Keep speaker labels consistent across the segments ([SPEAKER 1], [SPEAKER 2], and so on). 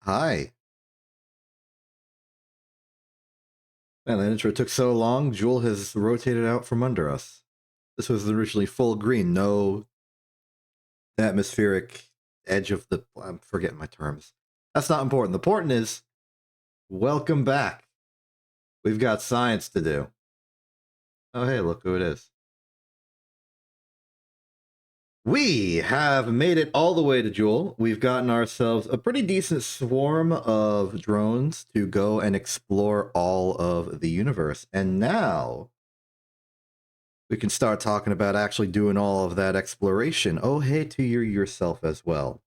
[SPEAKER 1] Hi. Man, that intro took so long, Jewel has rotated out from under us. This was originally full green, no atmospheric edge of the... I'm forgetting my terms. That's not important. The important is, welcome back. We've got science to do. Oh, hey, look who it is. We have made it all the way to Jewel. We've gotten ourselves a pretty decent swarm of drones to go and explore all of the universe. And now we can start talking about actually doing all of that exploration. Oh, hey to yourself as well.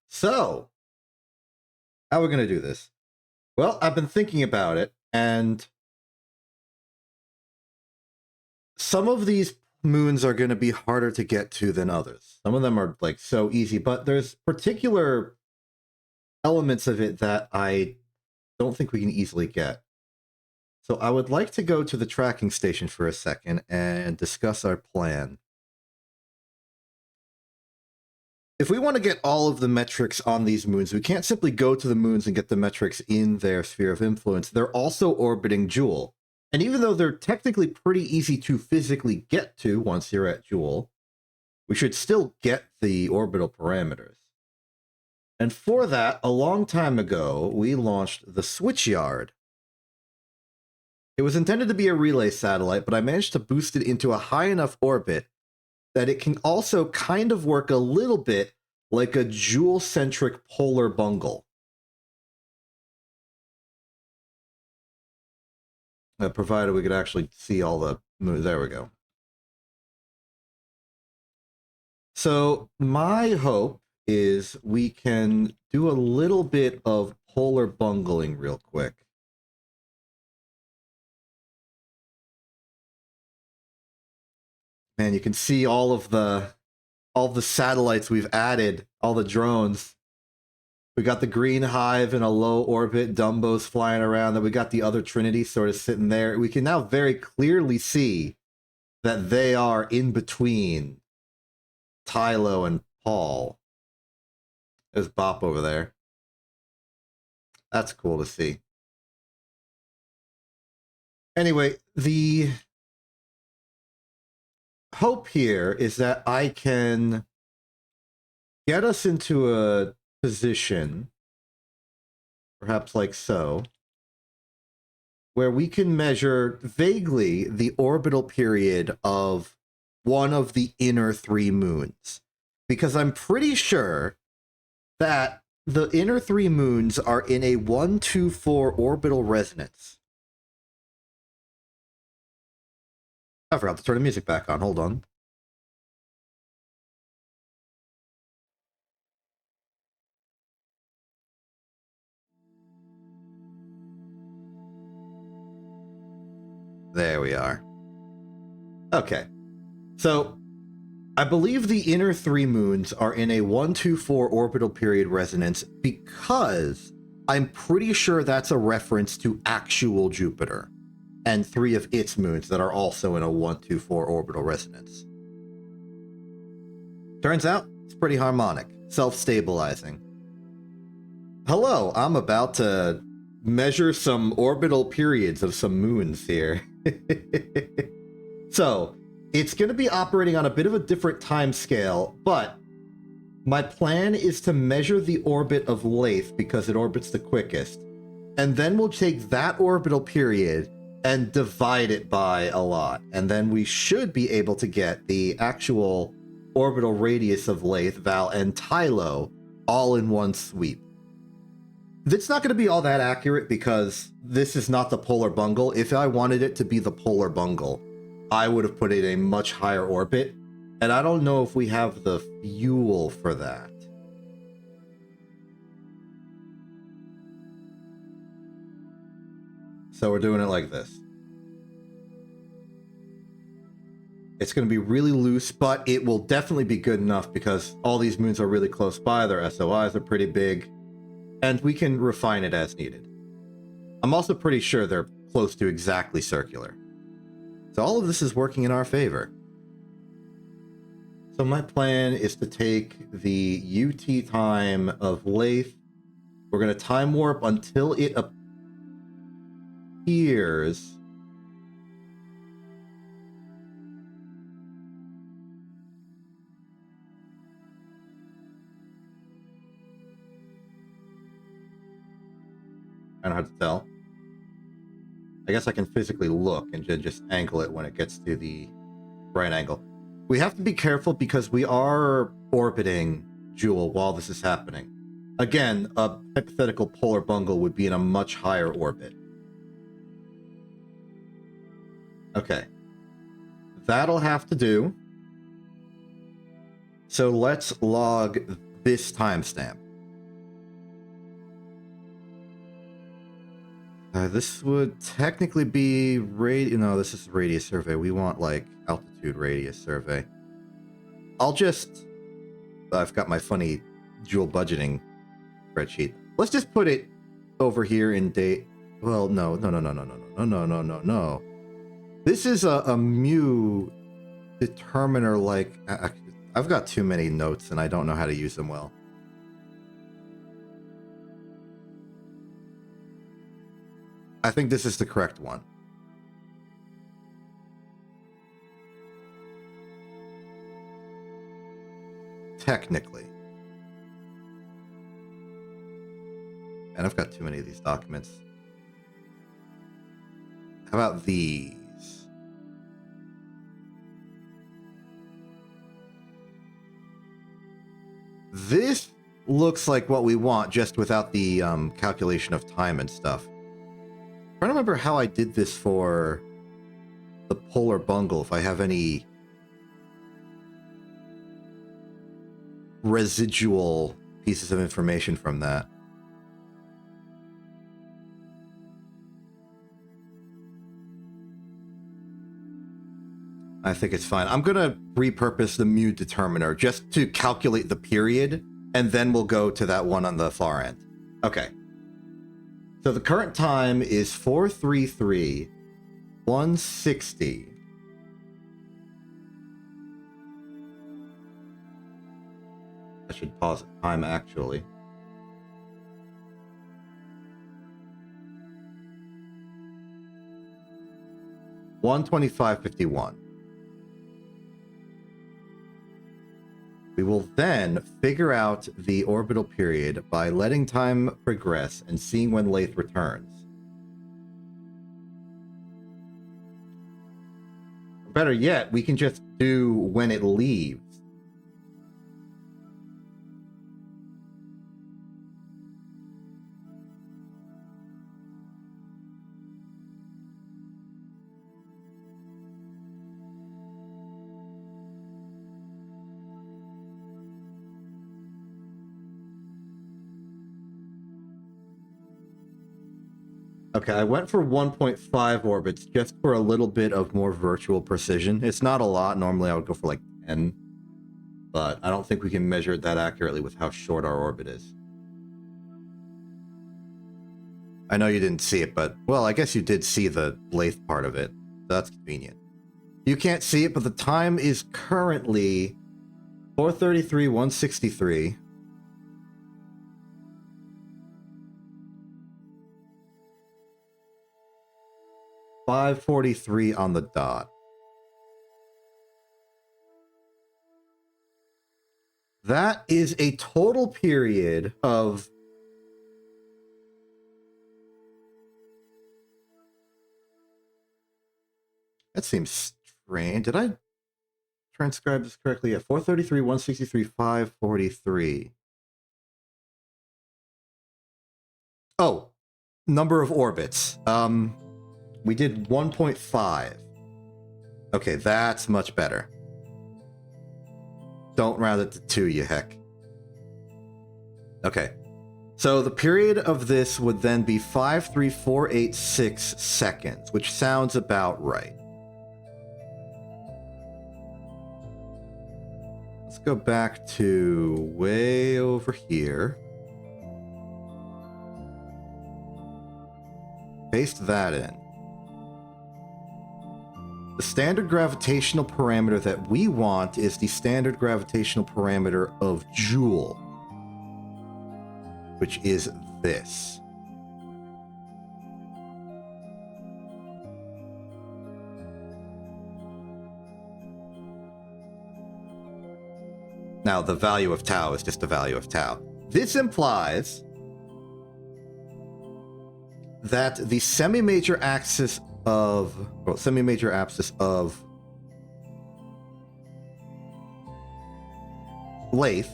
[SPEAKER 1] So, how are we going to do this? Well, I've been thinking about it, and some of these moons are going to be harder to get to than others. Some of them are like so easy, but there's particular elements of it that I don't think we can easily get. So I would like to go to the tracking station for a second and discuss our plan. If we want to get all of the metrics on these moons, we can't simply go to the moons and get the metrics in their sphere of influence. They're also orbiting Jewel. And even though they're technically pretty easy to physically get to once you're at Jewel, we should still get the orbital parameters. And for that, a long time ago, we launched the Switchyard. It was intended to be a relay satellite, but I managed to boost it into a high enough orbit that it can also kind of work a little bit like a Joule-centric polar bungle. Provided we could actually see all the moves. There we go. So my hope is we can do a little bit of polar bungling real quick. Man, you can see all the satellites we've added, all the drones. We got the green hive in a low orbit, Dumbo's flying around, then we got the other Trinity sort of sitting there. We can now very clearly see that they are in between Tylo and Paul. There's Bop over there. That's cool to see. Anyway, the hope here is that I can get us into a position, perhaps like so, where we can measure vaguely the orbital period of one of the inner three moons. Because I'm pretty sure that the inner three moons are in a 1-2-4 orbital resonance. I forgot to turn the music back on. Hold on. There we are. Okay. So, I believe the inner three moons are in a 1-2-4 orbital period resonance because I'm pretty sure that's a reference to actual Jupiter and three of its moons that are also in a 1-2-4 orbital resonance. Turns out, it's pretty harmonic, self-stabilizing. Hello, I'm about to measure some orbital periods of some moons here. So, it's going to be operating on a bit of a different time scale, but my plan is to measure the orbit of Lathe because it orbits the quickest, and then we'll take that orbital period and divide it by a lot, and then we should be able to get the actual orbital radius of Lathe, Val, and Tylo all in one sweep. It's not going to be all that accurate because this is not the polar bungle. If I wanted it to be the polar bungle, I would have put it in a much higher orbit, and I don't know if we have the fuel for that. So we're doing it like this. It's going to be really loose, but it will definitely be good enough because all these moons are really close by. Their SOIs are pretty big, and we can refine it as needed. I'm also pretty sure they're close to exactly circular. So all of this is working in our favor. So my plan is to take the UT time of Lathe. We're going to time warp until it appears. I don't know how to tell. I guess I can physically look and just angle it when it gets to the right angle. We have to be careful because we are orbiting Jewel while this is happening. Again, a hypothetical polar bungle would be in a much higher orbit. Okay. That'll have to do. So let's log this timestamp. This would technically be no, this is radius survey. We want like altitude radius survey. I've got my funny Joule budgeting spreadsheet. Let's just put it over here in date. Well, no. This is a mu determiner. Like I've got too many notes and I don't know how to use them well. I think this is the correct one. Technically. And I've got too many of these documents. How about these? This looks like what we want, just without the calculation of time and stuff. I'm trying to remember how I did this for the polar bungle, if I have any residual pieces of information from that. I think it's fine. I'm going to repurpose the mu determiner just to calculate the period, and then we'll go to that one on the far end. Okay. So the current time is 4:33:160. I should pause time actually. (1:25:51). We will then figure out the orbital period by letting time progress and seeing when Lathe returns. Better yet, we can just do when it leaves. Okay, I went for 1.5 orbits just for a little bit of more virtual precision. It's not a lot. Normally I would go for like 10. But I don't think we can measure it that accurately with how short our orbit is. I know you didn't see it, but, well, I guess you did see the Lathe part of it. That's convenient. You can't see it, but the time is currently 4:33:163. (5:43) on the dot. That is a total period of... That seems strange. Did I transcribe this correctly? Yeah, 4:33:163, 5:43. Oh, number of orbits. We did 1.5. Okay, that's much better. Don't round it to 2, you heck. Okay. So the period of this would then be 53486 seconds, which sounds about right. Let's go back to way over here. Paste that in. The standard gravitational parameter that we want is the standard gravitational parameter of Joule, which is this. Now, the value of tau is just the value of tau. This implies that the semi-major axis of Lathe,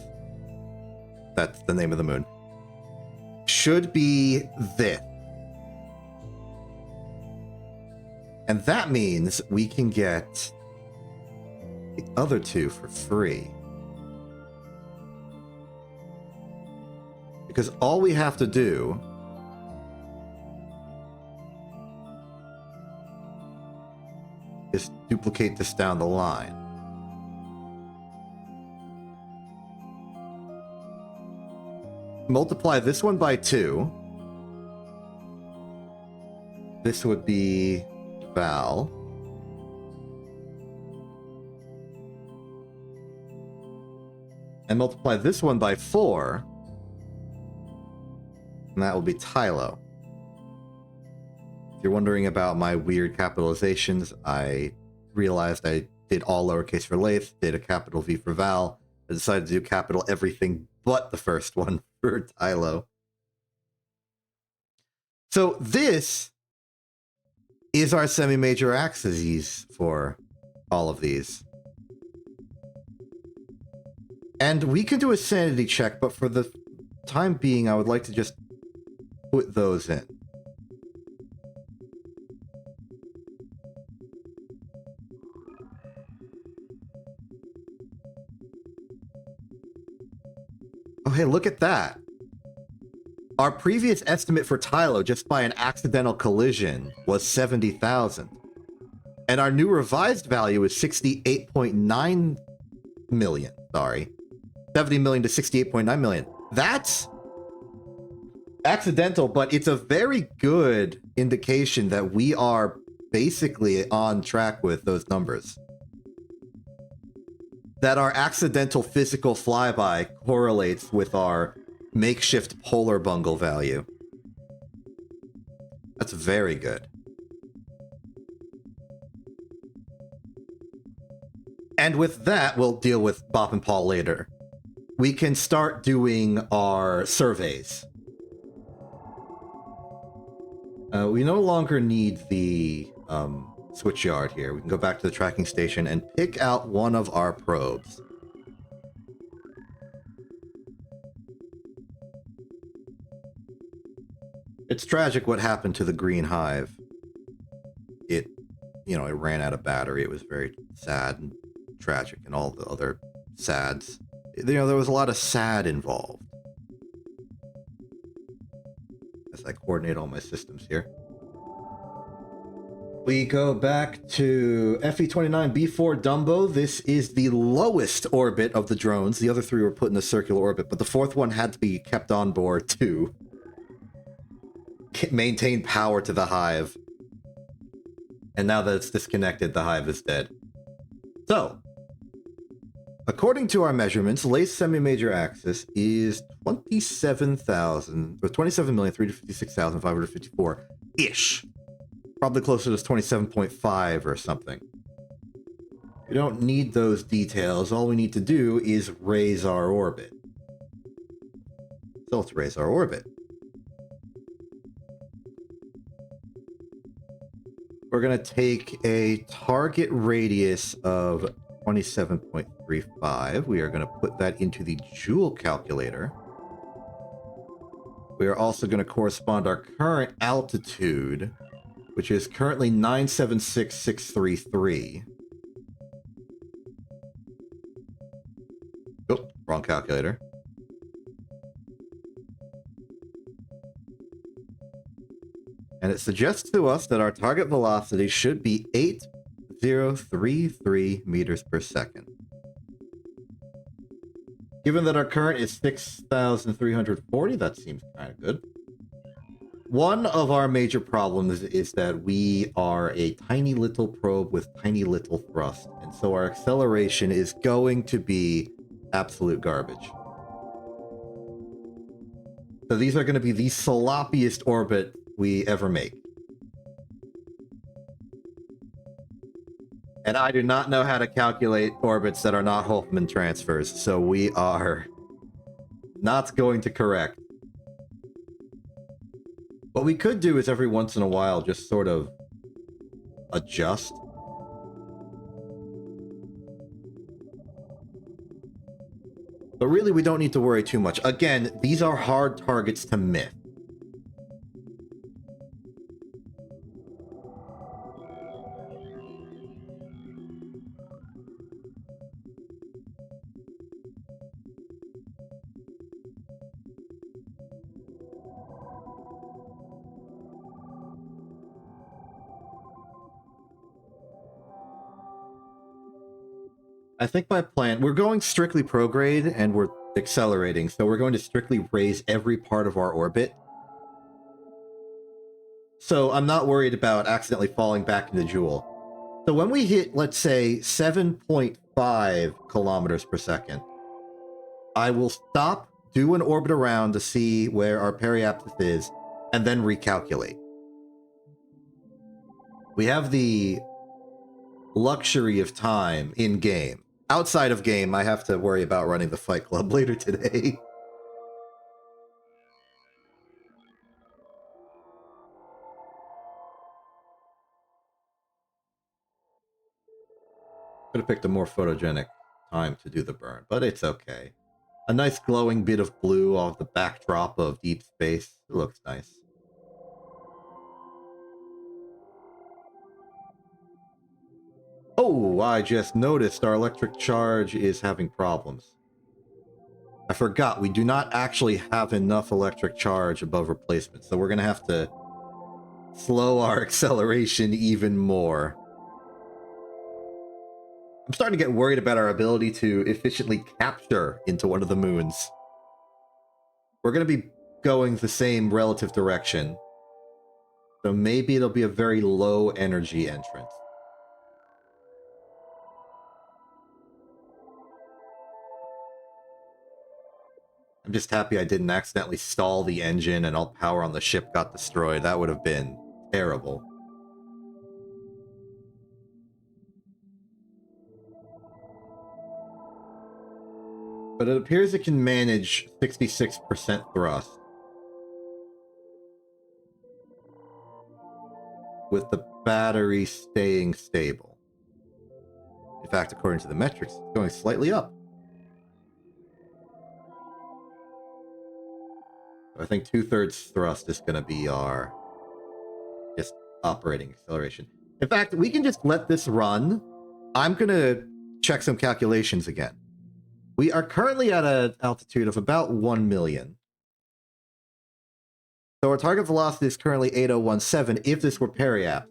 [SPEAKER 1] that's the name of the moon, should be this. And that means we can get the other two for free. Because all we have to do is duplicate this down the line. Multiply this one by 2. This would be Val. And multiply this one by 4. And that will be Tylo. If you're wondering about my weird capitalizations, I realized I did all lowercase for Lathe, did a capital V for Val. I decided to do capital everything but the first one for Tylo. So this is our semi-major axes for all of these. And we can do a sanity check, but for the time being, I would like to just put those in. Oh, hey, look at that. Our previous estimate for Tylo, just by an accidental collision, was 70,000. And our new revised value is 68.9 million. Sorry. 70 million to 68.9 million. That's accidental, but it's a very good indication that we are basically on track with those numbers. That our accidental physical flyby correlates with our makeshift polar bungle value. That's very good. And with that, we'll deal with Bop and Paul later. We can start doing our surveys. We no longer need the switch yard here. We can go back to the tracking station and pick out one of our probes. It's tragic what happened to the Green Hive. It ran out of battery. It was very sad and tragic and all the other sads. There was a lot of sad involved. As I coordinate all my systems here. We go back to FE29B4 Dumbo. This is the lowest orbit of the drones. The other three were put in a circular orbit, but the fourth one had to be kept on board to maintain power to the hive. And now that it's disconnected, the hive is dead. So, according to our measurements, Lace semi-major axis is 27,356,554-ish. Probably closer to 27.5 or something. We don't need those details. All we need to do is raise our orbit. So let's raise our orbit. We're going to take a target radius of 27.35. We are going to put that into the Joule calculator. We are also going to correspond our current altitude, which is currently 976,633. Oh, wrong calculator. And it suggests to us that our target velocity should be 8033 meters per second. Given that our current is 6,340, that seems kind of good. one of our major problems is that we are a tiny little probe with tiny little thrust, and so our acceleration is going to be absolute garbage. So these are going to be the sloppiest orbit we ever make. And I do not know how to calculate orbits that are not Hoffman transfers, so we are not going to correct. What we could do is every once in a while just sort of adjust. But really, we don't need to worry too much. Again, these are hard targets to miss. I think my plan, we're going strictly prograde and we're accelerating, so we're going to strictly raise every part of our orbit. So I'm not worried about accidentally falling back into Joule. So when we hit, let's say, 7.5 kilometers per second, I will stop, do an orbit around to see where our periapsis is, and then recalculate. We have the luxury of time in-game. Outside of game, I have to worry about running the Fight Club later today. Could have picked a more photogenic time to do the burn, but it's okay. A nice glowing bit of blue off the backdrop of deep space. It looks nice. Oh, I just noticed our electric charge is having problems. I forgot, we do not actually have enough electric charge above replacement, so we're going to have to slow our acceleration even more. I'm starting to get worried about our ability to efficiently capture into one of the moons. We're going to be going the same relative direction, so maybe it'll be a very low energy entrance. I'm just happy I didn't accidentally stall the engine and all power on the ship got destroyed. That would have been terrible. But it appears it can manage 66% thrust with the battery staying stable. In fact, according to the metrics, it's going slightly up. I think 2/3 thrust is going to be our just operating acceleration. In fact, we can just let this run. I'm going to check some calculations again. We are currently at an altitude of about 1 million. So our target velocity is currently 8017 if this were periapsis.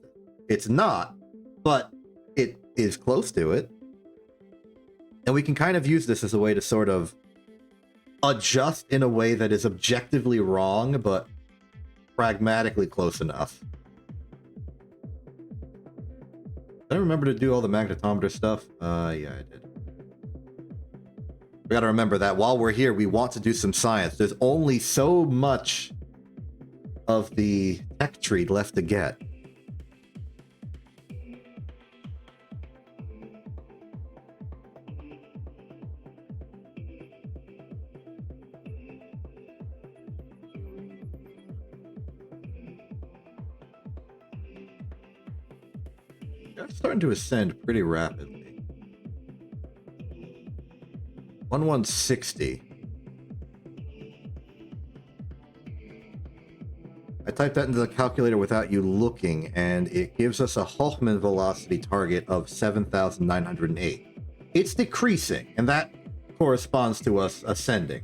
[SPEAKER 1] It's not, but it is close to it. And we can kind of use this as a way to sort of adjust in a way that is objectively wrong, but pragmatically close enough. Did I remember to do all the magnetometer stuff? Yeah, I did. We gotta remember that while we're here, we want to do some science. There's only so much of the tech tree left to get. It's starting to ascend pretty rapidly. 1160. I typed that into the calculator without you looking, and it gives us a Hoffman velocity target of 7,908. It's decreasing, and that corresponds to us ascending.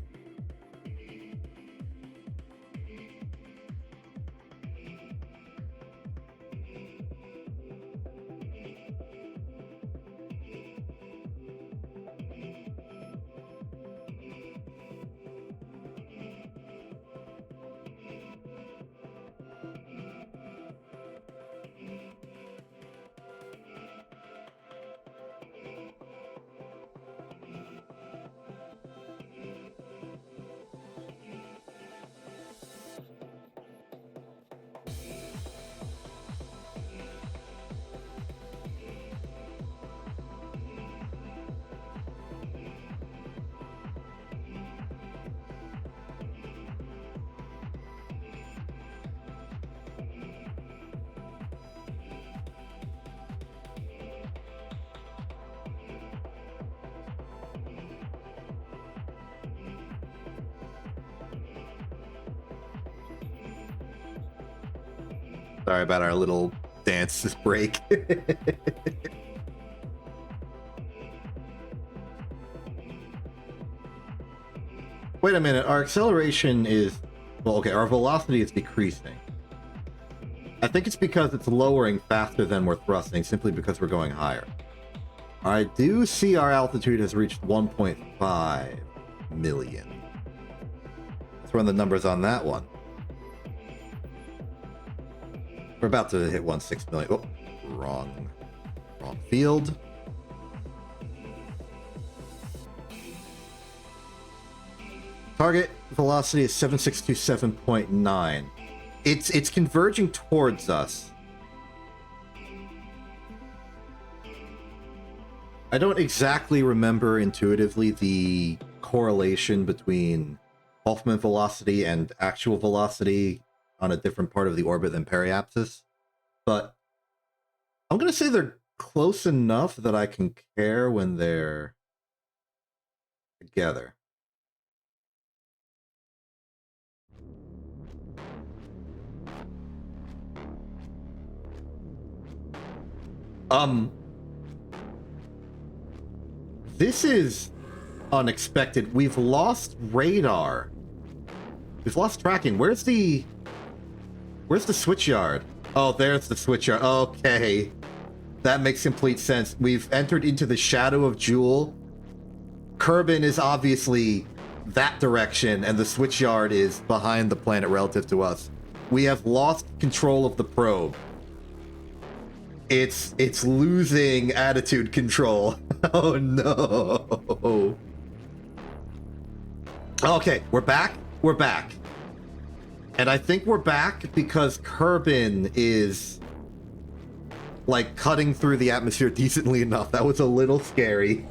[SPEAKER 1] Sorry about our little dance break. Wait a minute, our acceleration is... Well, okay, our velocity is decreasing. I think it's because it's lowering faster than we're thrusting, simply because we're going higher. I do see our altitude has reached 1.5 million. Let's run the numbers on that one. We're about to hit 1.6 million. Oh, wrong field. Target velocity is 7627.9. It's converging towards us. I don't exactly remember intuitively the correlation between Hoffman velocity and actual velocity on a different part of the orbit than periapsis, but I'm going to say they're close enough that I can care when they're together. This is unexpected. We've lost radar. We've lost tracking. Where's the switch yard? Oh, there's the switch yard. Okay. That makes complete sense. We've entered into the shadow of Jewel. Kerbin is obviously that direction, and the switch yard is behind the planet relative to us. We have lost control of the probe. It's losing attitude control. Oh no. Okay, we're back. We're back. And I think we're back because Kerbin is like cutting through the atmosphere decently enough. That was a little scary.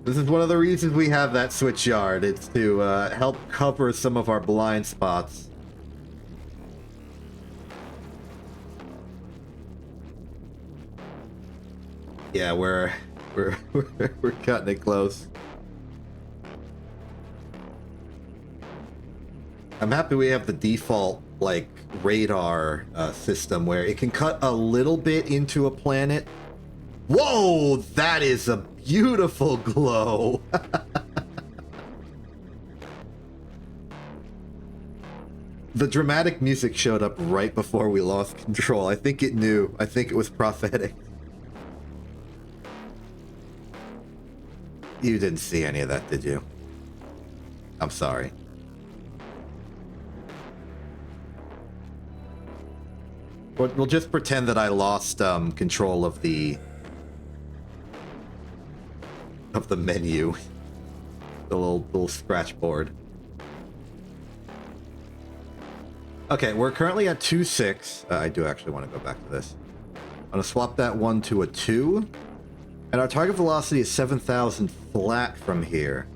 [SPEAKER 1] This is one of the reasons we have that switch yard. It's to help cover some of our blind spots. Yeah, we're cutting it close. I'm happy we have the default like radar system where it can cut a little bit into a planet. Whoa, that is a beautiful glow. The dramatic music showed up right before we lost control. I think it knew. I think it was prophetic. You didn't see any of that, did you? I'm sorry. We'll just pretend that I lost control of the menu, the little scratch board. Okay, we're currently at 2.6. I do actually want to go back to this. I'm gonna swap that 1 to a 2. And our target velocity is 7,000 flat from here.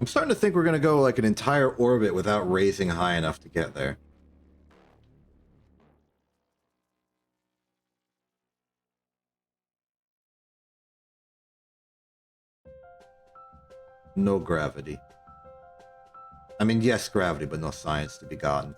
[SPEAKER 1] I'm starting to think we're going to go like an entire orbit without raising high enough to get there. No gravity. I mean, yes, gravity, but no science to be gotten.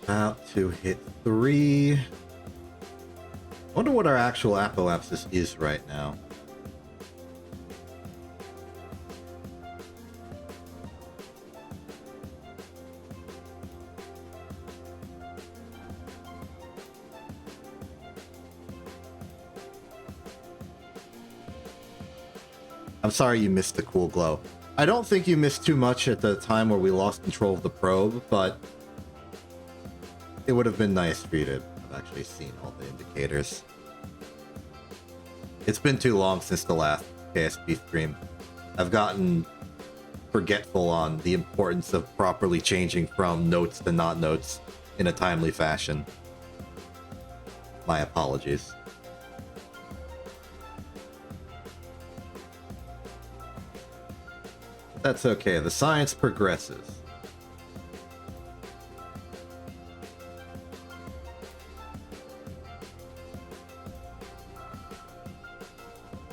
[SPEAKER 1] About to hit 3. I wonder what our actual apoapsis is right now. I'm sorry you missed the cool glow. I don't think you missed too much at the time where we lost control of the probe, but it would have been nice for you to have actually seen all the indicators. It's been too long since the last KSP stream. I've gotten forgetful on the importance of properly changing from notes to not notes in a timely fashion. My apologies. That's okay. The science progresses.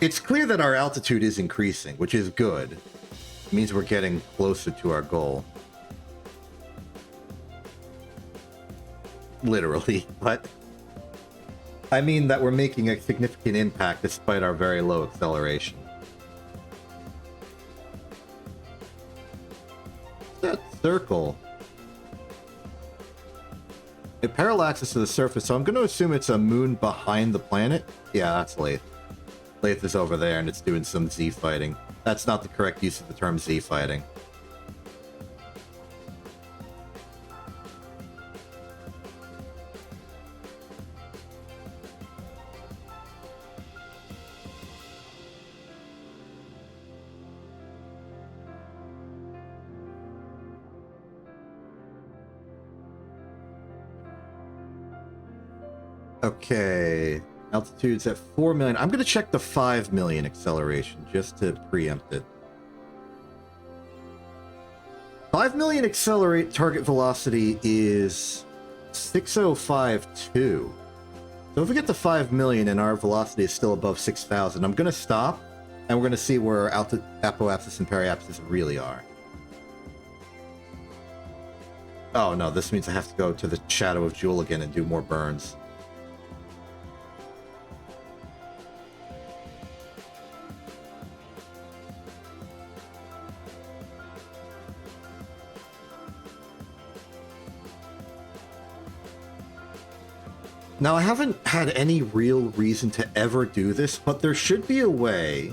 [SPEAKER 1] It's clear that our altitude is increasing, which is good. It means we're getting closer to our goal. Literally, but I mean that we're making a significant impact despite our very low acceleration. That circle. It parallaxes to the surface, so I'm going to assume it's a moon behind the planet. Yeah, that's Lathe. Lathe is over there, and it's doing some Z fighting. That's not the correct use of the term Z fighting. Okay, altitude's at 4 million. I'm going to check the 5 million acceleration just to preempt it. 5 million accelerate target velocity is 6052. So if we get to 5 million and our velocity is still above 6,000, I'm going to stop and we're going to see where apoapsis and periapsis really are. Oh no, this means I have to go to the Shadow of Jewel again and do more burns. Now, I haven't had any real reason to ever do this, but there should be a way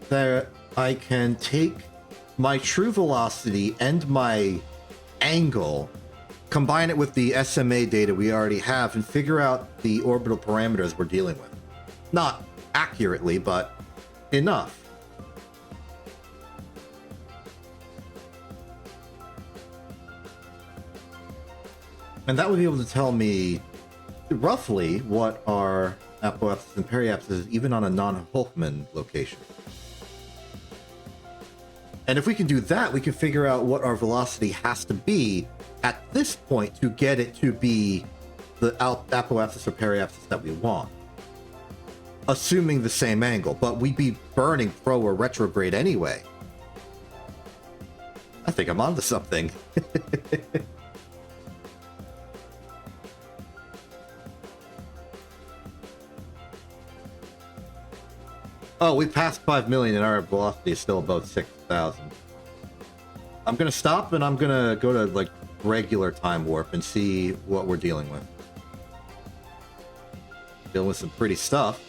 [SPEAKER 1] that I can take my true velocity and my angle, combine it with the SMA data we already have, and figure out the orbital parameters we're dealing with. Not accurately, but enough. And that would be able to tell me roughly what our apoapsis and periapsis is, even on a non-Hulkman location. And if we can do that, we can figure out what our velocity has to be at this point to get it to be the apoapsis or periapsis that we want. Assuming the same angle, but we'd be burning pro or retrograde anyway. I think I'm onto something. Oh, we passed 5 million and our velocity is still above 6,000. I'm going to stop and I'm going to go to like regular time warp and see what we're dealing with. Dealing with some pretty stuff.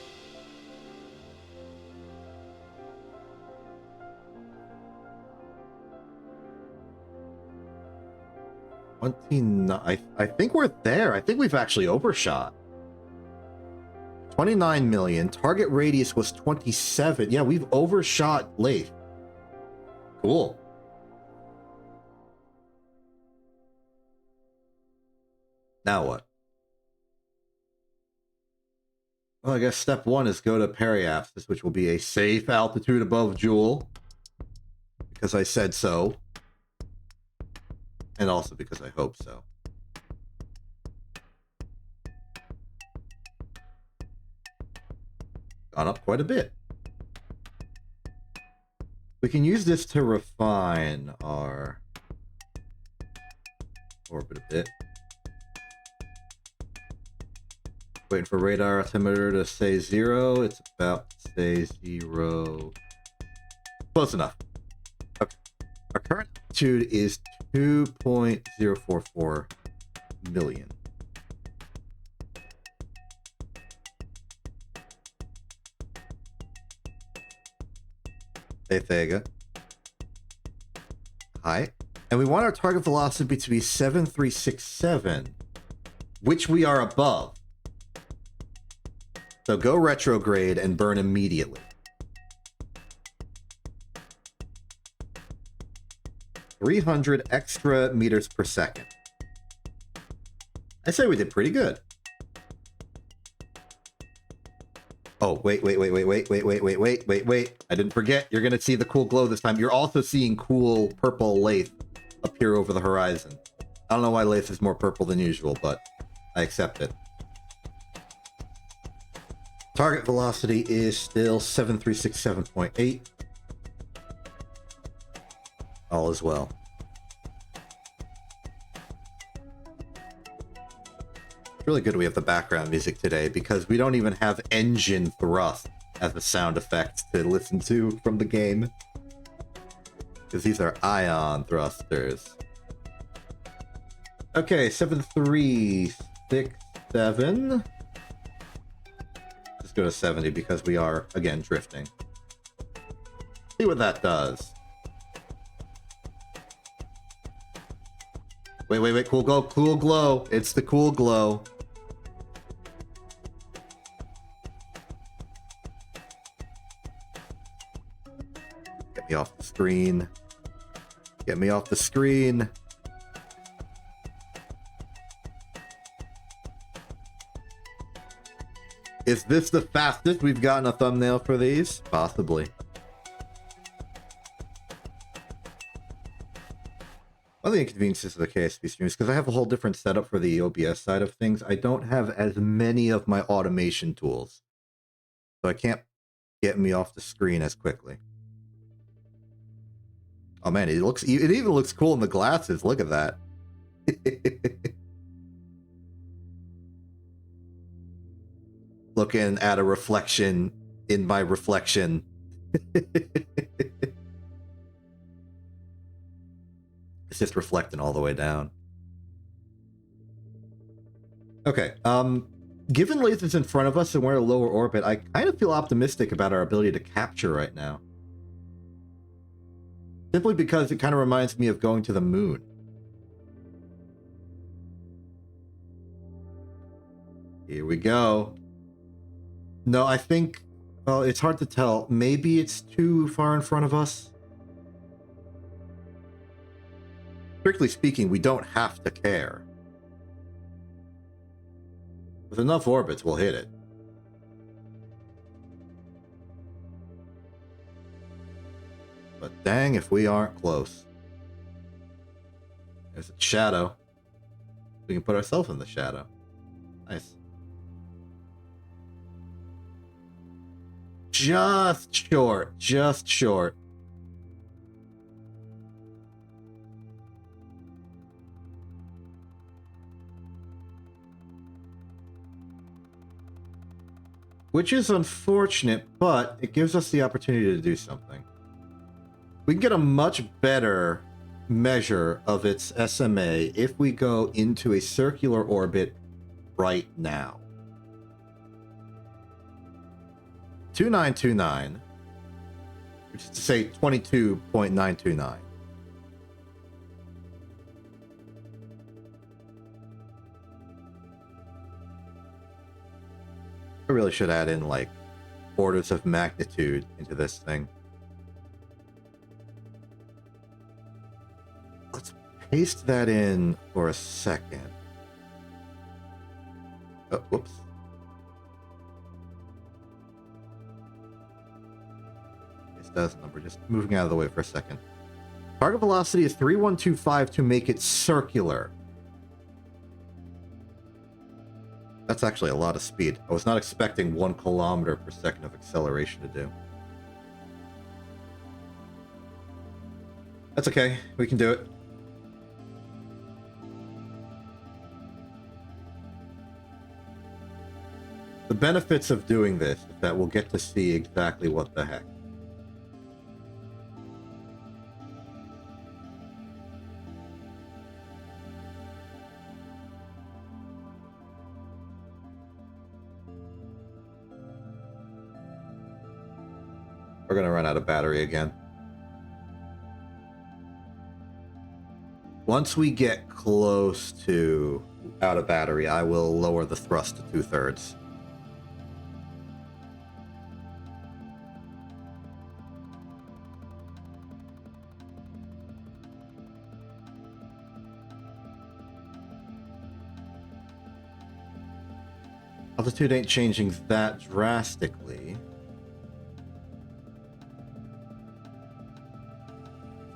[SPEAKER 1] I think we're there. I think we've actually overshot. 29 million. Target radius was 27. Yeah, we've overshot Lathe. Cool. Now what? Well, I guess step one is go to periapsis, which will be a safe altitude above Jewel. Because I said so. And also because I hope so. Gone up quite a bit. We can use this to refine our orbit a bit. Waiting for radar altimeter to say 0. It's about to say 0. Close enough. Okay. Our current altitude is 2.044 million. Hey, Thega. Hi. And we want our target velocity to be 7367, which we are above. So go retrograde and burn immediately. 300 extra meters per second. I say we did pretty good. Oh, wait. I didn't forget. You're going to see the cool glow this time. You're also seeing cool purple lathe appear over the horizon. I don't know why lathe is more purple than usual, but I accept it. Target velocity is still 7367.8. All is well. It's really good we have the background music today because we don't even have engine thrust as a sound effect to listen to from the game. Because these are ion thrusters. Okay, 7367. Let's go to 70 because we are, again, drifting. See what that does. Wait. Cool glow. Cool glow. It's the cool glow. Get me off the screen. Get me off the screen. Is this the fastest we've gotten a thumbnail for these? Possibly. One of the inconveniences of the KSP stream is because I have a whole different setup for the OBS side of things. I don't have as many of my automation tools. So I can't get me off the screen as quickly. Oh man, it even looks cool in the glasses. Look at that. Looking at a reflection in my reflection. It's just reflecting all the way down. Okay, given lasers in front of us and we're in a lower orbit, I kind of feel optimistic about our ability to capture right now. Simply because it kind of reminds me of going to the moon. Here we go. No, I think, well, it's hard to tell. Maybe it's too far in front of us. Strictly speaking, we don't have to care. With enough orbits, we'll hit it. But dang if we aren't close. There's a shadow. We can put ourselves in the shadow. Nice. Just short. Just short. Which is unfortunate, but it gives us the opportunity to do something. We can get a much better measure of its SMA if we go into a circular orbit right now. 2929, which is to say 22.929. I really should add in like orders of magnitude into this thing. Let's paste that in for a second. Oh, whoops. This does number, just moving out of the way for a second. Target velocity is 3125 to make it circular. That's actually a lot of speed. I was not expecting 1 kilometer per second of acceleration to do. That's okay. We can do it. The benefits of doing this is that we'll get to see exactly what the heck. We're going to run out of battery again. Once we get close to out of battery, I will lower the thrust to 2/3. Altitude ain't changing that drastically.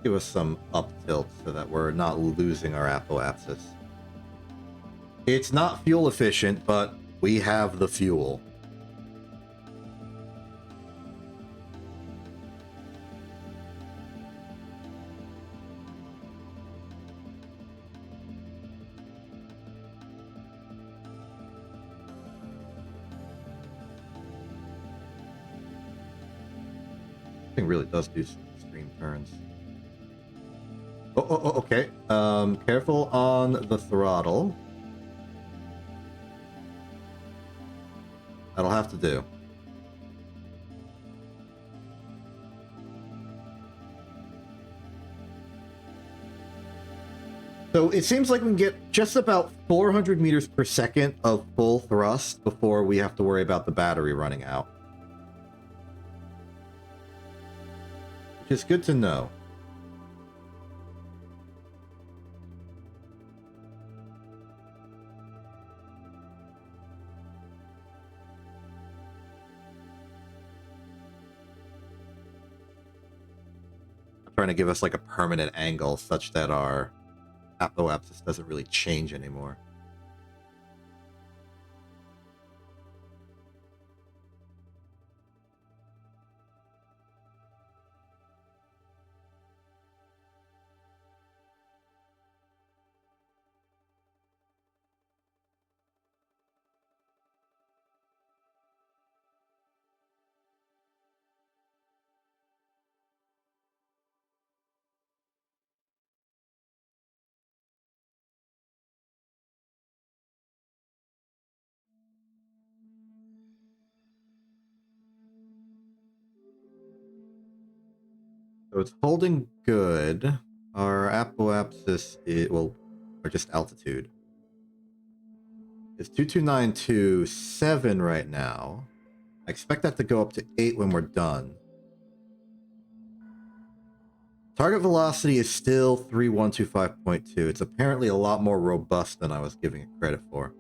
[SPEAKER 1] Give us some up tilt so that we're not losing our apoapsis. It's not fuel efficient, but we have the fuel. This thing really does do some extreme turns. Okay. Careful on the throttle. That'll have to do. So it seems like we can get just about 400 meters per second of full thrust before we have to worry about the battery running out. Which is good to know. Trying to give us like a permanent angle such that our apoapsis doesn't really change anymore. So it's holding good. Our apoapsis is, well, or just altitude, is 22927 right now. I expect that to go up to 8 when we're done. Target velocity is still 3125.2. It's apparently a lot more robust than I was giving it credit for.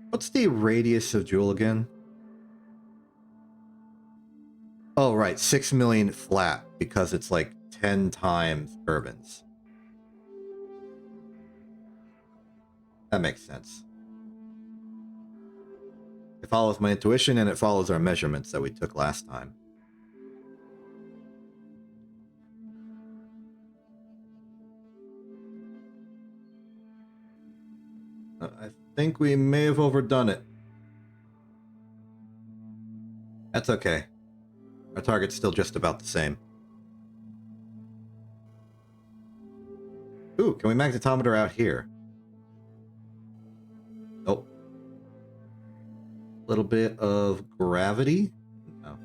[SPEAKER 1] What's the radius of Joule again? Oh, right. 6 million flat because it's like 10 times Kerbin's. That makes sense. It follows my intuition and it follows our measurements that we took last time. I think we may have overdone it. That's okay. Our target's still just about the same. Ooh, can we magnetometer out here? Oh. A little bit of gravity? No.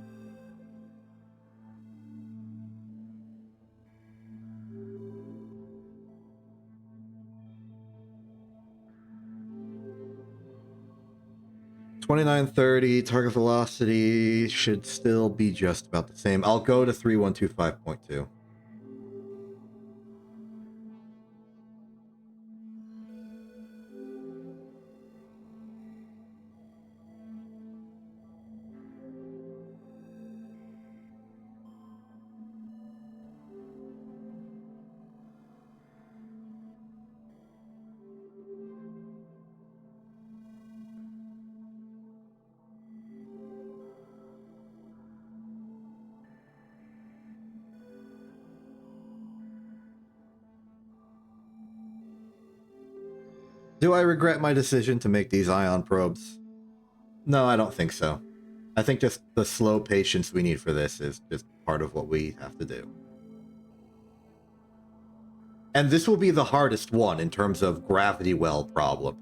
[SPEAKER 1] $29.30 target velocity should still be just about the same. I'll go to 3125.2. Do I regret my decision to make these ion probes? No, I don't think so. I think just the slow patience we need for this is just part of what we have to do. And this will be the hardest one in terms of gravity well problems.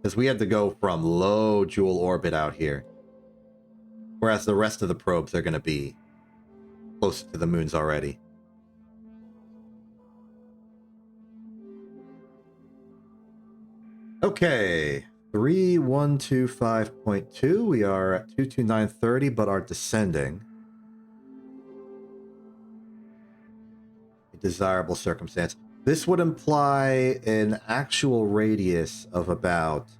[SPEAKER 1] Because we had to go from low Joule orbit out here. Whereas the rest of the probes are going to be close to the moons already. Okay, 3125.2. We are at 22930, but are descending. A desirable circumstance. This would imply an actual radius of about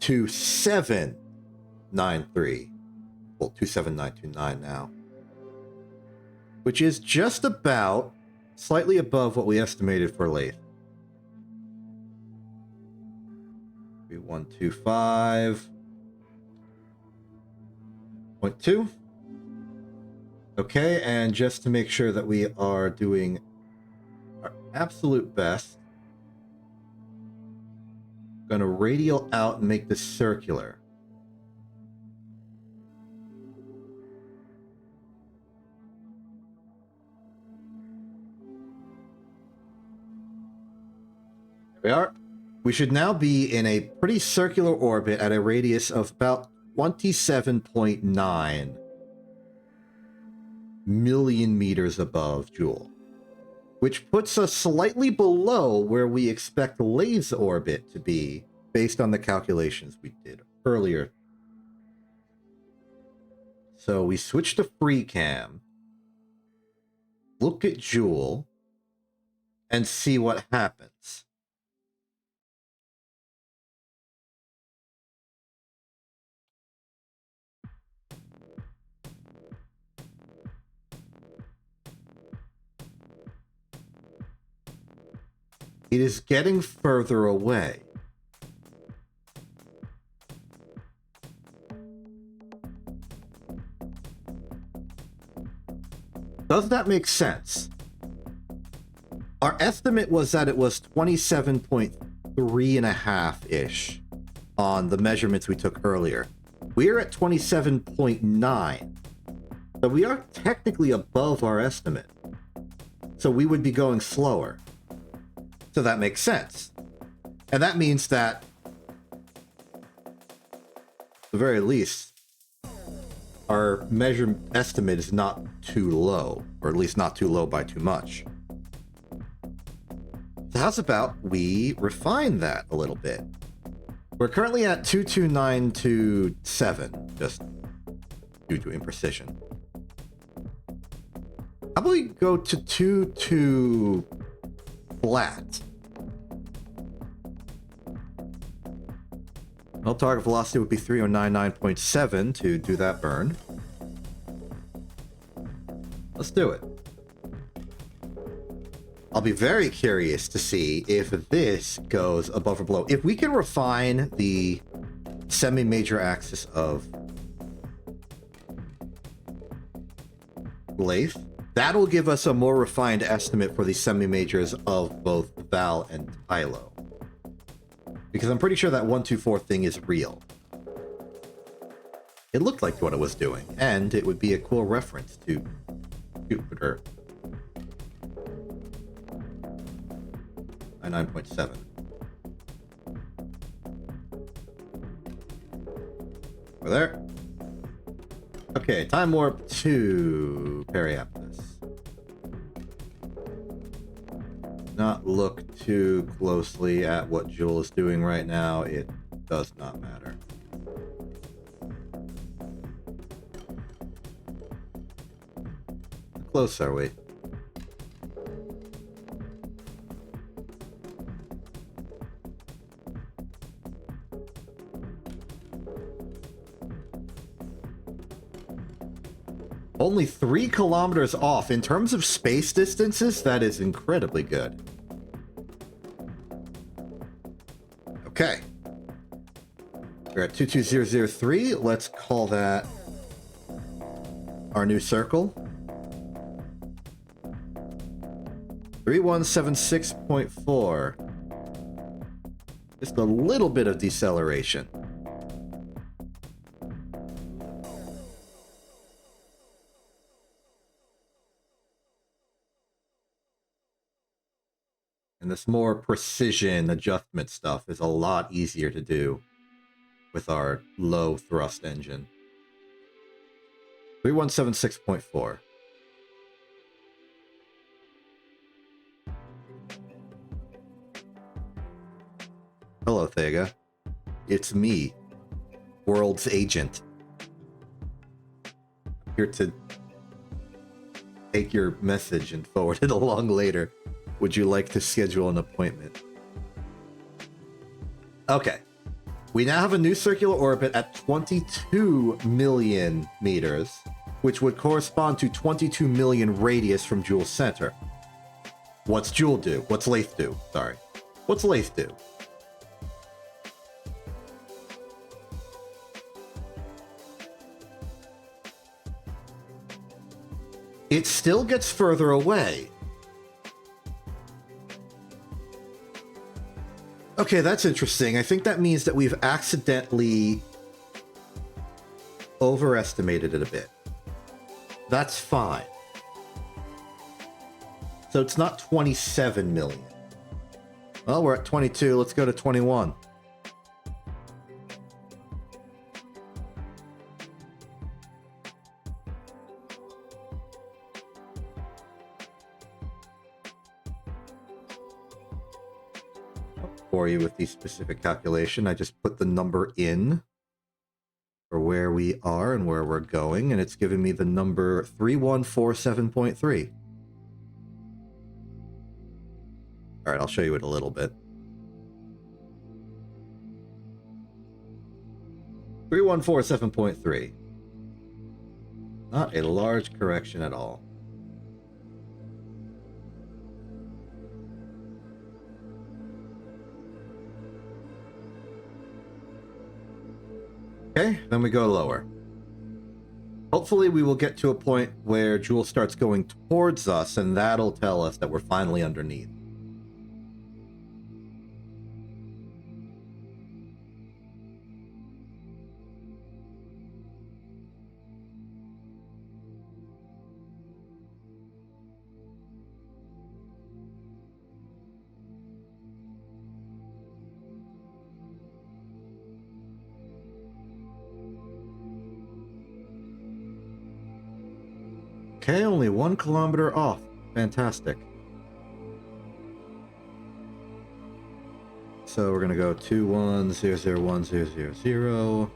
[SPEAKER 1] 2793. Well, 27929 now. Which is just about slightly above what we estimated for Lathe. 3125.2. Okay, and just to make sure that we are doing our absolute best, I'm going to radial out and make this circular. There we are. We should now be in a pretty circular orbit at a radius of about 27.9 million meters above Joule, which puts us slightly below where we expect Lathe's orbit to be based on the calculations we did earlier. So we switch to free cam, look at Joule, and see what happens. It is getting further away. Does that make sense? Our estimate was that it was 27.3.5-ish on the measurements we took earlier. We're at 27.9. So we are technically above our estimate. So we would be going slower. So that makes sense. And that means that, at the very least, our measure estimate is not too low, or at least not too low by too much. So how's about we refine that a little bit? We're currently at 22927, just due to imprecision. How about we go to 22 flat? Well, target velocity would be 3099.7 to do that burn. Let's do it. I'll be very curious to see if this goes above or below. If we can refine the semi-major axis of Lathe, that'll give us a more refined estimate for the semi-majors of both Val and Tylo. Because I'm pretty sure that 124 thing is real. It looked like what it was doing, and it would be a cool reference to Jupiter 9.7. Over there. Okay, time warp to Periaptus. Not look too closely at what Joule is doing right now. It does not matter. How close are we? Only 3 kilometers off. In terms of space distances, that is incredibly good. Okay. We're at 22003. Let's call that our new circle. 3176.4. Just a little bit of deceleration. And this more precision adjustment stuff is a lot easier to do with our low thrust engine. 3176.4. Hello, Thega. It's me, World's Agent. Here to take your message and forward it along later. Would you like to schedule an appointment? Okay. We now have a new circular orbit at 22 million meters, which would correspond to 22 million radius from Joule's center. What's Joule do? What's Lathe do? Sorry. What's Lathe do? It still gets further away. Okay, that's interesting. I think that means that we've accidentally overestimated it a bit. That's fine. So it's not 27 million. Well, we're at 22. Let's go to 21. For you with the specific calculation, I just put the number in for where we are and where we're going, and it's giving me the number 3147.3. All right, I'll show you it a little bit. 3147.3. Not a large correction at all. Okay, then we go lower. Hopefully we will get to a point where Joule starts going towards us, and that'll tell us that we're finally underneath. Okay, only 1 kilometer off. Fantastic. So we're gonna go 21001000.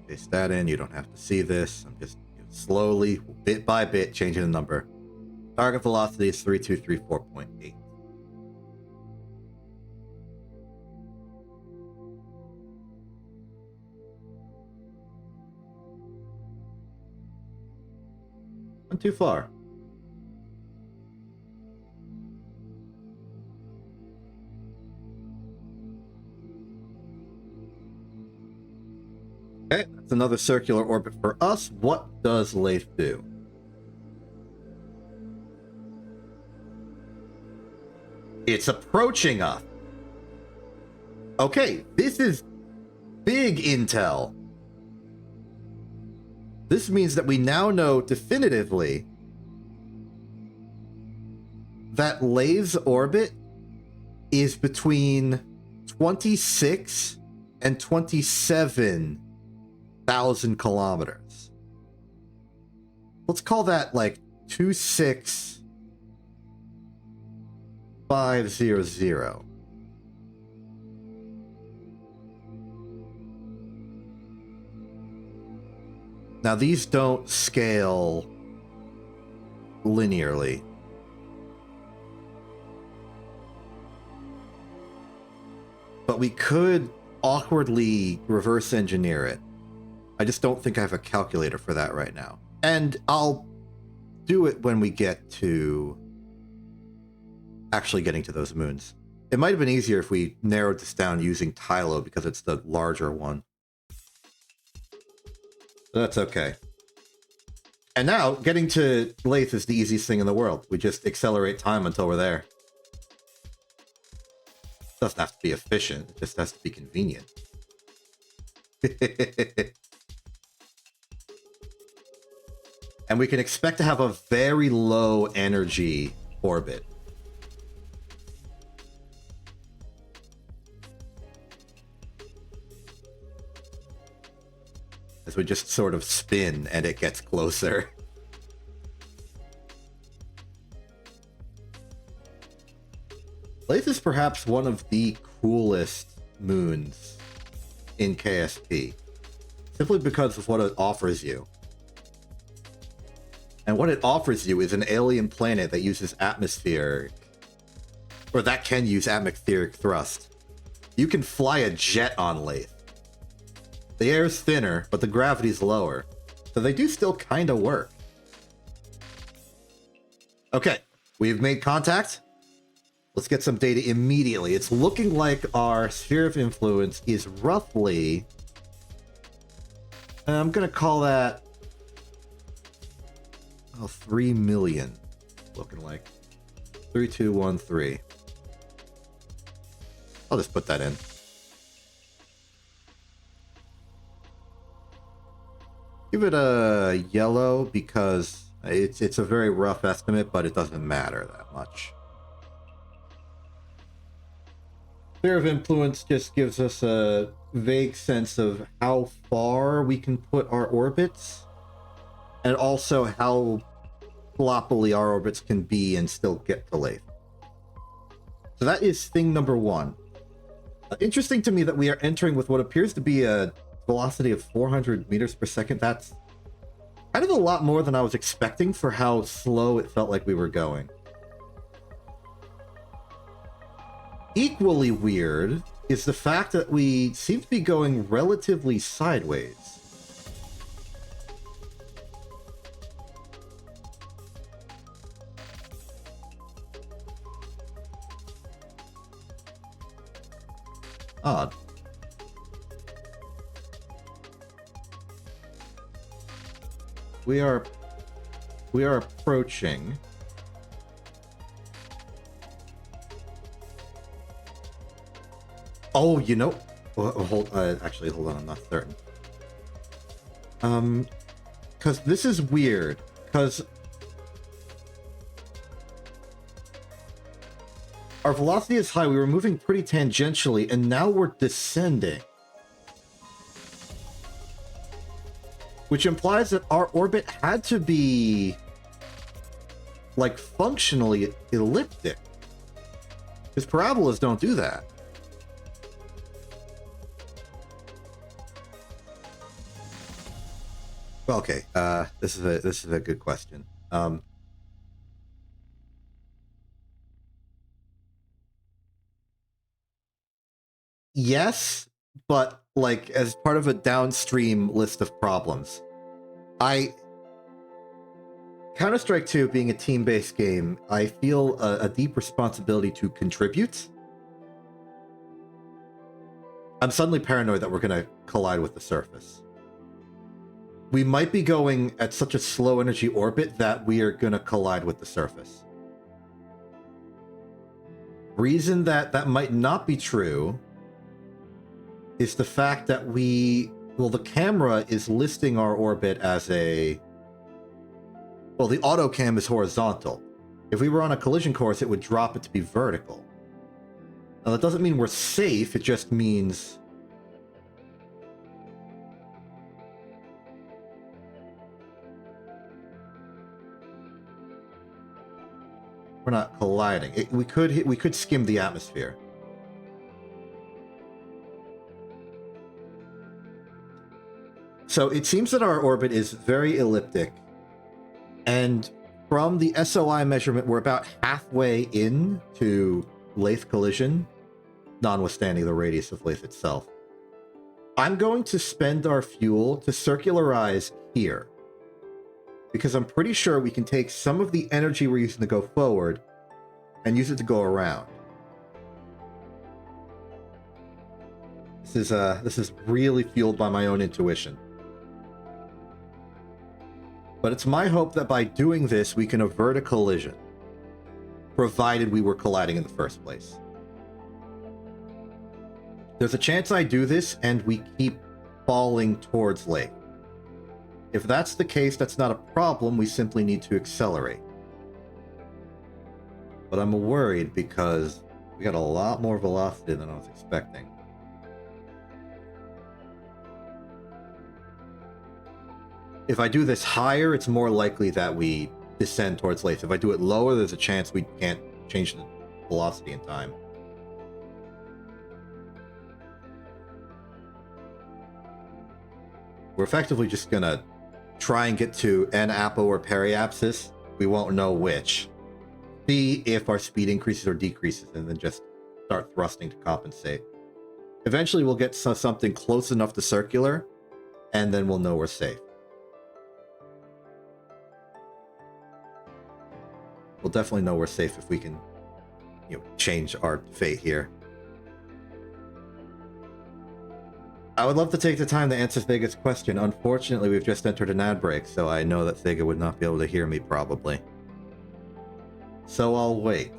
[SPEAKER 1] Paste that in. You don't have to see this. I'm just slowly, bit by bit, changing the number. Target velocity is 3234.8. Not too far. Okay, that's another circular orbit for us. What does Lathe do? It's approaching us. Okay, this is big intel. This means that we now know definitively that Lathe's orbit is between 26 and 27,000 kilometers. Let's call that like 26500. Now, these don't scale linearly. But we could awkwardly reverse engineer it. I just don't think I have a calculator for that right now. And I'll do it when we get to actually getting to those moons. It might have been easier if we narrowed this down using Tylo because it's the larger one. That's okay. And now, getting to Lathe is the easiest thing in the world. We just accelerate time until we're there. It doesn't have to be efficient, it just has to be convenient. And we can expect to have a very low energy orbit. As we just sort of spin and it gets closer. Lathe is perhaps one of the coolest moons in KSP, simply because of what it offers you. And what it offers you is an alien planet that uses atmospheric, or that can use atmospheric thrust. You can fly a jet on Lathe. The air's thinner, but the gravity's lower, so they do still kind of work. Okay, we've made contact. Let's get some data immediately. It's looking like our sphere of influence is roughly... I'm going to call that... 3 million. Looking like. 3213. I'll just put that in. Give it a yellow because it's a very rough estimate, but it doesn't matter that much. Sphere of influence just gives us a vague sense of how far we can put our orbits, and also how floppily our orbits can be and still get to Lathe. So that is thing number one. Interesting to me that we are entering with what appears to be a velocity of 400 meters per second. That's kind of a lot more than I was expecting for how slow it felt like we were going. Equally weird is the fact that we seem to be going relatively sideways. Odd. We are approaching. Oh, you know, actually, hold on, I'm not certain. Because this is weird. Because our velocity is high. We were moving pretty tangentially, and now we're descending. Which implies that our orbit had to be, like, functionally elliptic. Because parabolas don't do that. Well, okay, this is a good question. Yes, but like as part of a downstream list of problems. Counter-Strike 2 being a team-based game, I feel a deep responsibility to contribute. I'm suddenly paranoid that we're going to collide with the surface. We might be going at such a slow energy orbit that we are going to collide with the surface. Reason that might not be true is the fact that the camera is listing our orbit as the autocam is horizontal. If we were on a collision course, it would drop it to be vertical. Now, that doesn't mean we're safe, it just means... we're not colliding. We could skim the atmosphere. So it seems that our orbit is very elliptic, and from the SOI measurement, we're about halfway in to Lathe collision, notwithstanding the radius of Lathe itself. I'm going to spend our fuel to circularize here, because I'm pretty sure we can take some of the energy we're using to go forward and use it to go around. This is really fueled by my own intuition. But it's my hope that by doing this, we can avert a collision, provided we were colliding in the first place. There's a chance I do this and we keep falling towards Lathe. If that's the case, that's not a problem. We simply need to accelerate. But I'm worried because we got a lot more velocity than I was expecting. If I do this higher, it's more likely that we descend towards Lathe. If I do it lower, there's a chance we can't change velocity and time. We're effectively just gonna try and get to an apo or periapsis. We won't know which. See if our speed increases or decreases, and then just start thrusting to compensate. Eventually, we'll get something close enough to circular, and then we'll know we're safe. We'll definitely know we're safe if we can, change our fate here. I would love to take the time to answer Thega's question. Unfortunately, we've just entered an ad break, so I know that Thega would not be able to hear me, probably. So I'll wait.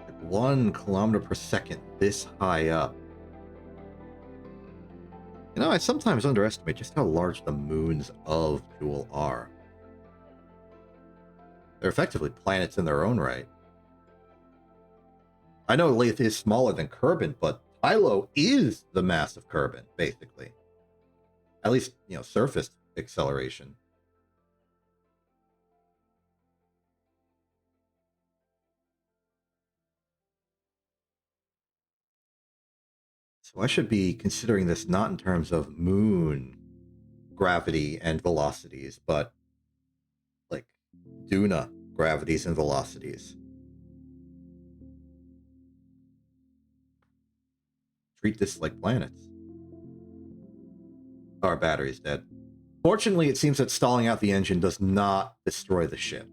[SPEAKER 1] Like 1 kilometer per second, this high up. I sometimes underestimate just how large the moons of Jool are. They're effectively planets in their own right. I know Lathe is smaller than Kerbin, but Tylo is the mass of Kerbin, basically. At least, surface acceleration. So I should be considering this not in terms of moon gravity and velocities, but like Duna gravities and velocities. Treat this like planets. Our battery's dead. Fortunately, it seems that stalling out the engine does not destroy the ship,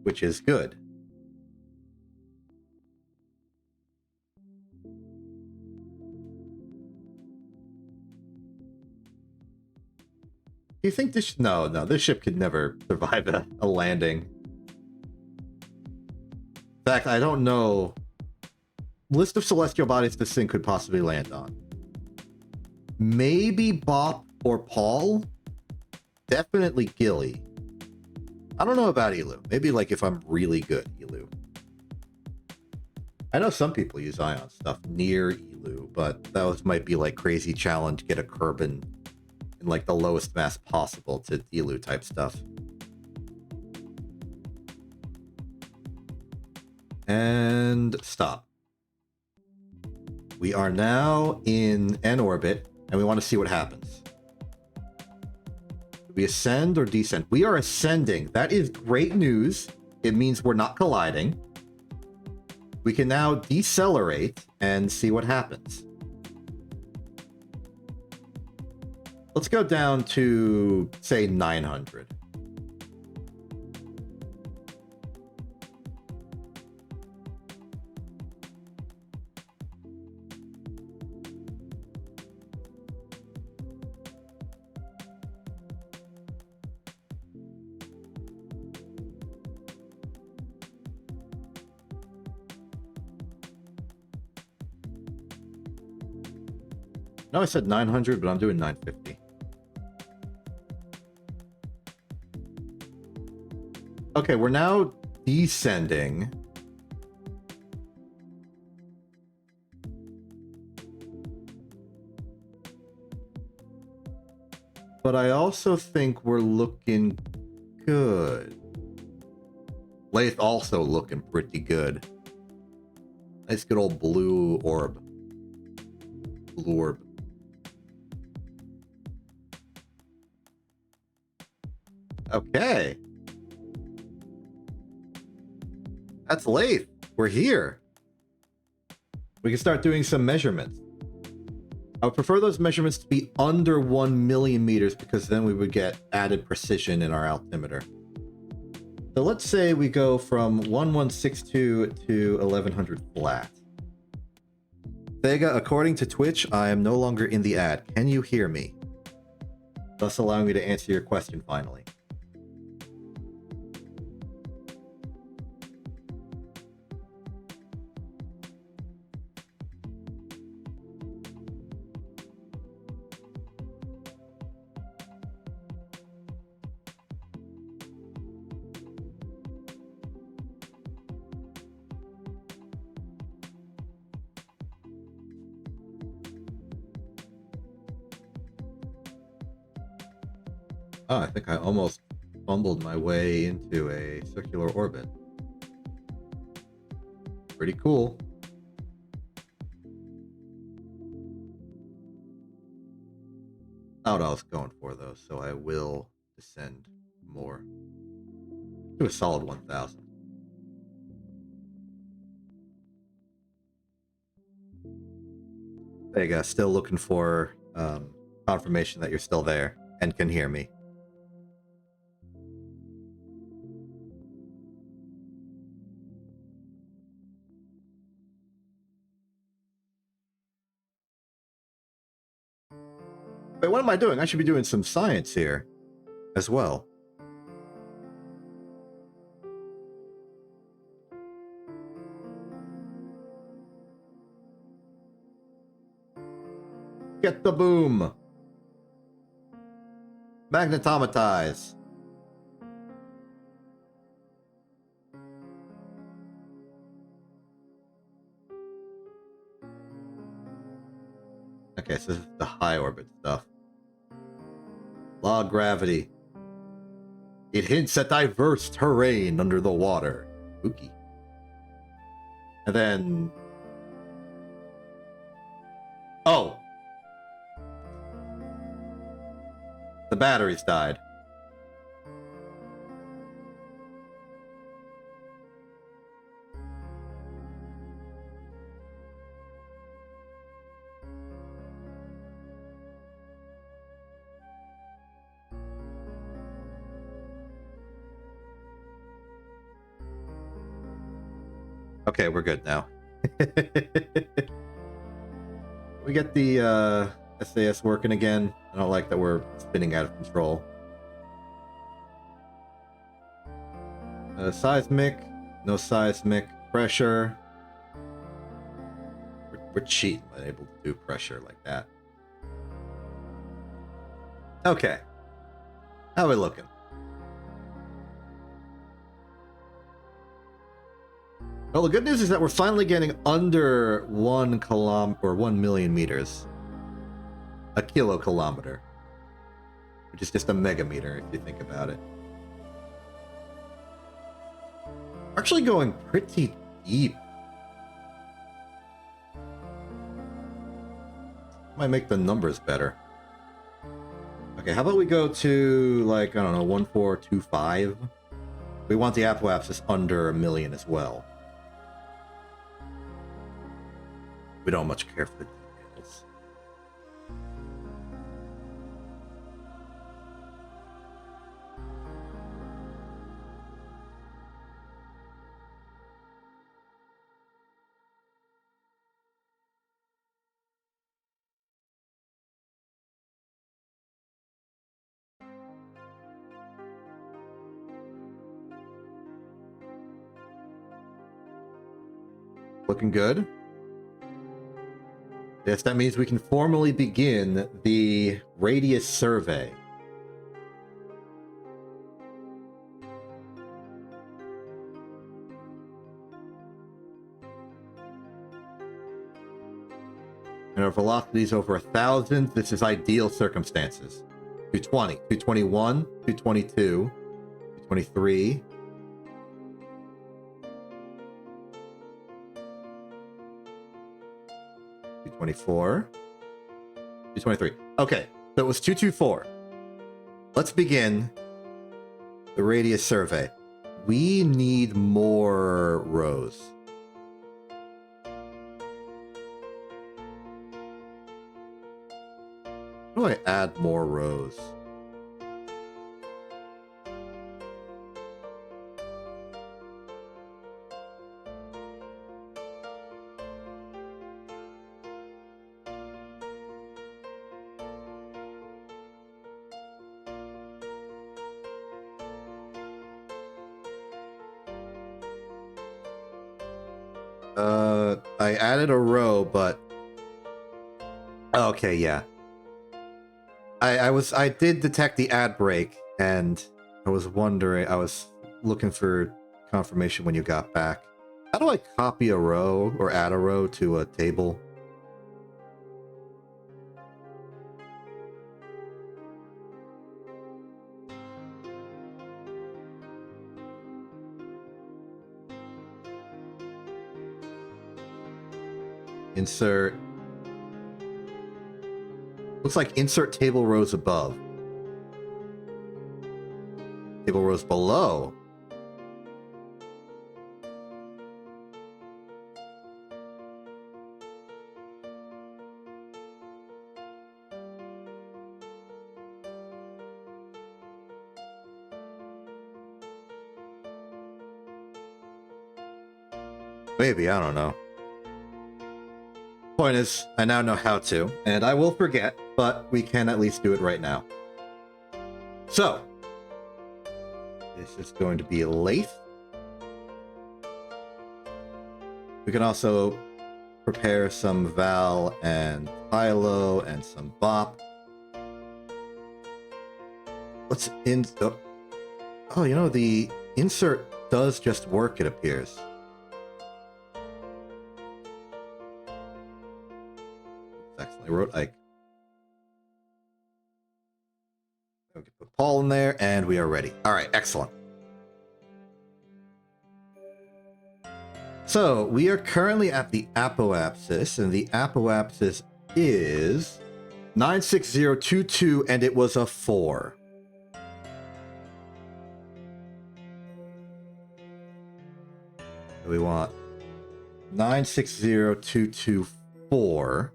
[SPEAKER 1] which is good. Do you think this... No, this ship could never survive a landing. In fact, I don't know... List of celestial bodies this thing could possibly land on. Maybe Bop or Paul. Definitely Gilly. I don't know about Elu. Maybe like if I'm really good, Elu. I know some people use ion stuff near Elu, but those might be like crazy challenge, get a Kerbin in like the lowest mass possible to Elu type stuff. And stop. We are now in an orbit, and we want to see what happens. Do we ascend or descend? We are ascending. That is great news. It means we're not colliding. We can now decelerate and see what happens. Let's go down to, say, 900. No, I said 900, but I'm doing 950. Okay, we're now descending. But I also think we're looking good. Lathe also looking pretty good. Nice good old blue orb. Blue orb. Okay. That's Lathe. We're here. We can start doing some measurements. I would prefer those measurements to be under 1 million meters because then we would get added precision in our altimeter. So let's say we go from 1162 to 1100 flat. Thega, according to Twitch, I am no longer in the ad. Can you hear me? Thus allowing me to answer your question finally. Oh, I think I almost fumbled my way into a circular orbit. Pretty cool. Not what I was going for, though, so I will descend more. To a solid 1,000. There you go. Still looking for confirmation that you're still there and can hear me. Wait, what am I doing? I should be doing some science here as well. Get the boom. Magnetomatize. Okay, so this is the high orbit stuff. Law of gravity. It hints at diverse terrain under the water. Spooky. And then... Oh! The batteries died. Okay, we're good now. We get the SAS working again. I don't like that we're spinning out of control. Seismic. No seismic. Pressure. We're cheating, but able to do pressure like that. Okay. How are we looking? Well, the good news is that we're finally getting under 1 million meters. A kilokilometer. Which is just a megameter, if you think about it. We're actually going pretty deep. Might make the numbers better. Okay, how about we go to, like, I don't know, 1425? We want the apoapsis under 1 million as well. We don't much care for the details. Looking good. Yes, that means we can formally begin the radius survey. And our velocity is over 1,000. This is ideal circumstances. 220, 221, 222, 223. 224. 223. Okay, so it was 224. Let's begin the radius survey. We need more rows. How do I add more rows? I added a row, but okay, yeah. I did detect the ad break, and I was looking for confirmation when you got back. How do I copy a row or add a row to a table? Insert. Looks like insert table rows above. Table rows below. Maybe, I don't know. Point is, I now know how to, and I will forget, but we can at least do it right now. So, this is going to be a lathe. We can also prepare some Val and Hilo and some Bop. Let's oh, you know, the insert does just work, it appears. Excellent. I wrote Ike. We can put Paul in there, and we are ready. All right, excellent. So we are currently at the apoapsis, and the apoapsis is 96022, and it was a 4. So we want 960224.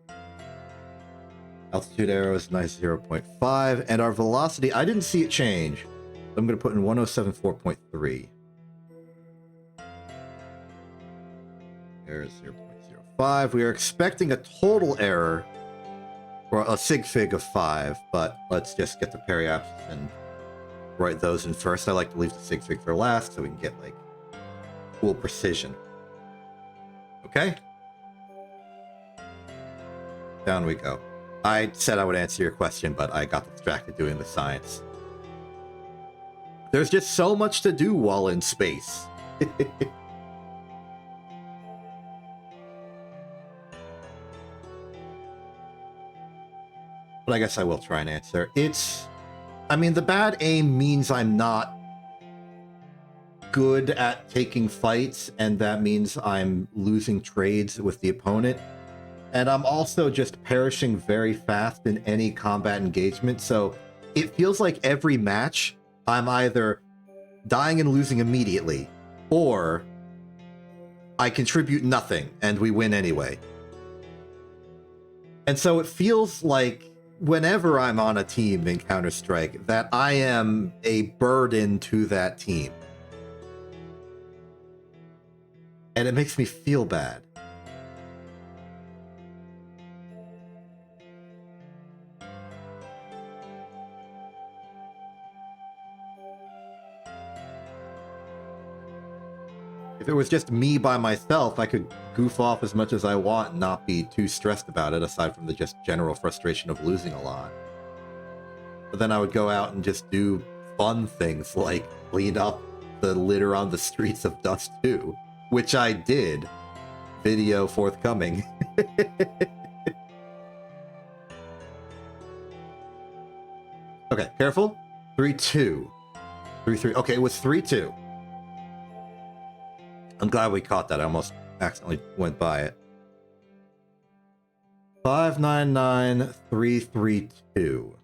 [SPEAKER 1] Altitude arrow is 90.5, and our velocity, I didn't see it change. I'm going to put in 1074.3. Error is 0.05. We are expecting a total error, or a sig fig of 5, but let's just get the periapsis and write those in first. I like to leave the sig fig for last so we can get, like, cool precision. Okay? Down we go. I said I would answer your question, but I got distracted doing the science. There's just so much to do while in space. But I guess I will try and answer. I mean, the bad aim means I'm not good at taking fights, and that means I'm losing trades with the opponent. And I'm also just perishing very fast in any combat engagement, so it feels like every match I'm either dying and losing immediately, or I contribute nothing and we win anyway. And so it feels like whenever I'm on a team in Counter-Strike that I am a burden to that team. And it makes me feel bad. If it was just me by myself, I could goof off as much as I want and not be too stressed about it, aside from the just general frustration of losing a lot. But then I would go out and just do fun things like clean up the litter on the streets of Dust 2, which I did. Video forthcoming. Okay, careful. 3-2. 3-3. Okay, it was 3-2. I'm glad we caught that. I almost accidentally went by it. 599332.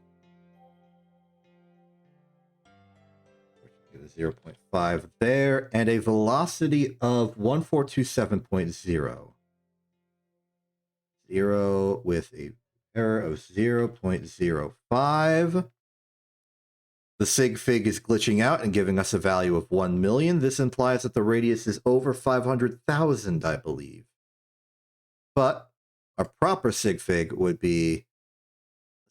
[SPEAKER 1] 0.5 there, and a velocity of 1427.0. 0 with a error of 0.05. The sig fig is glitching out and giving us a value of 1 million. This implies that the radius is over 500,000, I believe. But a proper sig fig would be, let's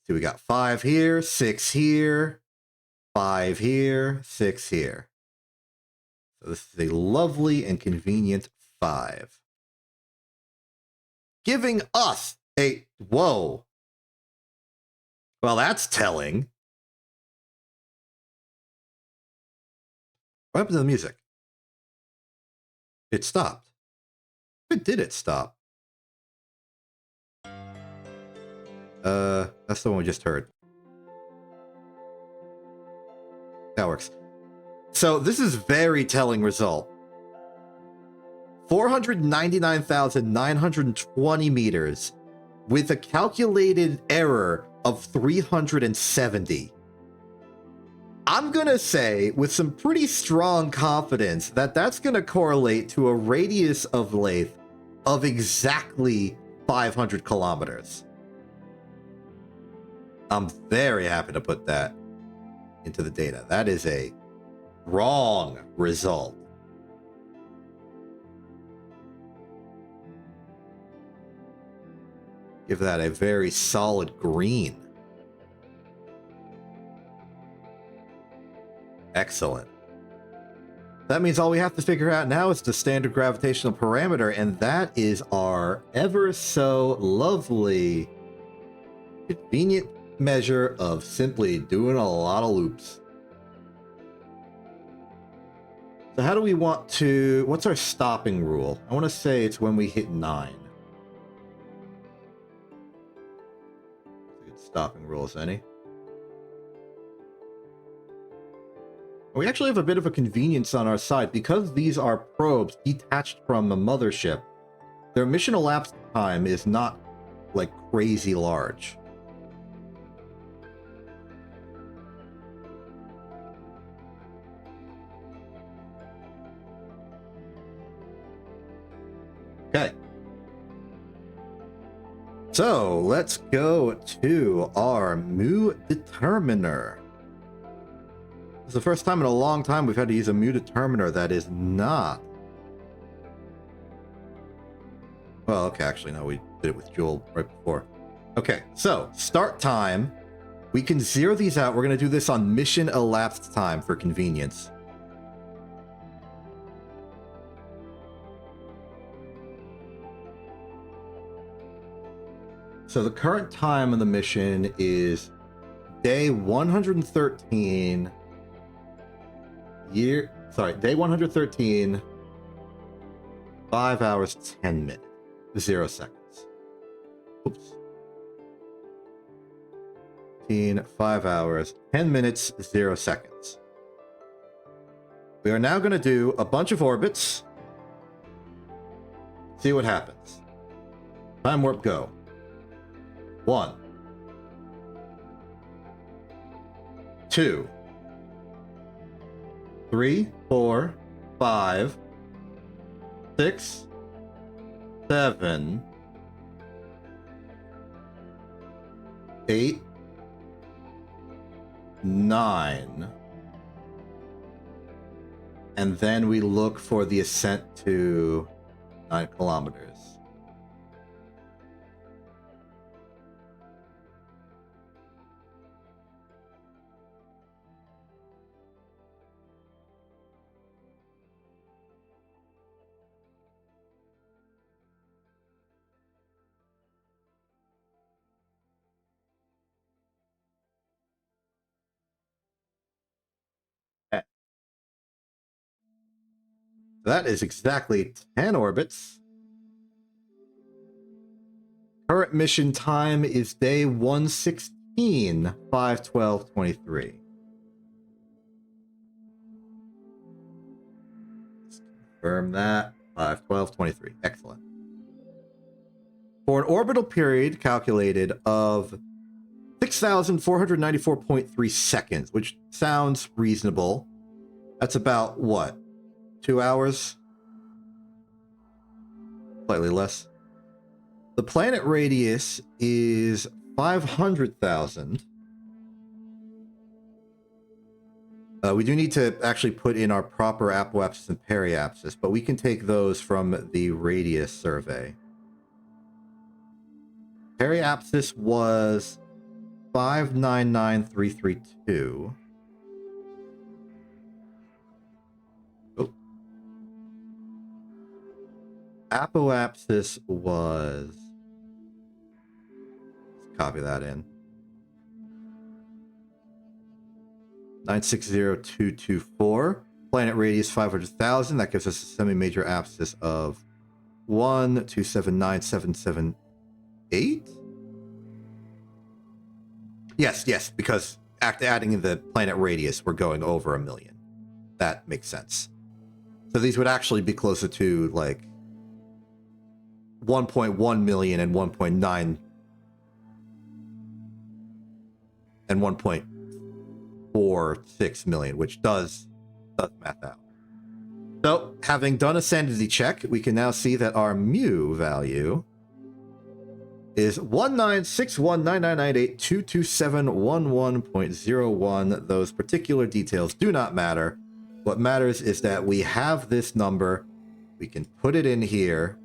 [SPEAKER 1] see, we got 5 here, 6 here, 5 here, 6 here. So this is a lovely and convenient 5. Giving us a, whoa. Well, that's telling. What happened to the music? It stopped. When did it stop? That's the one we just heard. That works. So this is very telling result. 499,920 meters with a calculated error of 370. I'm going to say with some pretty strong confidence that that's going to correlate to a radius of Lathe of exactly 500 kilometers. I'm very happy to put that into the data. That is a wrong result. Give that a very solid green. Excellent. That means all we have to figure out now is the standard gravitational parameter, and that is our ever so lovely, convenient measure of simply doing a lot of loops. So how do we want to, what's our stopping rule? I want to say it's when we hit 9. Good stopping rules, any? We actually have a bit of a convenience on our side. Because these are probes detached from a mothership, their mission elapsed time is not like crazy large. Okay. So let's go to our mu determiner. It's the first time in a long time we've had to use a mu determiner that is not. Well, okay, actually, no, we did it with Joule right before. Okay, so start time. We can zero these out. We're going to do this on mission elapsed time for convenience. So the current time of the mission is day 113. Day 113, 5 hours, 10 minutes, 0 seconds. Oops. 5 hours, 10 minutes, 0 seconds. We are now going to do a bunch of orbits. See what happens. Time warp go. 1, 2, 3, 4, 5, 6, 7, 8, 9. And then we look for the ascent to 9 kilometers. That is exactly 10 orbits. Current mission time is day 116, 5/12/23. Let's confirm that. 5/12/23. Excellent. For an orbital period calculated of 6,494.3 seconds, which sounds reasonable. That's about what? 2 hours? Slightly less. The planet radius is 500,000. We do need to actually put in our proper apoapsis and periapsis, but we can take those from the radius survey. Periapsis was 599,332. Oh. Apoapsis was... Let's copy that in. 960,224. Planet radius 500,000. That gives us a semi-major apsis of 1,279,778. Yes, because adding in the planet radius, we're going over 1 million. That makes sense. So these would actually be closer to like 1.1 million and 1.9 and 1.46 million, which does math out. So, having done a sanity check, we can now see that our mu value is 1961999822711.01. Those particular details do not matter. What matters is that we have this number. We can put it in here.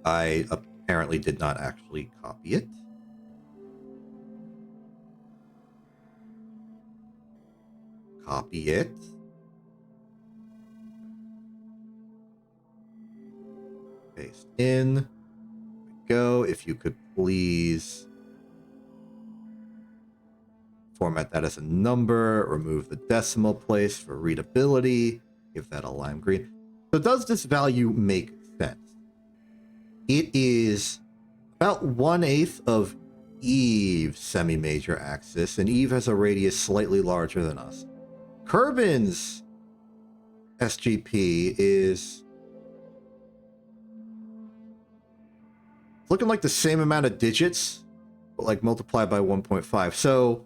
[SPEAKER 1] I apparently did not actually copy it. Copy it. Paste in. There we go. If you could please format that as a number, remove the decimal place for readability, give that a lime green. So does this value make sense? It is about 1/8 of Eve's semi-major axis, and Eve has a radius slightly larger than us. Kerbin's SGP is looking like the same amount of digits, but like multiplied by 1.5. So,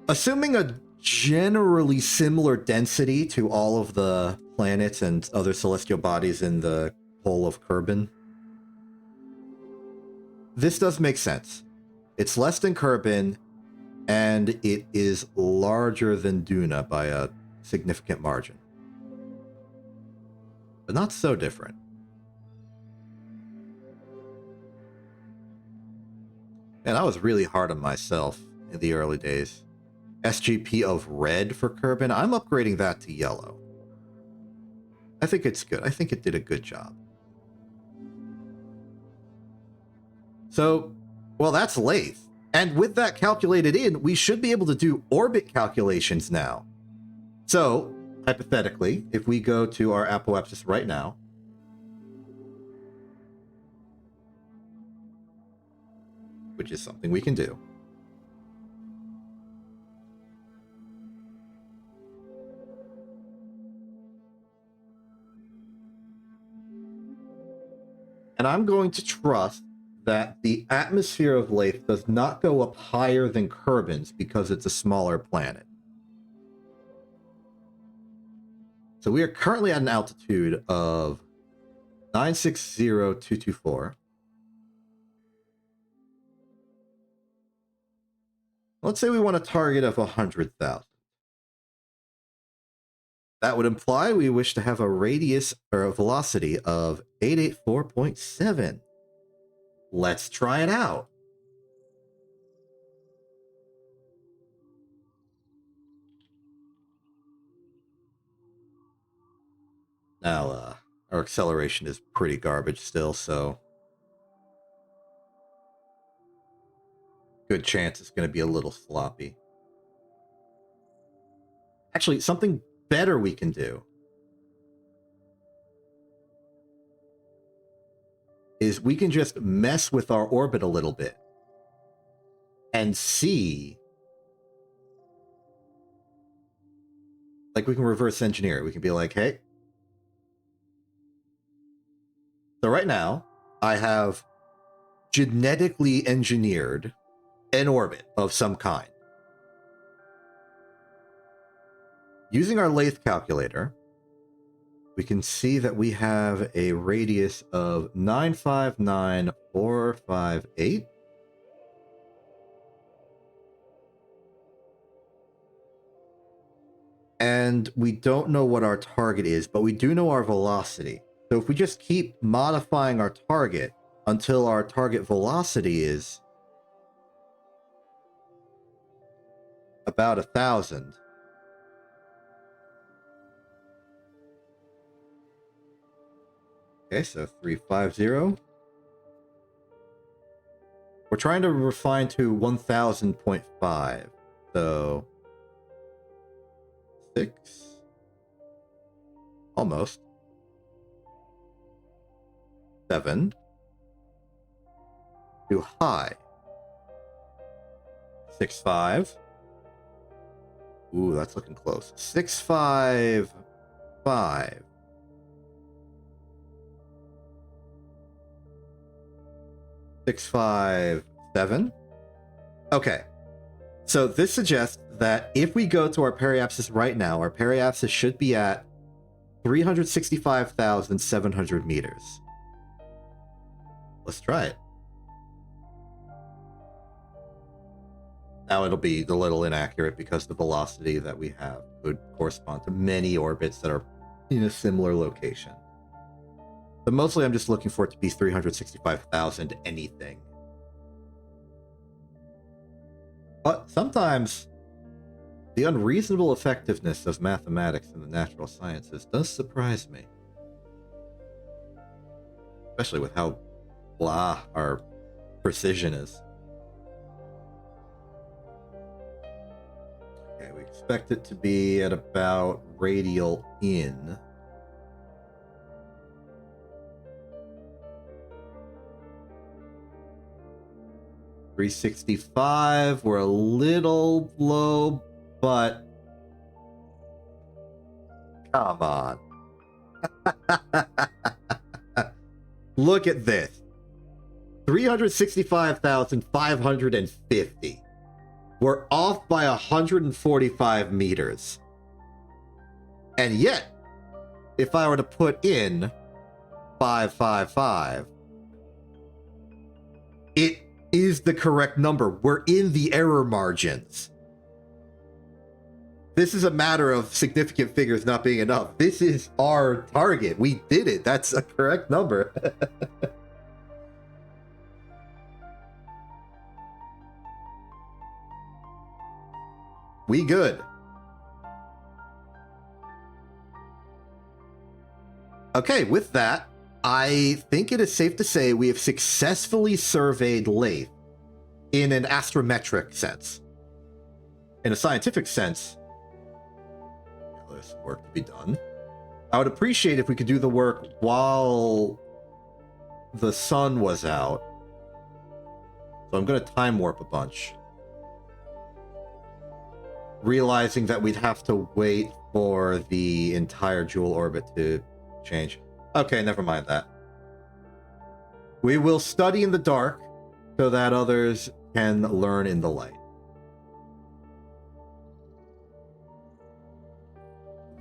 [SPEAKER 1] assuming a generally similar density to all of the planets and other celestial bodies in the pole of Kerbin, this does make sense. It's less than Kerbin, and it is larger than Duna by a significant margin. But not so different. And I was really hard on myself in the early days. SGP of red for Kerbin, I'm upgrading that to yellow. I think it's good. I think it did a good job. So, well, that's Lathe. And with that calculated in, we should be able to do orbit calculations now. So, hypothetically, if we go to our apoapsis right now, which is something we can do, and I'm going to trust that the atmosphere of Lathe does not go up higher than Kerbin's because it's a smaller planet. So we are currently at an altitude of 960,224. Let's say we want a target of 100,000. That would imply we wish to have a radius or a velocity of 884.7. Let's try it out. Now, our acceleration is pretty garbage still, so good chance it's going to be a little sloppy. Actually, something better we can do is we can just mess with our orbit a little bit and see, like, we can reverse engineer it. We can be like, hey, so right now I have genetically engineered an orbit of some kind. Using our lathe calculator, we can see that we have a radius of 959,458. And we don't know what our target is, but we do know our velocity. So if we just keep modifying our target until our target velocity is about 1,000. Okay, so 350. We're trying to refine to 1,000.5. So 6. Almost. 7. Too high. 6.5. Ooh, that's looking close. 6.55. 657. Okay. So this suggests that if we go to our periapsis right now, our periapsis should be at 365,700 meters. Let's try it. Now it'll be a little inaccurate because the velocity that we have would correspond to many orbits that are in a similar location. But mostly I'm just looking for it to be 365,000 anything. But sometimes the unreasonable effectiveness of mathematics and the natural sciences does surprise me. Especially with how blah our precision is. Okay, we expect it to be at about radial in. $365. We're a little low, but come on. Look at this. 365,550. We're off by 145 meters. And yet, if I were to put in 555, it is the correct number. We're in the error margins. This is a matter of significant figures not being enough. This is our target. We did it. That's a correct number. We good. Okay, with that, I think it is safe to say we have successfully surveyed Lathe in an astrometric sense. In a scientific sense, there's work to be done. I would appreciate if we could do the work while the sun was out. So I'm going to time warp a bunch. Realizing that we'd have to wait for the entire Joule orbit to change. Okay, never mind that. We will study in the dark so that others can learn in the light.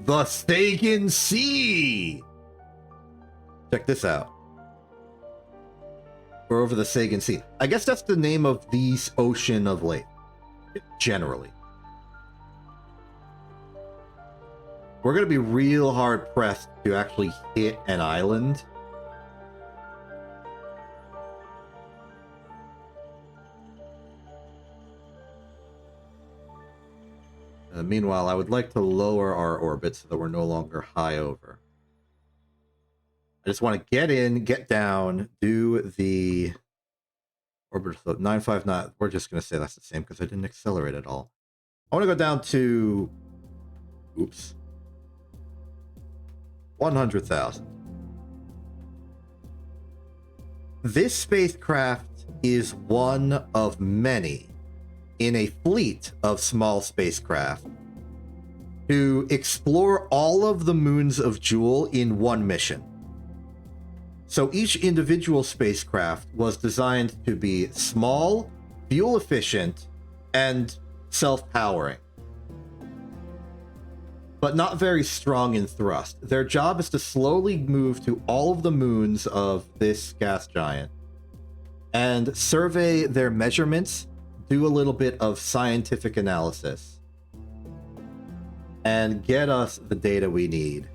[SPEAKER 1] The Sagan Sea! Check this out. We're over the Sagan Sea. I guess that's the name of the ocean of Lathe, generally. We're going to be real hard pressed to actually hit an island. Meanwhile, I would like to lower our orbit so that we're no longer high over. I just want to get in, get down, do the orbit float 959. We're just going to say that's the same because I didn't accelerate at all. I want to go down to... Oops. 100,000. This spacecraft is one of many in a fleet of small spacecraft to explore all of the moons of Joule in one mission. So each individual spacecraft was designed to be small, fuel efficient, and self-powering, but not very strong in thrust. Their job is to slowly move to all of the moons of this gas giant and survey their measurements, do a little bit of scientific analysis, and get us the data we need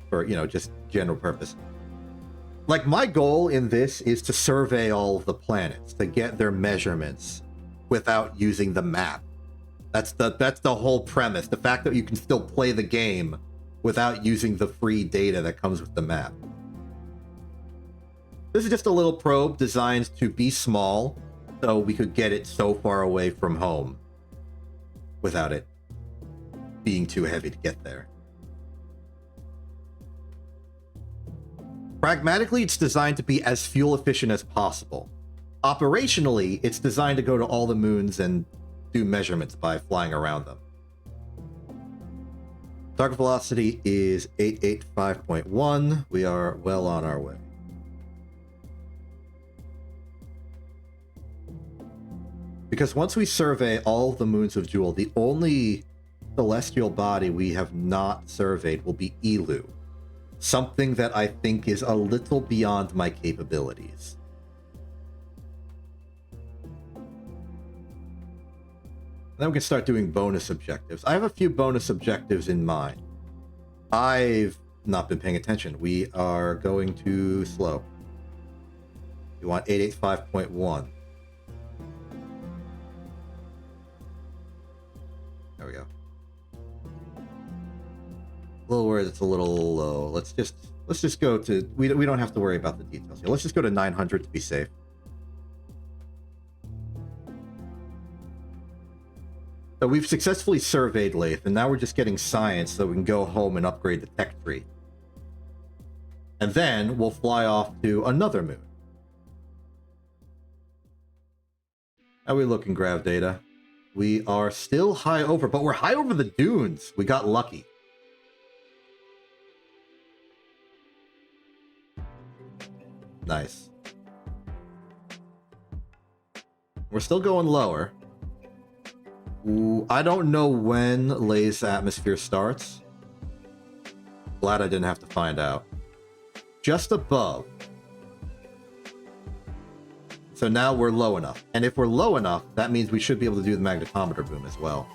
[SPEAKER 1] for, just general purpose. Like, my goal in this is to survey all of the planets, to get their measurements without using the map. That's the whole premise. The fact that you can still play the game without using the free data that comes with the map. This is just a little probe designed to be small, so we could get it so far away from home without it being too heavy to get there. Pragmatically, it's designed to be as fuel efficient as possible. Operationally, it's designed to go to all the moons and do measurements by flying around them. Target velocity is 885.1. We are well on our way. Because once we survey all of the moons of Jewel, the only celestial body we have not surveyed will be Elu. Something that I think is a little beyond my capabilities. Then we can start doing bonus objectives. I have a few bonus objectives in mind. I've not been paying attention. We are going too slow. You want 885.1. There we go. A little worried it's a little low. Let's just go to, we don't have to worry about the details here. Let's just go to 900 to be safe. So we've successfully surveyed Lathe, and now we're just getting science so we can go home and upgrade the tech tree. And then we'll fly off to another moon. How we looking, Grav Data? We are still high over, but we're high over the dunes. We got lucky. Nice. We're still going lower. Ooh, I don't know when Lay's atmosphere starts. Glad I didn't have to find out. Just above. So now we're low enough. And if we're low enough, that means we should be able to do the magnetometer boom as well.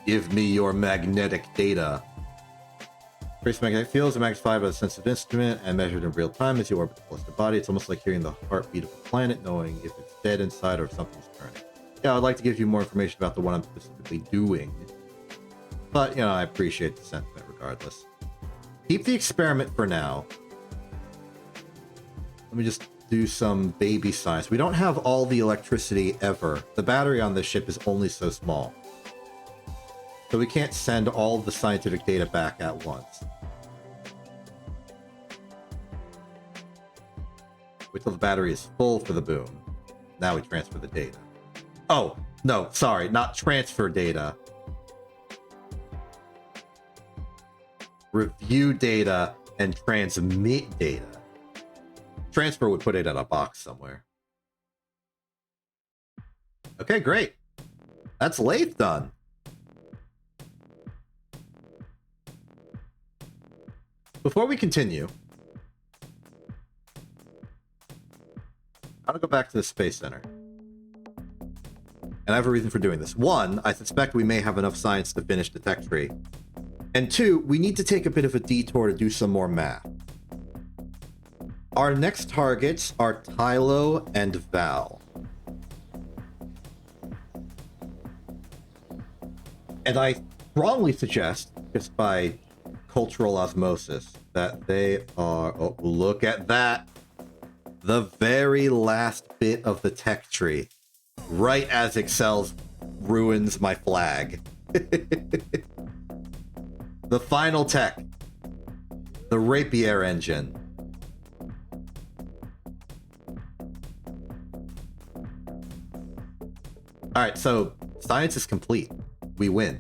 [SPEAKER 1] Give me your magnetic data. Trace magnetic fields are magnified by the sensitive instrument and measured in real time as you orbit the celestial body. It's almost like hearing the heartbeat of a planet, knowing if it's dead inside or if something's turning. Yeah, I'd like to give you more information about the one I'm specifically doing. But, you know, I appreciate the sentiment regardless. Keep the experiment for now. Let me just do some baby science. We don't have all the electricity ever. The battery on this ship is only so small. So we can't send all the scientific data back at once. Wait till the battery is full for the boom. Now we transfer the data. Oh, no, sorry, not transfer data. Review data and transmit data. Transfer would put it in a box somewhere. Okay, great. That's Lathe done. Before we continue, I'm gonna go back to the Space Center. And I have a reason for doing this. One, I suspect we may have enough science to finish the tech tree. And two, we need to take a bit of a detour to do some more math. Our next targets are Tylo and Val. And I strongly suggest, just by cultural osmosis, that they are... Oh, look at that! The very last bit of the tech tree. Right as Excel ruins my flag. The final tech. The Rapier engine. Alright, so science is complete. We win.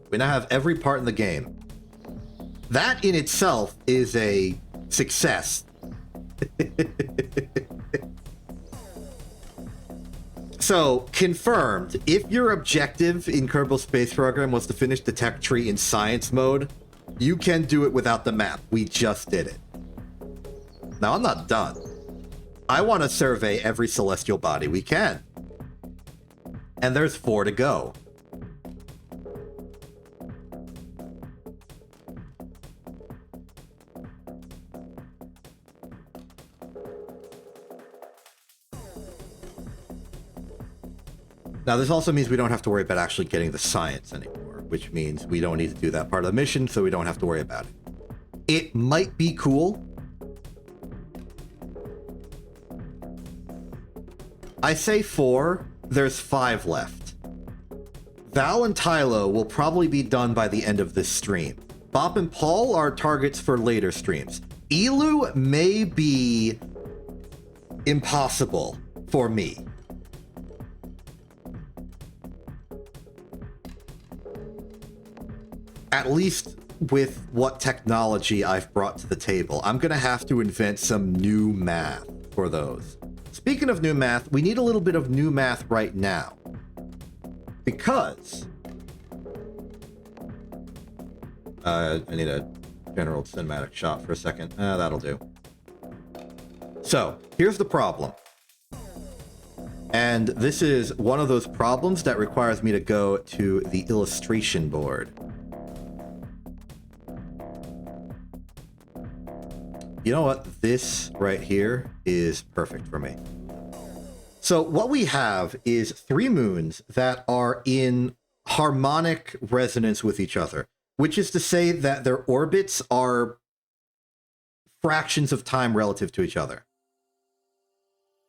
[SPEAKER 1] We now have every part in the game. That in itself is a success. So, confirmed, if your objective in Kerbal Space Program was to finish the tech tree in science mode, you can do it without the map. We just did it. Now, I'm not done. I want to survey every celestial body we can. And there's 4 to go. Now, this also means we don't have to worry about actually getting the science anymore, which means we don't need to do that part of the mission, so we don't have to worry about it. It might be cool. I say 4, there's 5 left. Val and Tylo will probably be done by the end of this stream. Bop and Paul are targets for later streams. Elu may be impossible for me. At least with what technology I've brought to the table. I'm going to have to invent some new math for those. Speaking of new math, we need a little bit of new math right now. Because I need a general cinematic shot for a second. That'll do. So, here's the problem. And this is one of those problems that requires me to go to the illustration board. You know what? This right here is perfect for me. So what we have is 3 moons that are in harmonic resonance with each other, which is to say that their orbits are fractions of time relative to each other.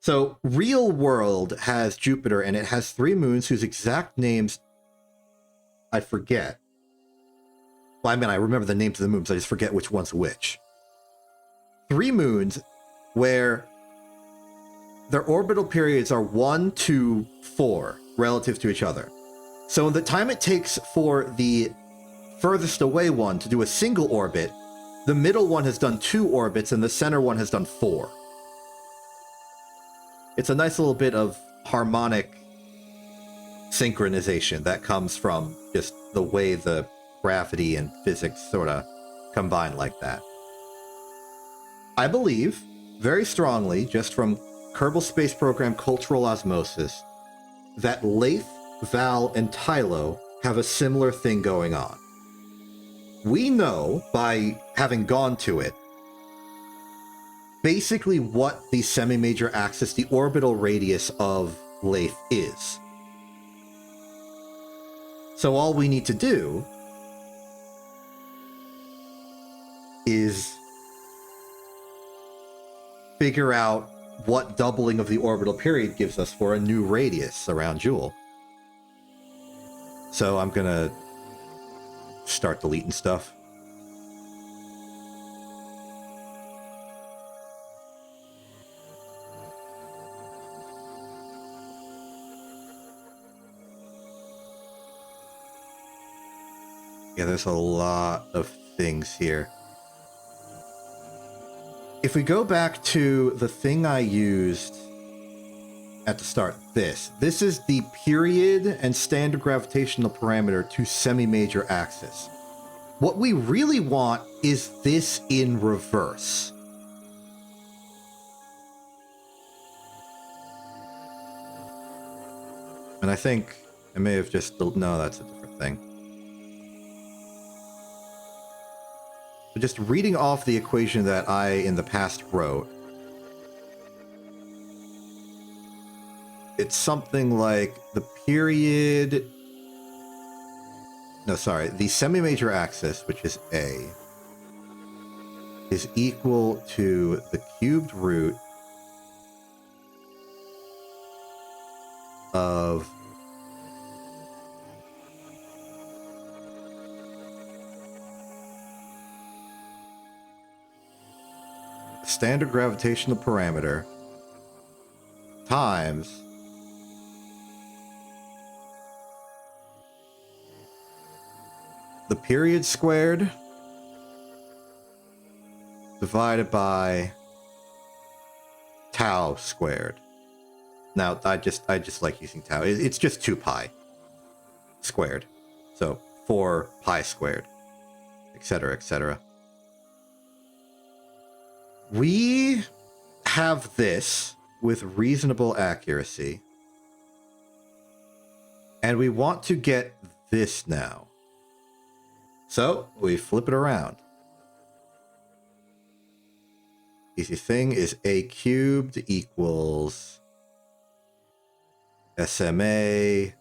[SPEAKER 1] So real world has Jupiter, and it has 3 moons whose exact names I forget. Well, I mean, I remember the names of the moons, I just forget which one's which. 3 moons where their orbital periods are 1 to 4 relative to each other. So the time it takes for the furthest away one to do a single orbit, the middle one has done 2 orbits and the center one has done 4. It's a nice little bit of harmonic synchronization that comes from just the way the gravity and physics sort of combine like that. I believe very strongly, just from Kerbal Space Program cultural osmosis, that Lathe, Val, and Tylo have a similar thing going on. We know, by having gone to it, basically what the semi-major axis, the orbital radius of Lathe is. So all we need to do is figure out what doubling of the orbital period gives us for a new radius around Joule. So I'm gonna start deleting stuff. Yeah, there's a lot of things here. If we go back to the thing I used at the start, this is the period and standard gravitational parameter to semi-major axis. What we really want is this in reverse. And I think I may have just... No, that's a different thing. But just reading off the equation that I, in the past, wrote, it's something like the period... No, sorry. The semi-major axis, which is A, is equal to the cubed root of standard gravitational parameter times the period squared divided by tau squared. Now, I just like using tau. It's just 2 pi squared. So 4 pi squared, etc., etc. We have this with reasonable accuracy, and we want to get this now. So we flip it around. Easy thing is a cubed equals SMA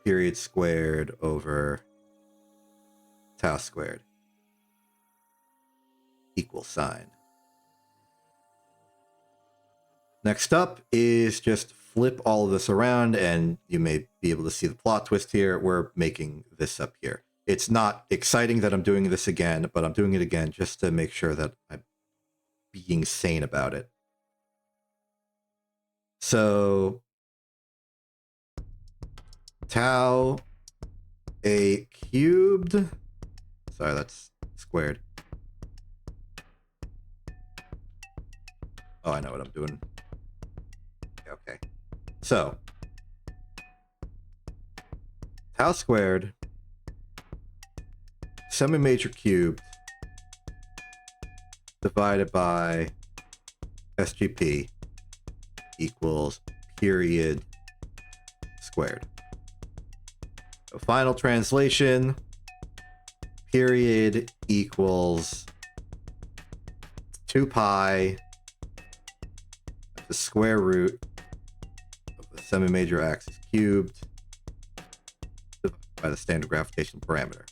[SPEAKER 1] period squared over tau squared equal sign. Next up is just flip all of this around, and you may be able to see the plot twist here. We're making this up here. It's not exciting that I'm doing this again, but I'm doing it again just to make sure that I'm being sane about it. So tau a cubed sorry, that's squared. Oh, I know what I'm doing. Okay. So, tau squared, semi-major cubed, divided by SGP equals period squared. So final translation, period equals 2 pi the square root of the semi-major axis cubed divided by the standard gravitational parameter.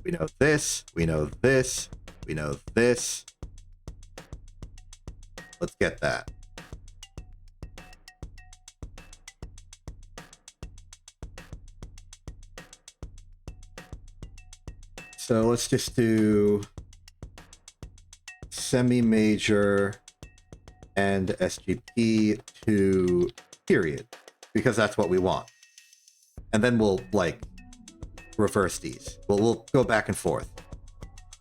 [SPEAKER 1] We know this, we know this, we know this. Let's get that. So let's just do semi-major and SGP to period, because that's what we want. And then we'll, like, reverse these. We'll go back and forth.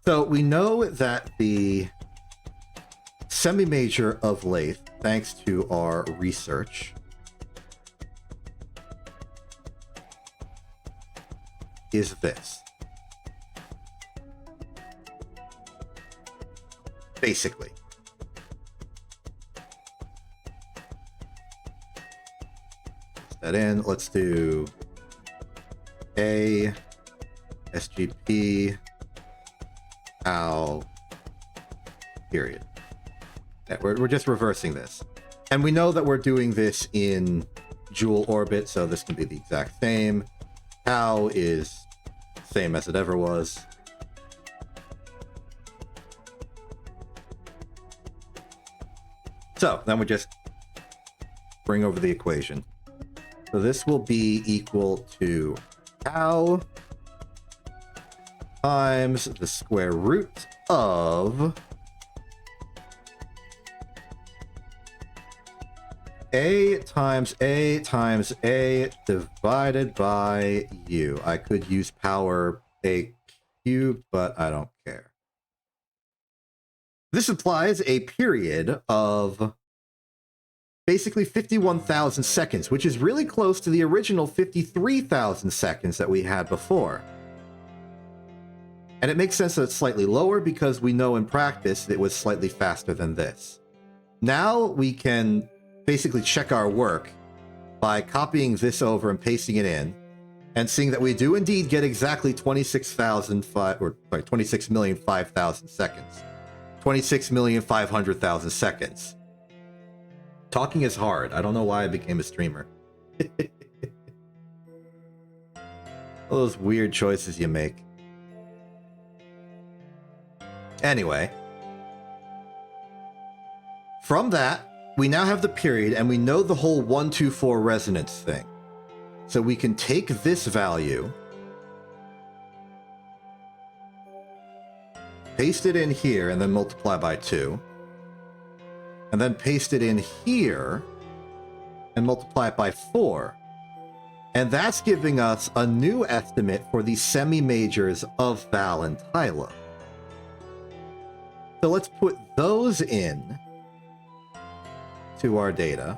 [SPEAKER 1] So we know that the semi-major of Lathe, thanks to our research, is this. Basically. That in. Let's do A, SGP, ow, period. Yeah, we're just reversing this. And we know that we're doing this in Joule orbit, so this can be the exact same. Tau is same as it ever was. So then we just bring over the equation. So this will be equal to tau times the square root of A times A times A divided by U. I could use power A cubed, but I don't care. This implies a period of basically 51,000 seconds, which is really close to the original 53,000 seconds that we had before. And it makes sense that it's slightly lower because we know in practice it was slightly faster than this. Now we can basically check our work by copying this over and pasting it in, and seeing that we do indeed get exactly 26,005,000 seconds. 26,500,000 seconds. Talking is hard. I don't know why I became a streamer. All those weird choices you make. Anyway. From that, we now have the period, and we know the whole 1-2-4 resonance thing. So we can take this value, paste it in here, and then multiply by 2. And then paste it in here and multiply it by 4. And that's giving us a new estimate for the semi-majors of Val and Tylo. So let's put those in to our data.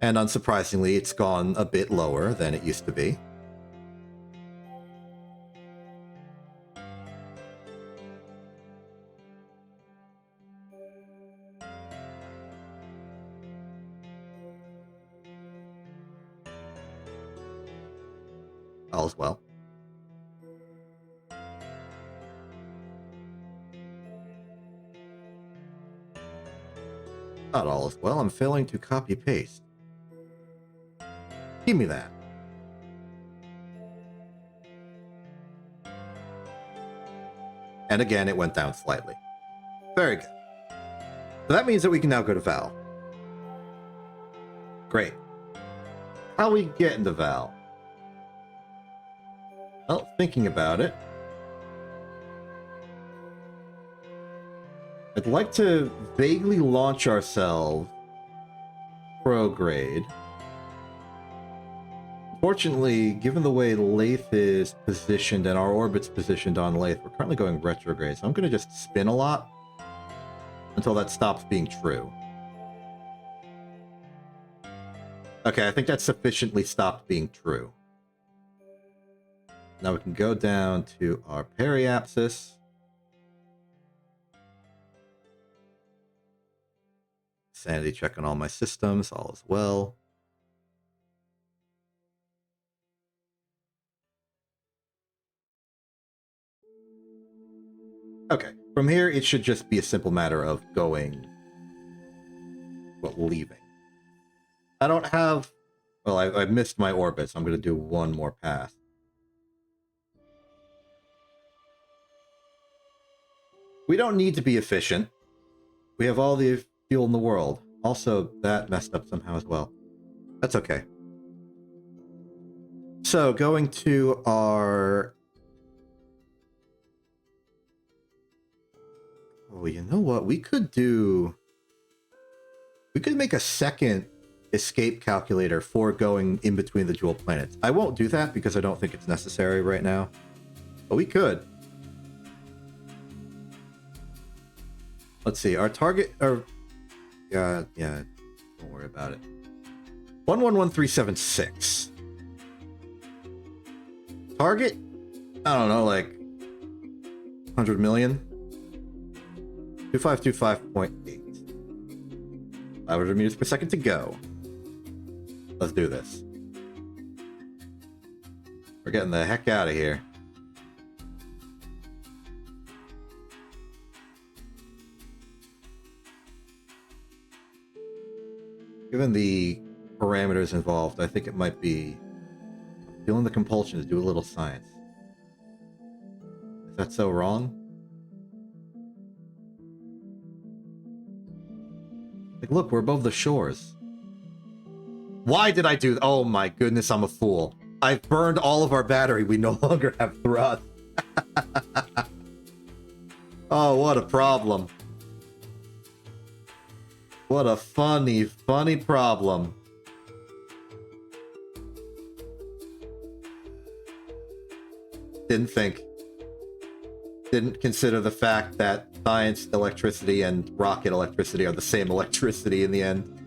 [SPEAKER 1] And unsurprisingly, it's gone a bit lower than it used to be. All is well. Not all is well. I'm failing to copy paste. Give me that. And again, it went down slightly. Very good. So that means that we can now go to Val. Great. How we get into Val? Well, thinking about it, I'd like to vaguely launch ourselves prograde Unfortunately, given the way Lathe is positioned and our orbit's positioned on Lathe, we're currently going retrograde, so I'm going to just spin a lot until that stops being true. Okay, I think that's sufficiently stopped being true. Now we can go down to our periapsis. Sanity check on all my systems, all is well. Okay, from here it should just be a simple matter of going, well, leaving. I don't have, well, I missed my orbit, so I'm going to do one more pass. We don't need to be efficient. We have all the fuel in the world. Also, that messed up somehow as well. That's okay. So, going to our... Oh, you know what? We could make a second escape calculator for going in between the dual planets. I won't do that because I don't think it's necessary right now. But we could. Let's see. Our target... yeah, don't worry about it. 111376. Target? I don't know, like 100 million? 2525.8. 500 meters per second to go. Let's do this. We're getting the heck out of here. Given the parameters involved, I think it might be feeling the compulsion to do a little science. Is that so wrong? Like, look, we're above the shores. Why did I do... Oh my goodness, I'm a fool. I've burned all of our battery. We no longer have thrust. Oh, what a problem. What a funny, funny problem. Didn't think. Didn't consider the fact that science electricity and rocket electricity are the same electricity in the end.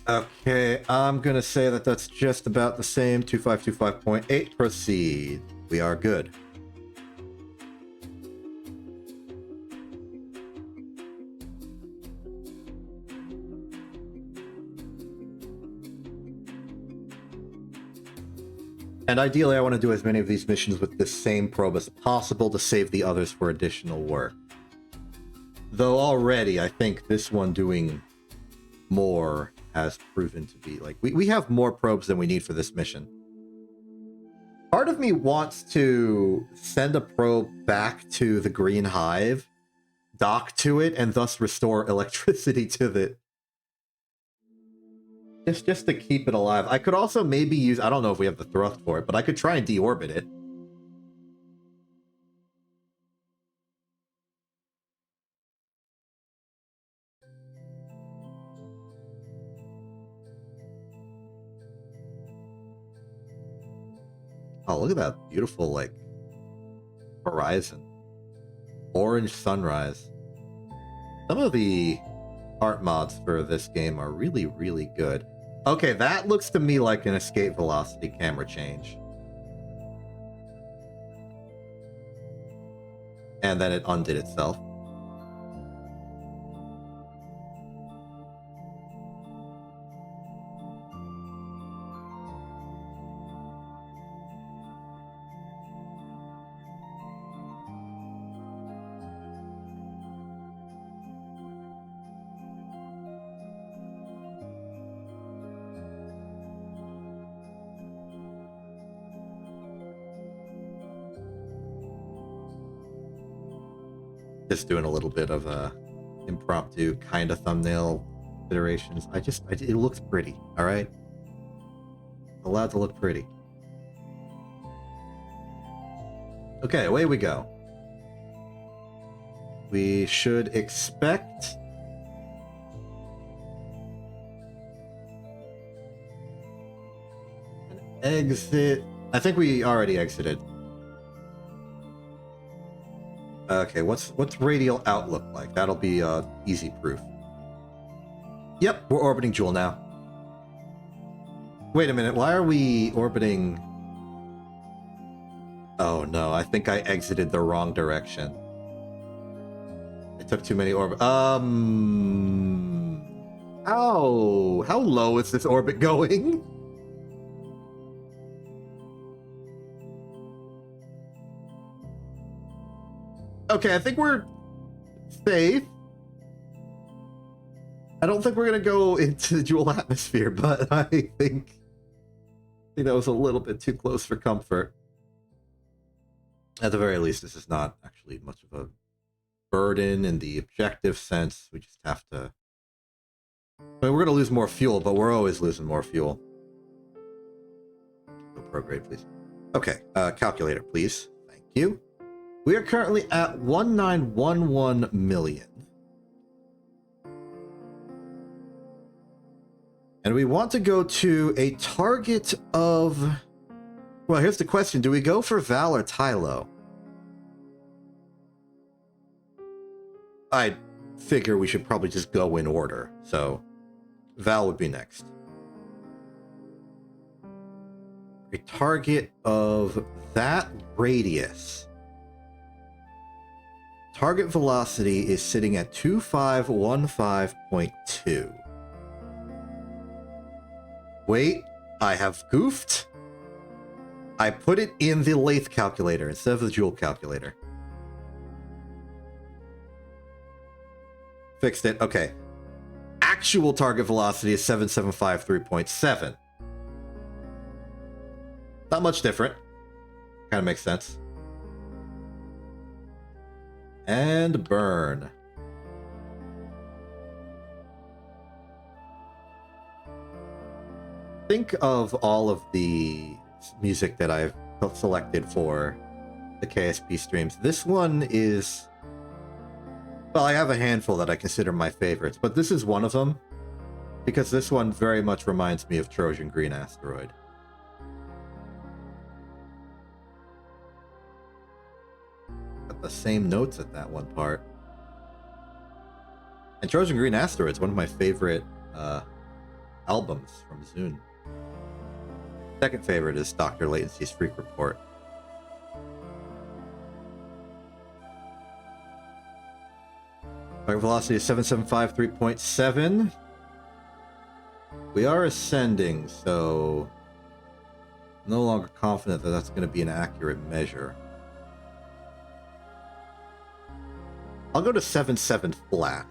[SPEAKER 1] Okay, I'm gonna say that that's just about the same. 2525.8. Proceed. We are good. And ideally, I want to do as many of these missions with the same probe as possible to save the others for additional work. Though already, I think this one doing more has proven to be, like, we have more probes than we need for this mission. Part of me wants to send a probe back to the Green Hive, dock to it, and thus restore electricity to it. Just to keep it alive. I could also maybe use... I don't know if we have the thrust for it, but I could try and deorbit it. Oh, look at that beautiful, like, horizon. Orange sunrise. Some of the art mods for this game are really, really good. Okay, that looks to me like an escape velocity camera change. And then it undid itself. Just doing a little bit of impromptu kind of thumbnail iterations. It looks pretty, all right? It's allowed to look pretty. Okay, away we go. We should expect Exit. I think we already exited. Okay, what's radial out look like? That'll be easy proof. Yep, we're orbiting Joule now. Wait a minute, why are we orbiting? Oh no, I think I exited the wrong direction. I took too many orbit. How low is this orbit going? Okay, I think we're safe. I don't think we're gonna go into the Joule atmosphere, but I think that was a little bit too close for comfort. At the very least, this is not actually much of a burden in the objective sense. We just have to... I mean, we're gonna lose more fuel, but we're always losing more fuel. Go prograde, please. Okay, calculator, please. Thank you. We are currently at 1911 million. And we want to go to a target of... Well, here's the question. Do we go for Val or Tylo? I figure we should probably just go in order. So, Val would be next. A target of that radius. Target velocity is sitting at 2515.2. Wait, I have goofed. I put it in the lathe calculator instead of the Joule calculator. Fixed it. Okay. Actual target velocity is 7753.7. Not much different. Kind of makes sense. And burn. Think of all of the music that I've selected for the KSP streams. This one is... Well, I have a handful that I consider my favorites, but this is one of them, because this one very much reminds me of Trojan Green Asteroid. Got the same notes at that one part. And Trojan Green Asteroid is one of my favorite albums from Zune. Second favorite is Dr. Latency's Freak Report. Target velocity is 7753.7. We are ascending, so no longer confident that that's going to be an accurate measure. I'll go to 77 flat.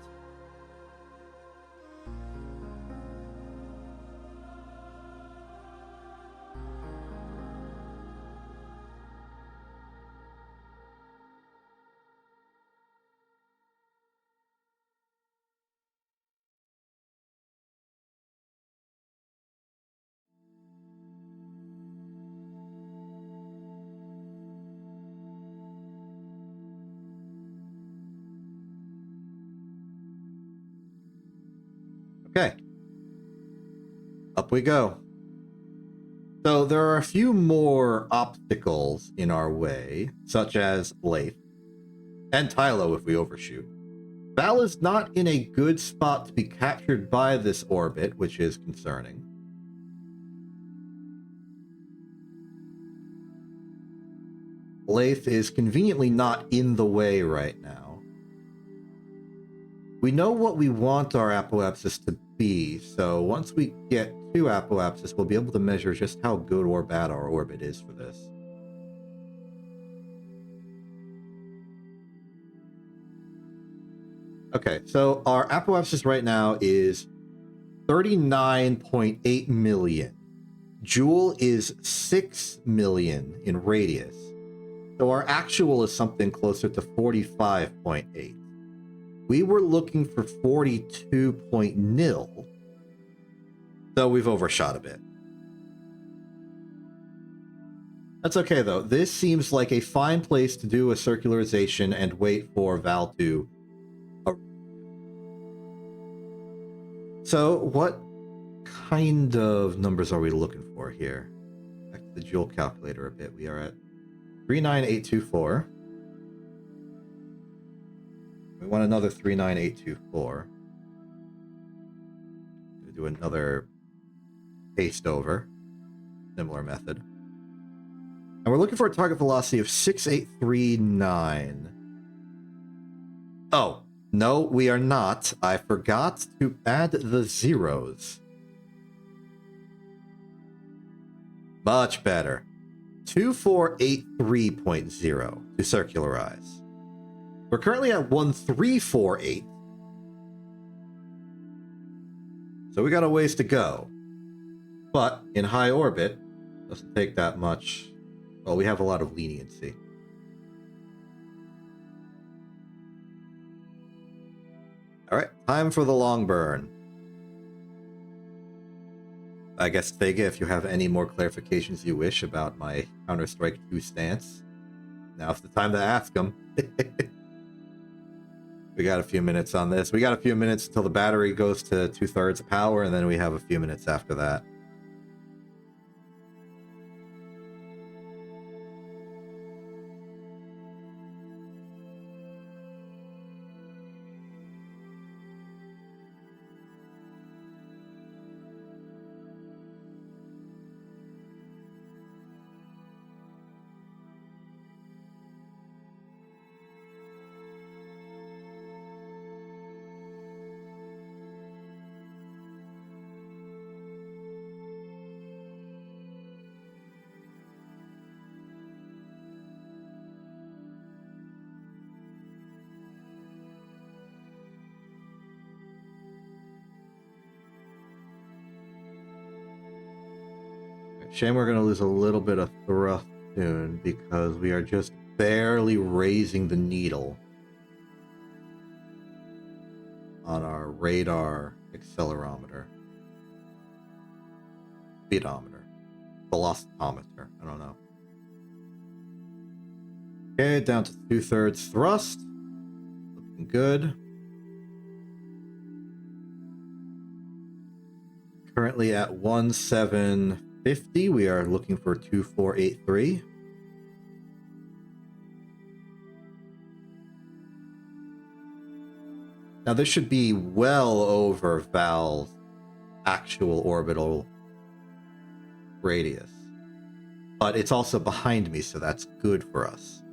[SPEAKER 1] Okay. Up we go. So there are a few more obstacles in our way, such as Lathe, and Tylo if we overshoot. Val is not in a good spot to be captured by this orbit, which is concerning. Lathe is conveniently not in the way right now. We know what we want our apoapsis to be, so once we get to apoapsis, we'll be able to measure just how good or bad our orbit is for this. Okay, so our apoapsis right now is 39.8 million. Joule is 6 million in radius. So our actual is something closer to 45.8. We were looking for 42.0, so we've overshot a bit. That's okay, though. This seems like a fine place to do a circularization and wait for Val to... So, what kind of numbers are we looking for here? the Joule calculator a bit. We are at 39824. We want another 39824. We'll do another paste over. Similar method. And we're looking for a target velocity of 6839. Oh, no, we are not. I forgot to add the zeros. Much better. 2483.0 to circularize. We're currently at 1348. So we got a ways to go. But in high orbit, doesn't take that much. Well, we have a lot of leniency. All right, time for the long burn. I guess, Vega, if you have any more clarifications you wish about my Counter-Strike 2 stance, now's the time to ask them. We got a few minutes on this. We got a few minutes until the battery goes to 2/3 power, and then we have a few minutes after that. Shame we're going to lose a little bit of thrust soon because we are just barely raising the needle on our radar accelerometer. Speedometer. Velocitometer. I don't know. Okay, down to 2/3 thrust. Looking good. Currently at 1750. We are looking for 2483. Now this should be well over Val's actual orbital radius. But it's also behind me, so that's good for us.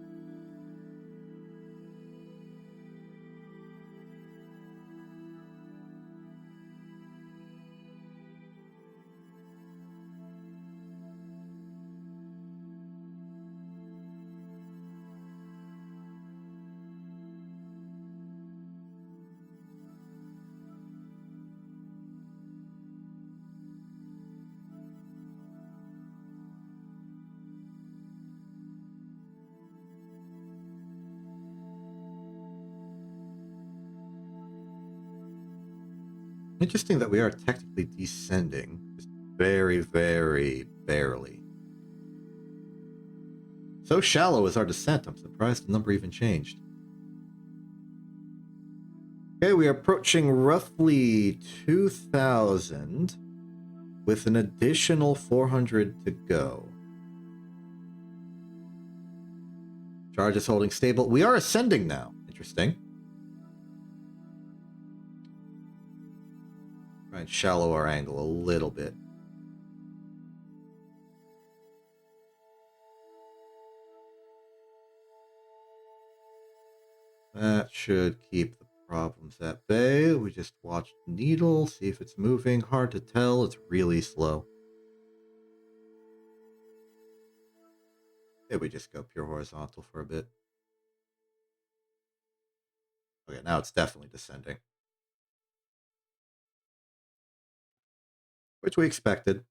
[SPEAKER 1] Interesting that we are technically descending, just very, very barely. So shallow is our descent, I'm surprised the number even changed. Okay, we are approaching roughly 2,000 with an additional 400 to go. Charge is holding stable. We are ascending now. Interesting. Try and shallow our angle a little bit. That should keep the problems at bay. We just watch the needle, see if it's moving. Hard to tell. It's really slow. Maybe we just go pure horizontal for a bit. Okay, now it's definitely descending. Which we expected.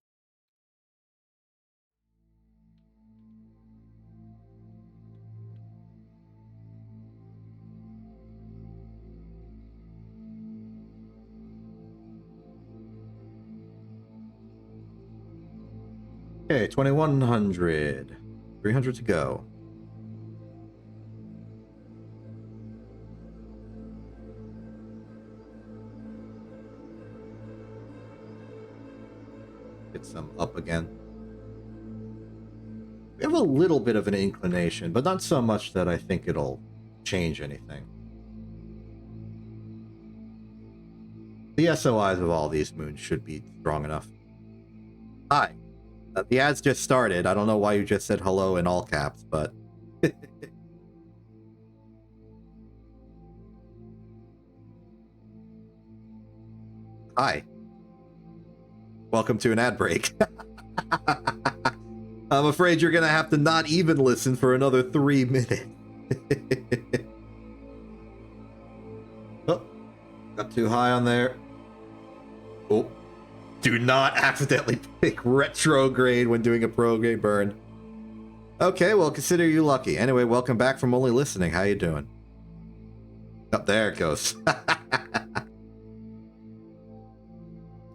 [SPEAKER 1] Okay, 2100. 300 to go. Get some up again. We have a little bit of an inclination, but not so much that I think it'll change anything. The SOIs of all these moons should be strong enough. Hi. The ads just started. I don't know why you just said hello in all caps, but... Hi. Welcome to an ad break. I'm afraid you're going to have to not even listen for another 3 minutes. Oh, got too high on there. Oh, do not accidentally pick retrograde when doing a prograde burn. Okay, well, consider you lucky. Anyway, welcome back from only listening. How you doing? Oh, there it goes.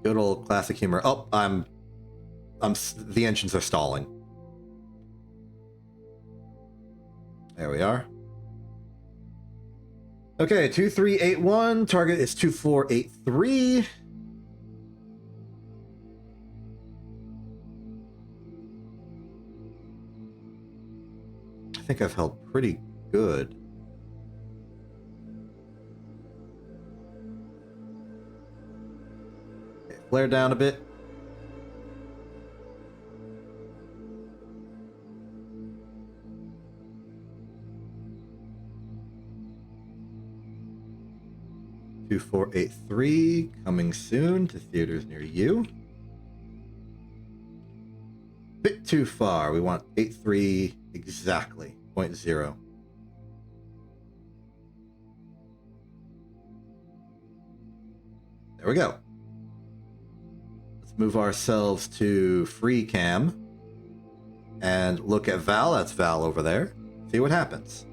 [SPEAKER 1] Good old classic humor. Oh, the engines are stalling. There we are. Okay, 2381. Target is 2483. I think I've held pretty good. Okay, flare down a bit. Two, 483 coming soon to theaters near you. Bit too far. We want 83 exactly. 0.0. There we go. Let's move ourselves to free cam and look at Val. That's Val over there. See what happens.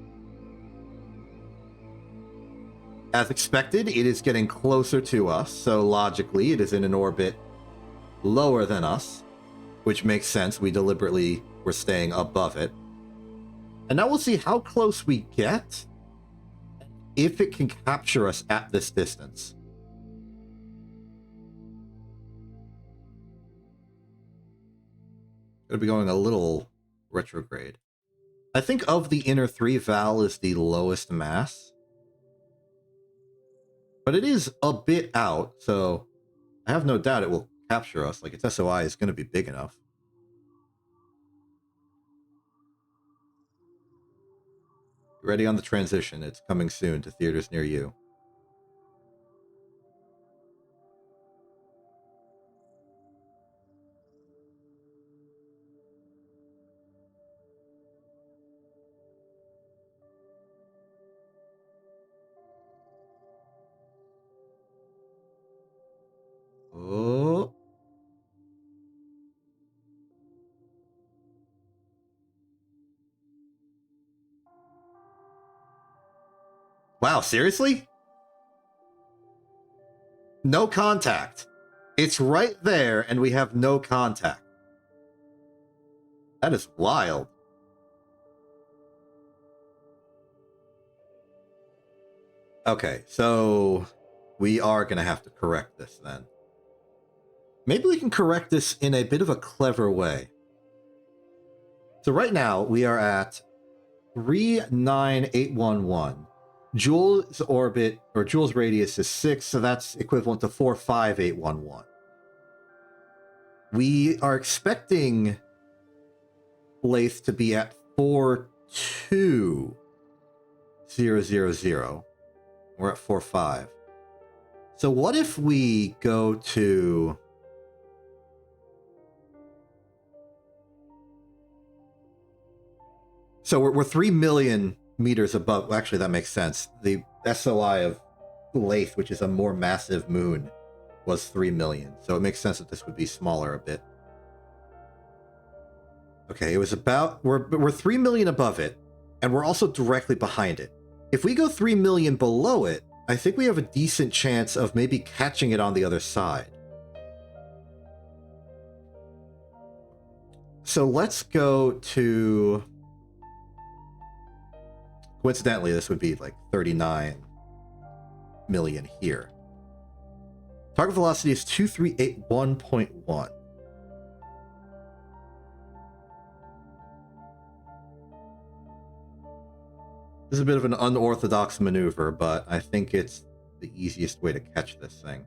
[SPEAKER 1] As expected, it is getting closer to us, so logically it is in an orbit lower than us, which makes sense. We deliberately were staying above it. And now we'll see how close we get, if it can capture us at this distance. Gonna be going a little retrograde. I think of the inner three, Val is the lowest mass. But it is a bit out, so I have no doubt it will capture us. Like, its SOI is going to be big enough. Ready on the transition. It's coming soon to theaters near you. Oh. Wow, seriously? No contact. It's right there, and we have no contact. That is wild. Okay, so we are going to have to correct this then. Maybe we can correct this in a bit of a clever way. So right now, we are at 39811. Joule's orbit, or Joule's radius is 6, so that's equivalent to 45811. We are expecting Lathe to be at 42000. We're at 45. So what if we go to... So we're 3 million meters above. Actually, that makes sense. The SOI of Lathe, which is a more massive moon, was 3 million. So it makes sense that this would be smaller a bit. Okay, it was about... We're 3 million above it, and we're also directly behind it. If we go 3 million below it, I think we have a decent chance of maybe catching it on the other side. So let's go to... Coincidentally, this would be like 39 million here. Target velocity is 2381.1. This is a bit of an unorthodox maneuver, but I think it's the easiest way to catch this thing.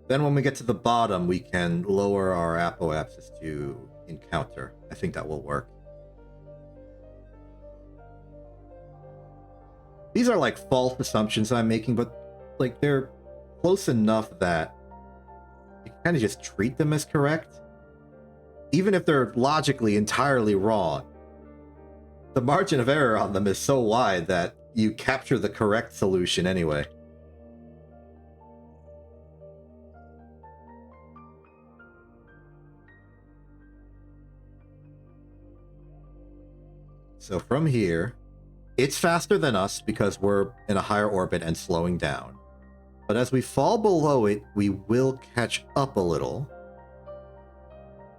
[SPEAKER 1] Then when we get to the bottom, we can lower our apoapsis to encounter. I think that will work. These are like false assumptions I'm making, but like they're close enough that you can kind of just treat them as correct. Even if they're logically entirely wrong, the margin of error on them is so wide that you capture the correct solution anyway. So from here, it's faster than us because we're in a higher orbit and slowing down. But as we fall below it, we will catch up a little.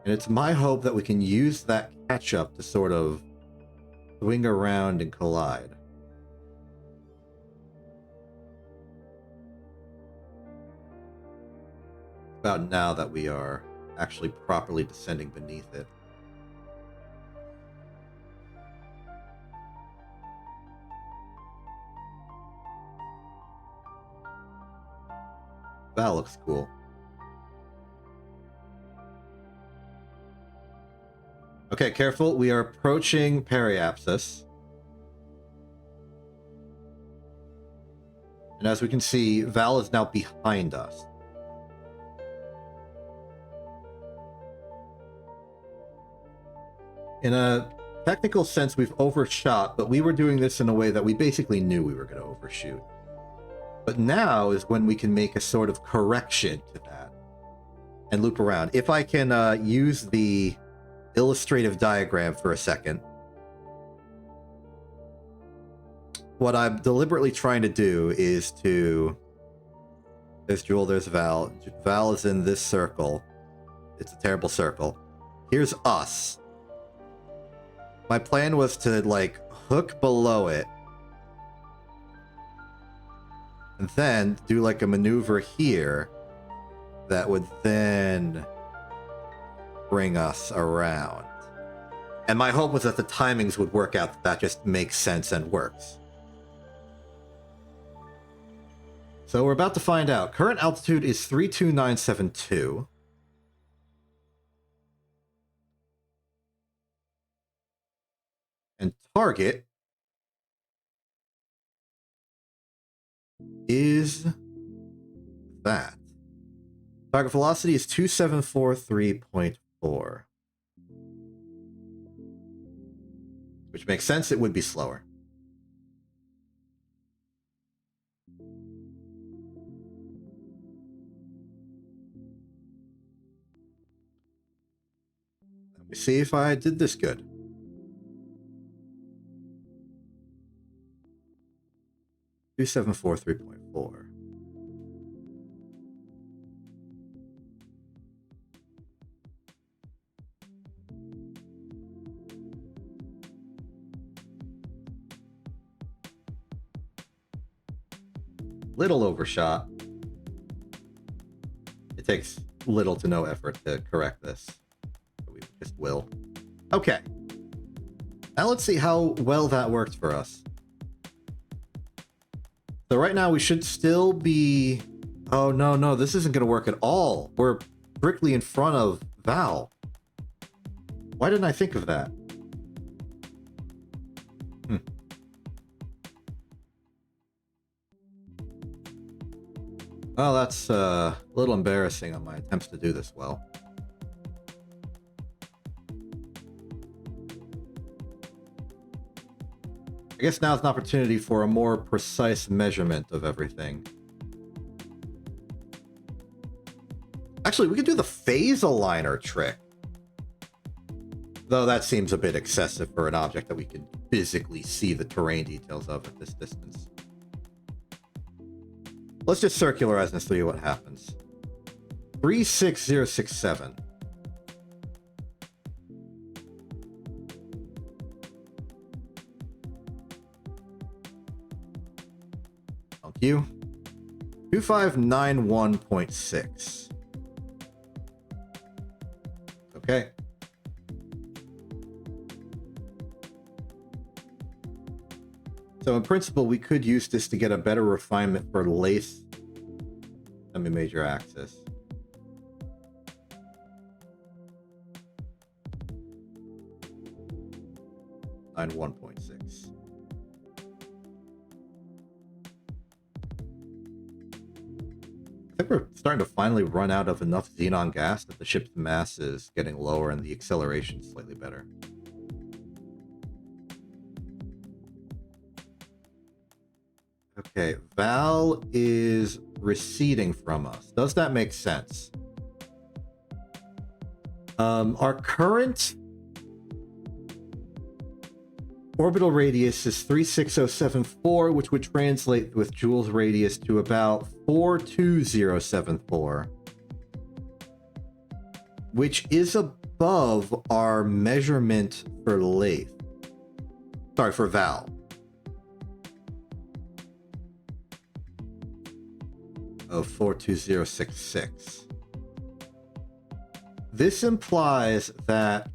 [SPEAKER 1] And it's my hope that we can use that catch-up to sort of swing around and collide. About now that we are actually properly descending beneath it. That looks cool. Okay, careful. We are approaching periapsis. And as we can see, Val is now behind us. In a technical sense, we've overshot, but we were doing this in a way that we basically knew we were going to overshoot. But now is when we can make a sort of correction to that and loop around. If I can use the illustrative diagram for a second. What I'm deliberately trying to do is to... There's Jewel, there's Val. Val is in this circle. It's a terrible circle. Here's us. My plan was to, like, hook below it. And then do, like, a maneuver here that would then bring us around. And my hope was that the timings would work out, that just makes sense and works. So we're about to find out. Current altitude is 32972. And target is that. Target velocity is 2743.4. Which makes sense, it would be slower. Let me see if I did this good. Two 743.4. Little overshot. It takes little to no effort to correct this. We just will. Okay. Now let's see how well that worked for us. So right now we should still be... Oh, no, this isn't going to work at all. We're strictly in front of Val. Why didn't I think of that? Well, that's a little embarrassing on my attempts to do this well. I guess now's an opportunity for a more precise measurement of everything. Actually, we could do the phase aligner trick. Though that seems a bit excessive for an object that we can physically see the terrain details of at this distance. Let's just circularize and see what happens. 36067. Thank you. 2591.6. So in principle, we could use this to get a better refinement for lathe semi-major axis. Line 1.6. I think we're starting to finally run out of enough xenon gas that the ship's mass is getting lower and the acceleration slightly better. Okay, Val is receding from us. Does that make sense? Our current orbital radius is 36074, which would translate with Joule's radius to about 42074, which is above our measurement for Lathe. Sorry, for Val. Of 42066. This implies that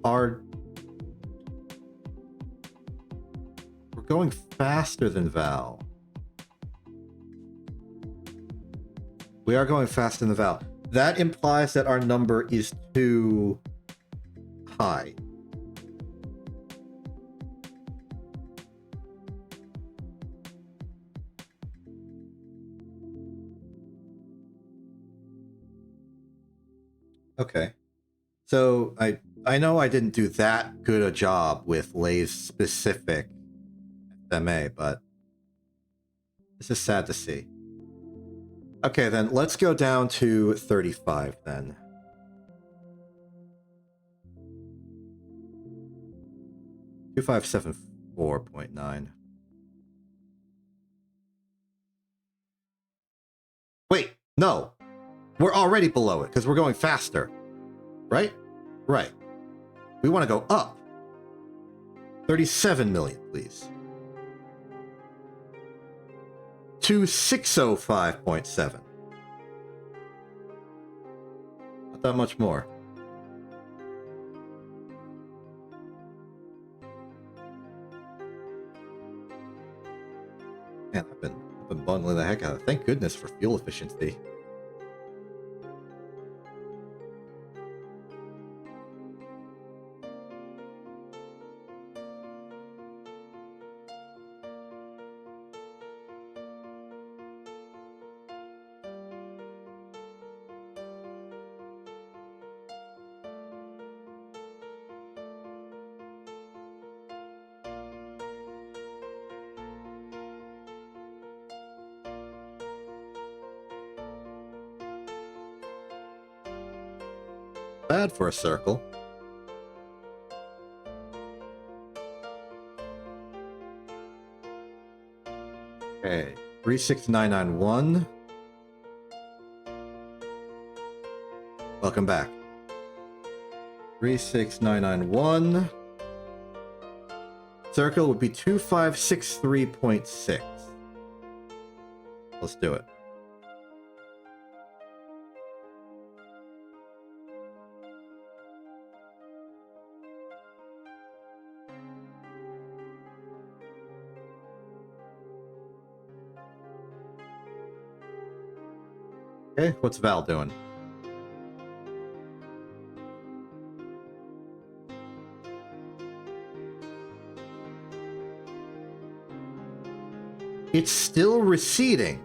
[SPEAKER 1] we're going faster than Val. We are going faster than Val. That implies that our number is too high. Okay. So I know I didn't do that good a job with Lay's specific SMA, but this is sad to see. Okay, then let's go down to 35 then. $2574.9. Wait, no. We're already below it because we're going faster. Right? Right. We want to go up. 37 million, please. To 605.7. Not that much more. Man, I've been bungling the heck out of it. Thank goodness for fuel efficiency. Bad for a circle. Okay, 36991. Welcome back. 36991. Circle would be 2563.6. Let's do it. Okay, what's Val doing? It's still receding.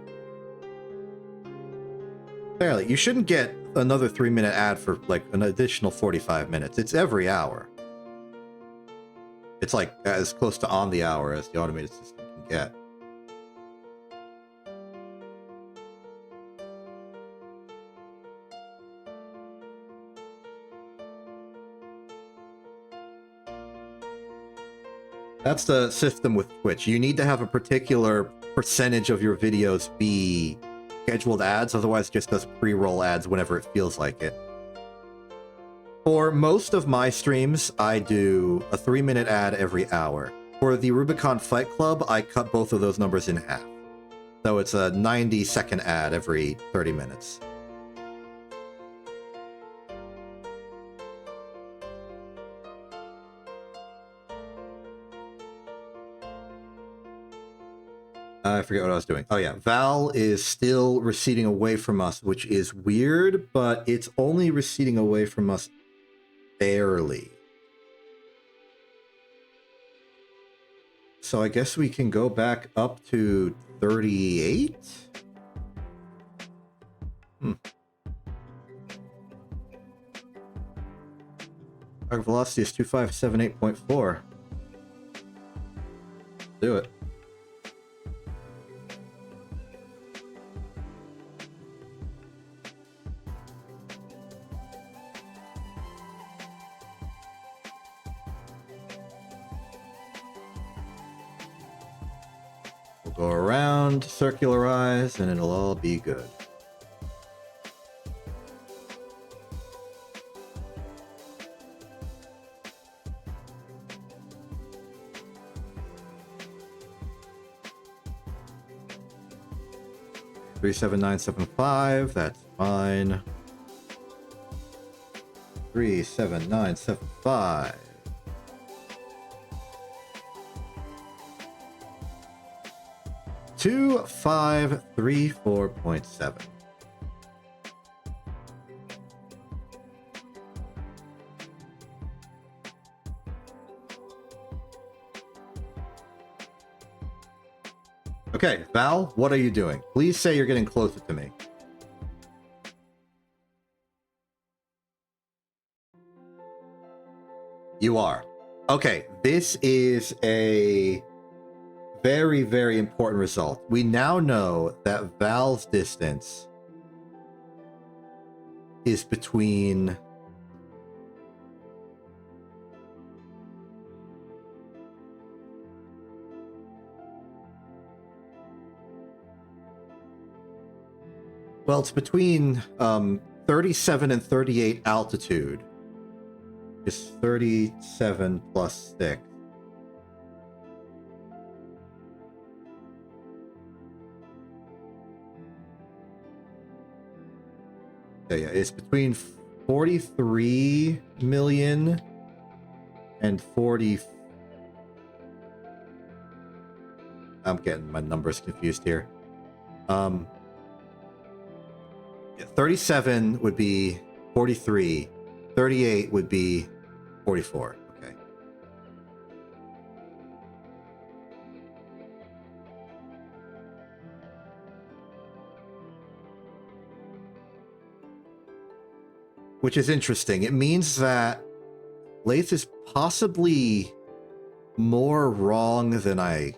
[SPEAKER 1] Barely. You shouldn't get another 3-minute ad for like an additional 45 minutes. It's every hour. It's like as close to on the hour as the automated system can get. That's the system with Twitch. You need to have a particular percentage of your videos be scheduled ads, otherwise it just does pre-roll ads whenever it feels like it. For most of my streams, I do a 3-minute ad every hour. For the Rubicon Fight Club, I cut both of those numbers in half. So it's a 90-second ad every 30 minutes. I forget what I was doing. Oh yeah, Val is still receding away from us, which is weird, but it's only receding away from us barely. So I guess we can go back up to 38? Our velocity is 2578.4. Do it. We'll go around, circularize, and it'll all be good. Three 37975, that's fine. 37975. Two 534.7. Okay, Val, what are you doing? Please say you're getting closer to me. You are. Okay, this is a very, very important result. We now know that Val's distance is between well, it's between 37 and 38 altitude. It's 37 plus 6. Yeah, it's between 43 million and 40. I'm getting my numbers confused here. 37 would be 43. 38 would be 44. Okay. Which is interesting. It means that Lathe is possibly more wrong than I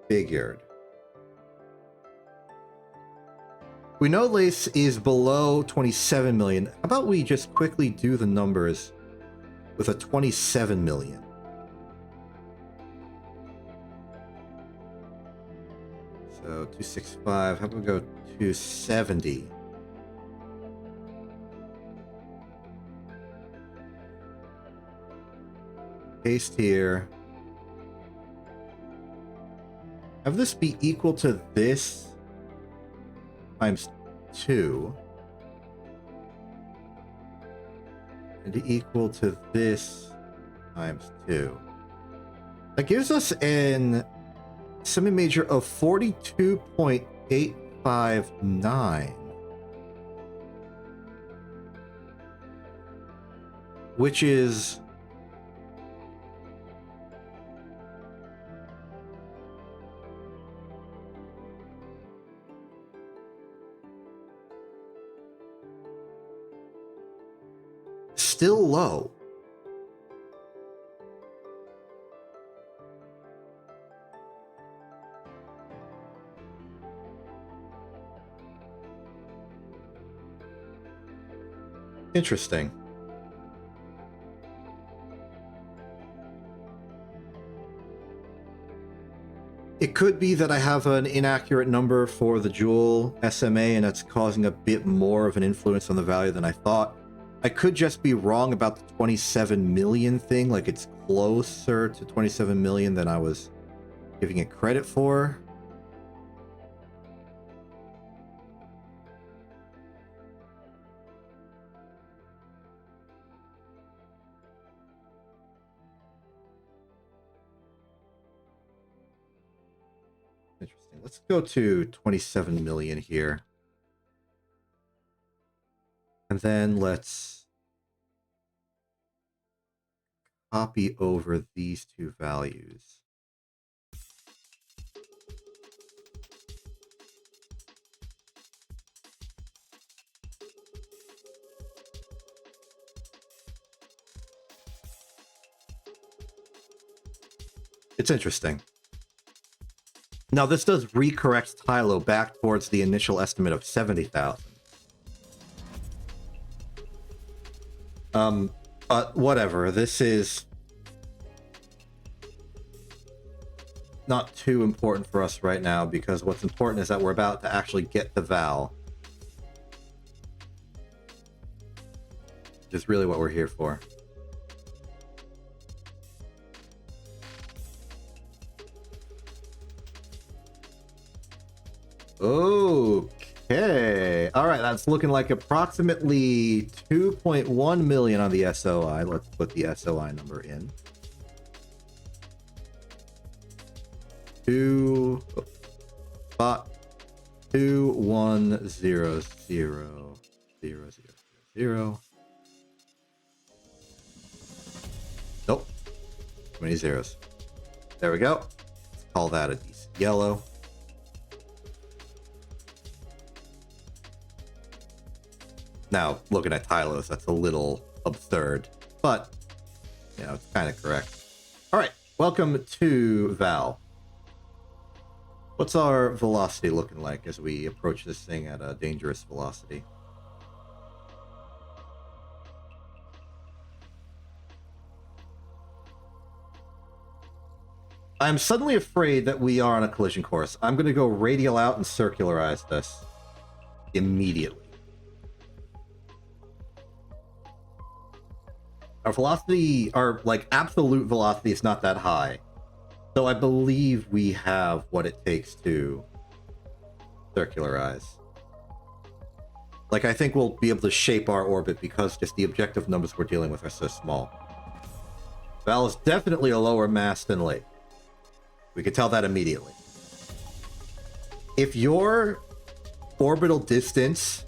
[SPEAKER 1] figured. We know Lace is below 27 million. How about we just quickly do the numbers with a 27 million? So 265. How about we go 270? Paste here. Have this be equal to this times 2. And equal to this times 2. That gives us an semi-major of 42.859. Which is still low. Interesting. It could be that I have an inaccurate number for the Joule SMA and that's causing a bit more of an influence on the value than I thought. I could just be wrong about the 27 million thing, like it's closer to 27 million than I was giving it credit for. Interesting. let's go to 27 million here. And then let's copy over these two values. It's interesting. Now, this does recorrect Tylo back towards the initial estimate of 70,000. But whatever. This is not too important for us right now, because what's important is that we're about to actually get the Val. Which is really what we're here for. Okay. All right, that's looking like approximately 2.1 million on the SOI. Let's put the SOI number in. 2,100,000. Nope. Too many zeros. There we go. Let's call that a decent yellow. Now, looking at Tylos, that's a little absurd, but, you know, it's kind of correct. All right, welcome to Val. What's our velocity looking like as we approach this thing at a dangerous velocity? I'm suddenly afraid that we are on a collision course. I'm going to go radial out and circularize this immediately. Our velocity, our like absolute velocity is not that high. So I believe we have what it takes to circularize. Like, I think we'll be able to shape our orbit because just the objective numbers we're dealing with are so small. Val is definitely a lower mass than Lake. We could tell that immediately. If your orbital distance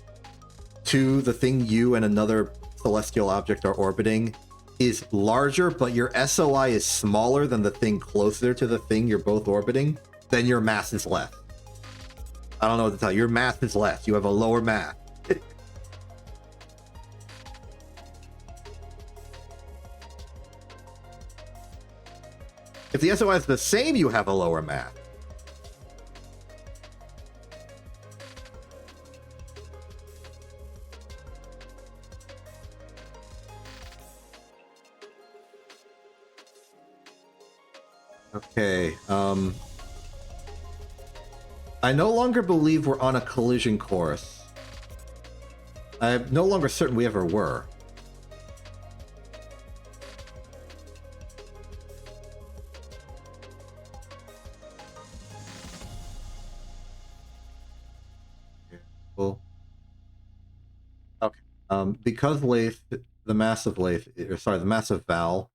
[SPEAKER 1] to the thing you and another celestial object are orbiting is larger, but your SOI is smaller than the thing closer to the thing you're both orbiting, then your mass is less. I don't know what to tell you. Your mass is less. You have a lower mass. If the SOI is the same, you have a lower mass. Okay, I no longer believe we're on a collision course. I'm no longer certain we ever were. Cool. Okay. Because Lathe, the mass of Lathe, or sorry, the mass of Val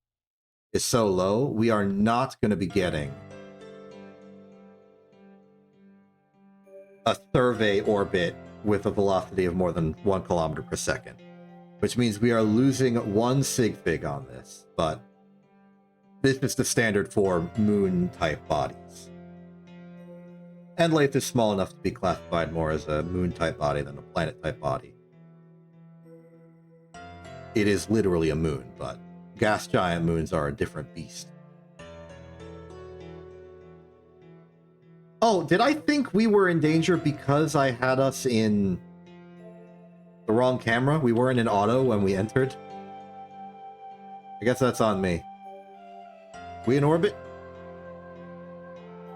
[SPEAKER 1] is so low, we are not going to be getting a survey orbit with a velocity of more than 1 kilometer per second, which means we are losing 1 sig fig on this, but this is the standard for moon-type bodies. And Lathe is small enough to be classified more as a moon-type body than a planet-type body. It is literally a moon, but gas giant moons are a different beast. Oh, did I think we were in danger because I had us in the wrong camera? We weren't in auto when we entered? I guess that's on me. We in orbit?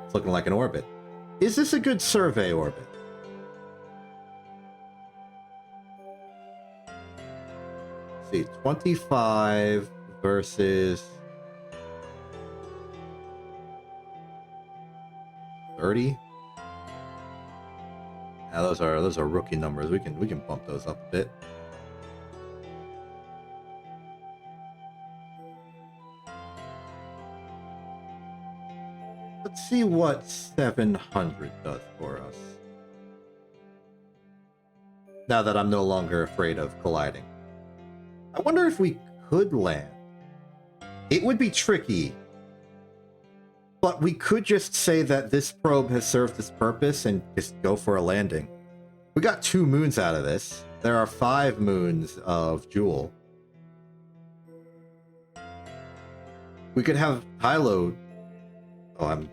[SPEAKER 1] It's looking like an orbit. Is this a good survey orbit? Let's see, 25 versus 30. Yeah, those are rookie numbers. We can bump those up a bit. Let's see what 700 does for us. Now that I'm no longer afraid of colliding. I wonder if we could land. It would be tricky. But we could just say that this probe has served its purpose and just go for a landing. We got 2 moons out of this. There are 5 moons of Joule. We could have Hilo. Oh,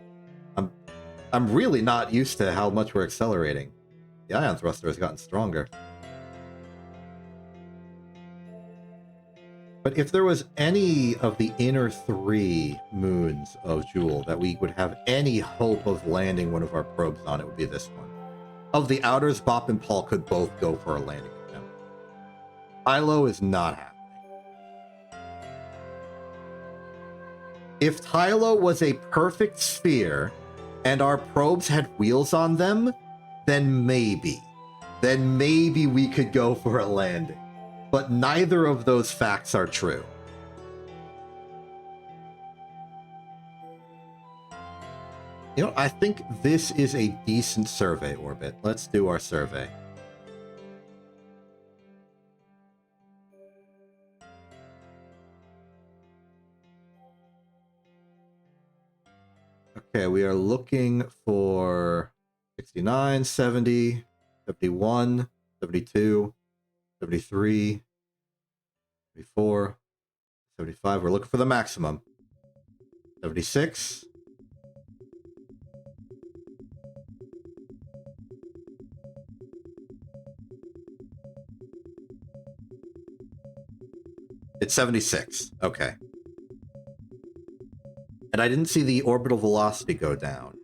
[SPEAKER 1] I'm really not used to how much we're accelerating. The ion thruster has gotten stronger. But if there was any of the inner 3 moons of Joule that we would have any hope of landing one of our probes on, it would be this one. Of the outers, Bop and Paul could both go for a landing attempt. Hilo is not happening. If Tylo was a perfect sphere and our probes had wheels on them, then maybe. Then maybe we could go for a landing. But neither of those facts are true. You know, I think this is a decent survey orbit. Let's do our survey. Okay, we are looking for 69, 70, 71, 72, 73, 74, 75. We're looking for the maximum. 76. It's 76. Okay. And I didn't see the orbital velocity go down.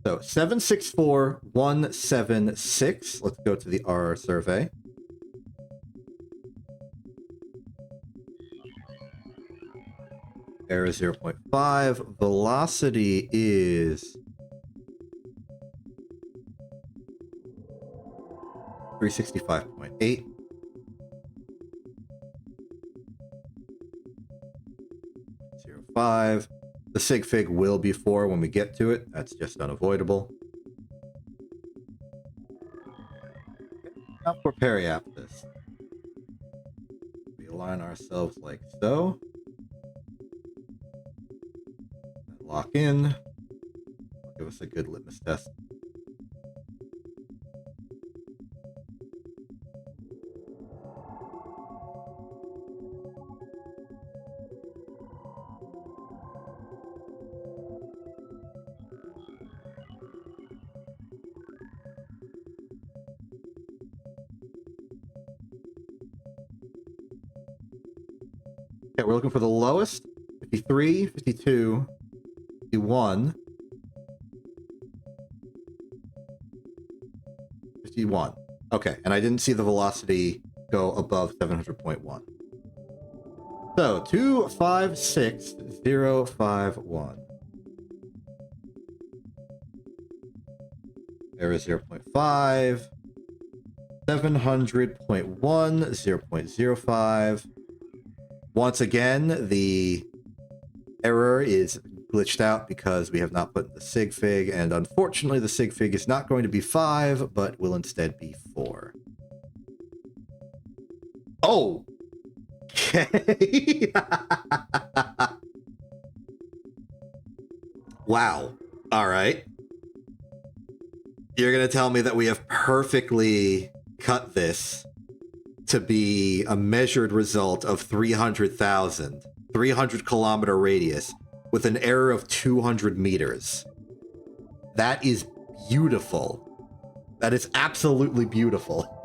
[SPEAKER 1] So 764176. Let's go to the R survey. Error 0.5. Velocity is 365.8. 05. The sig fig will be 4 when we get to it. That's just unavoidable. Now for periaptus. We align ourselves like so. Lock in. Give us a good litmus test. Okay, we're looking for the lowest. 53, 52, 51. 51. Okay, and I didn't see the velocity go above 700.1. So, 256051. There is 0.5. 700.1, 0.05. Once again, the error is glitched out because we have not put the sig fig, and unfortunately the sig fig is not going to be 5, but will instead be 4. Oh! Okay. Wow. All right. You're going to tell me that we have perfectly cut this to be a measured result of 300,000, 300-kilometer radius with an error of 200 meters. That is beautiful. That is absolutely beautiful.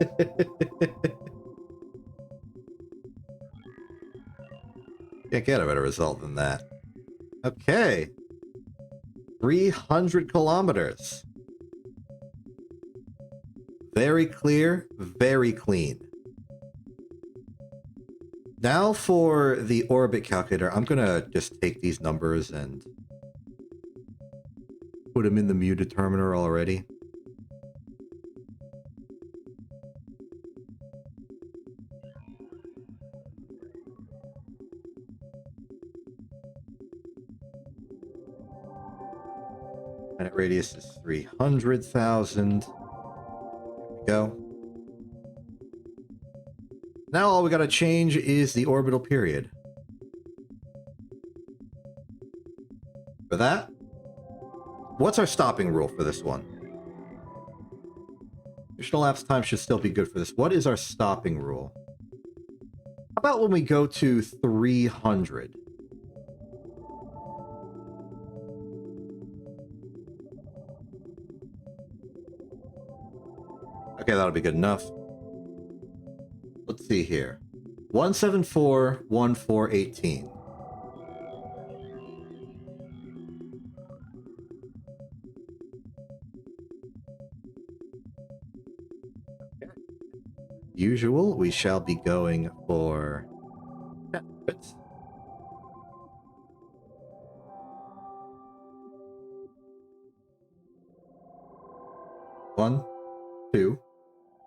[SPEAKER 1] Can't get a better result than that. Okay. 300 kilometers. Very clear, very clean. Now for the orbit calculator, I'm going to just take these numbers and put them in the mu determiner already. Planet radius is 300,000. There we go. Now all we gotta change is the orbital period. For that, what's our stopping rule for this one? Mission elapsed time should still be good for this. What is our stopping rule? How about when we go to 300? Okay, that'll be good enough. Let's see here. 174-1418. Usual, we shall be going for 10 bits. One, 2,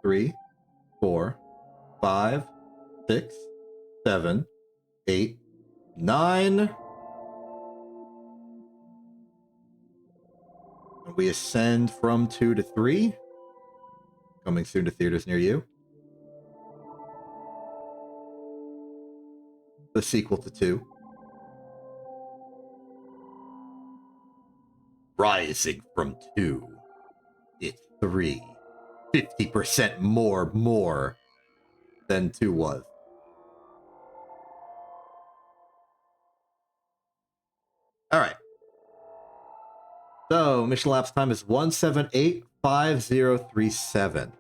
[SPEAKER 1] 3, 4, 5, 6, 7, 8, 9. And we ascend from 2 to 3. Coming soon to theaters near you. The sequel to 2. Rising from 2. It's 3. 50% more than 2 was. Alright. So, mission elapsed time is 1785037.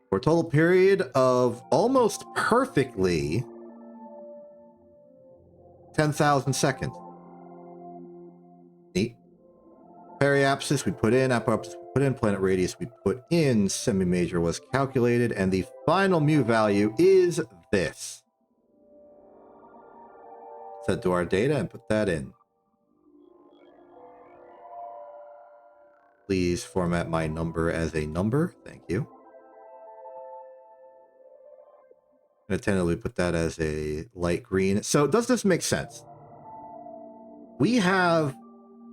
[SPEAKER 1] For a total period of almost perfectly 10,000 seconds. Neat. Periapsis we put in, apoapsis we put in, planet radius we put in, semi-major was calculated, and the final mu value is this. Let's head to our data and put that in. Please format my number as a number. Thank you. I'm going to tentatively put that as a light green. So does this make sense? We have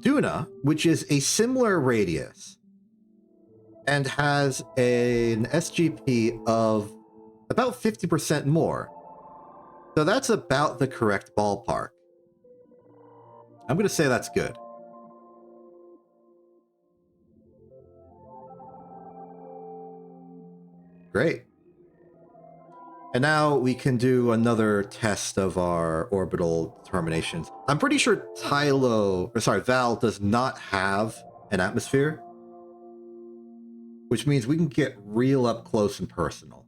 [SPEAKER 1] Duna, which is a similar radius and has an SGP of about 50% more. So that's about the correct ballpark. I'm going to say that's good. Great. And now we can do another test of our orbital determinations. I'm pretty sure Val does not have an atmosphere, which means we can get real up close and personal.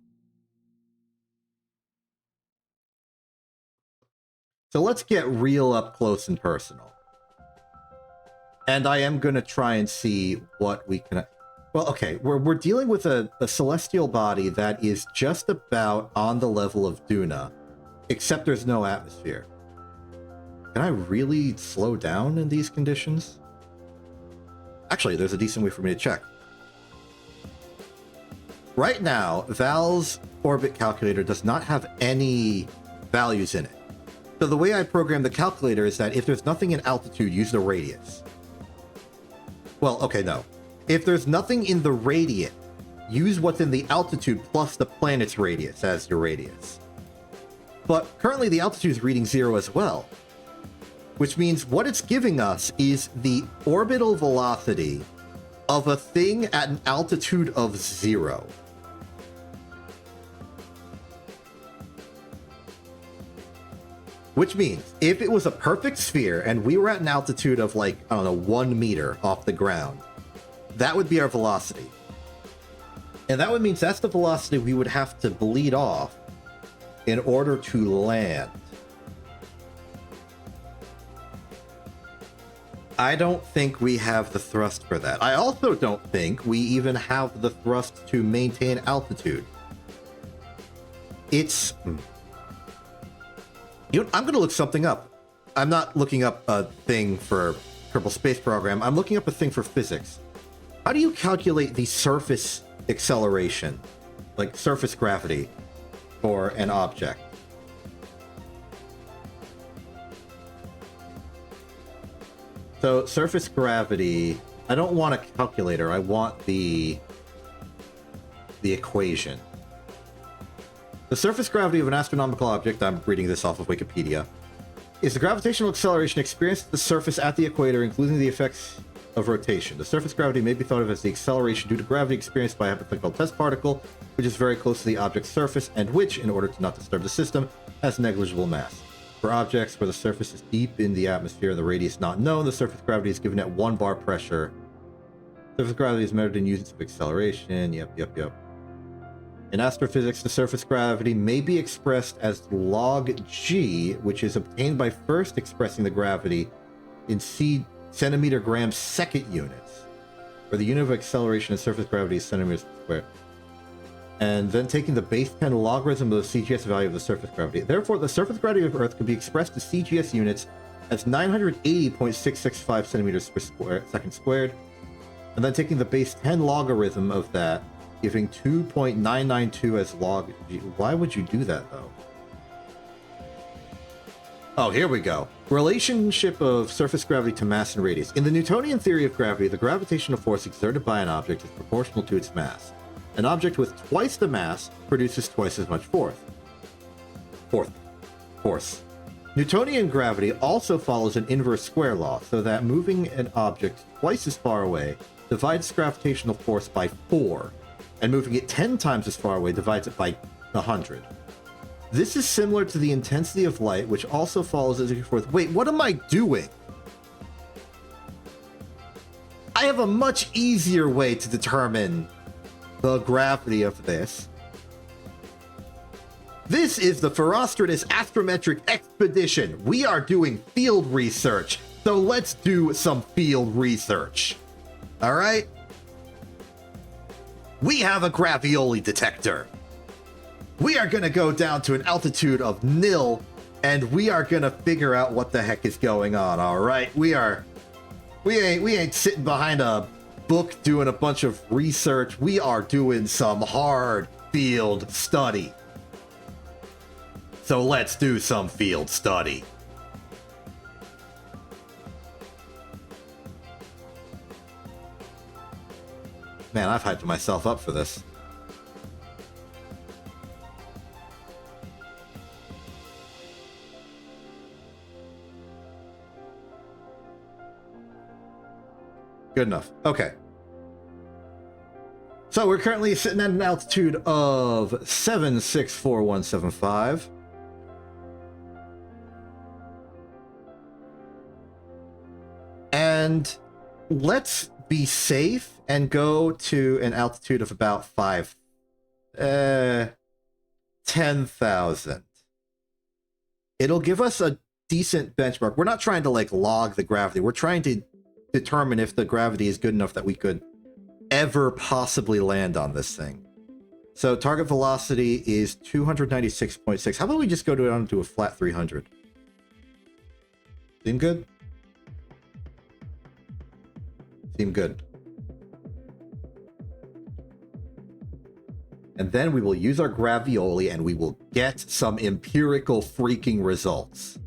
[SPEAKER 1] So let's get real up close and personal. And I am going to try and see what we can... Well, okay, we're dealing with a celestial body that is just about on the level of Duna, except there's no atmosphere. Can I really slow down in these conditions? Actually, there's a decent way for me to check. Right now, Val's orbit calculator does not have any values in it. So the way I program the calculator is that if there's nothing in altitude, use the radius. Well, okay, no. If there's nothing in the radius, use what's in the altitude plus the planet's radius as your radius. But currently the altitude is reading 0 as well, which means what it's giving us is the orbital velocity of a thing at an altitude of 0. Which means if it was a perfect sphere and we were at an altitude of like, I don't know, 1 meter off the ground, that would be our velocity. And that would mean that's the velocity we would have to bleed off in order to land. I don't think we have the thrust for that. I also don't think we even have the thrust to maintain altitude. It's... You know, I'm going to look something up. I'm not looking up a thing for Kerbal Space Program. I'm looking up a thing for physics. How do you calculate the surface acceleration, like surface gravity, for an object. So surface gravity, I don't want a calculator, I want the equation. The surface gravity of an astronomical object, I'm reading this off of Wikipedia, is the gravitational acceleration experienced at the surface at the equator, including the effects of rotation. The surface gravity may be thought of as the acceleration due to gravity experienced by a hypothetical test particle, which is very close to the object's surface, and which, in order to not disturb the system, has negligible mass. For objects where the surface is deep in the atmosphere and the radius not known, the surface gravity is given at 1 bar pressure. Surface gravity is measured in units of acceleration. Yep. In astrophysics, the surface gravity may be expressed as log g, which is obtained by first expressing the gravity in centimeter gram second units, where the unit of acceleration and surface gravity is centimeters squared, and then taking the base 10 logarithm of the CGS value of the surface gravity. Therefore, the surface gravity of Earth can be expressed in CGS units as 980.665 centimeters per second squared, and then taking the base 10 logarithm of that, giving 2.992 as log g. Why would you do that, though? Oh, here we go. Relationship of surface gravity to mass and radius. In the Newtonian theory of gravity, the gravitational force exerted by an object is proportional to its mass. An object with twice the mass produces twice as much force. Newtonian gravity also follows an inverse square law, so that moving an object twice as far away divides gravitational force by 4, and moving it 10 times as far away divides it by 100. This is similar to the intensity of light, which also follows as if forth. Wait, what am I doing? I have a much easier way to determine the gravity of this. This is the Ferostratus Astrometric Expedition. We are doing field research, so let's do some field research. All right? We have a gravioli detector. We are going to go down to an altitude of 0, and we are going to figure out what the heck is going on, all right? We ain't sitting behind a book doing a bunch of research. We are doing some hard field study. So let's do some field study. Man, I've hyped myself up for this. Good enough. Okay. So we're currently sitting at an altitude of 764175. And let's be safe and go to an altitude of about 10,000. It'll give us a decent benchmark. We're not trying to like log the gravity. We're trying to determine if the gravity is good enough that we could ever possibly land on this thing. So target velocity is 296.6. How about we just go down to a flat 300? Seem good? Seem good. And then we will use our gravioli and we will get some empirical freaking results.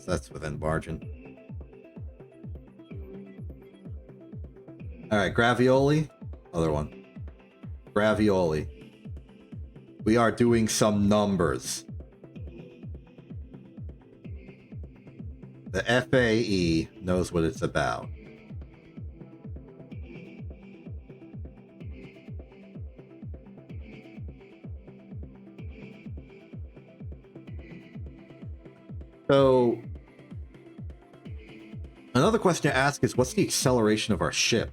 [SPEAKER 1] That's within margin. All right, gravioli. Other one. Gravioli. We are doing some numbers. The FAE knows what it's about. So, another question to ask is, what's the acceleration of our ship?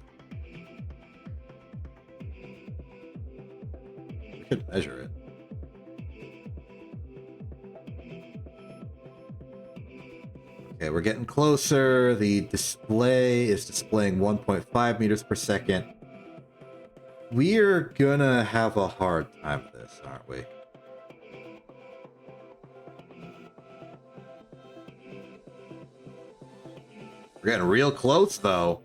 [SPEAKER 1] We could measure it. Okay, we're getting closer. The display is displaying 1.5 meters per second. We're gonna have a hard time with this, aren't we? We're getting real close, though.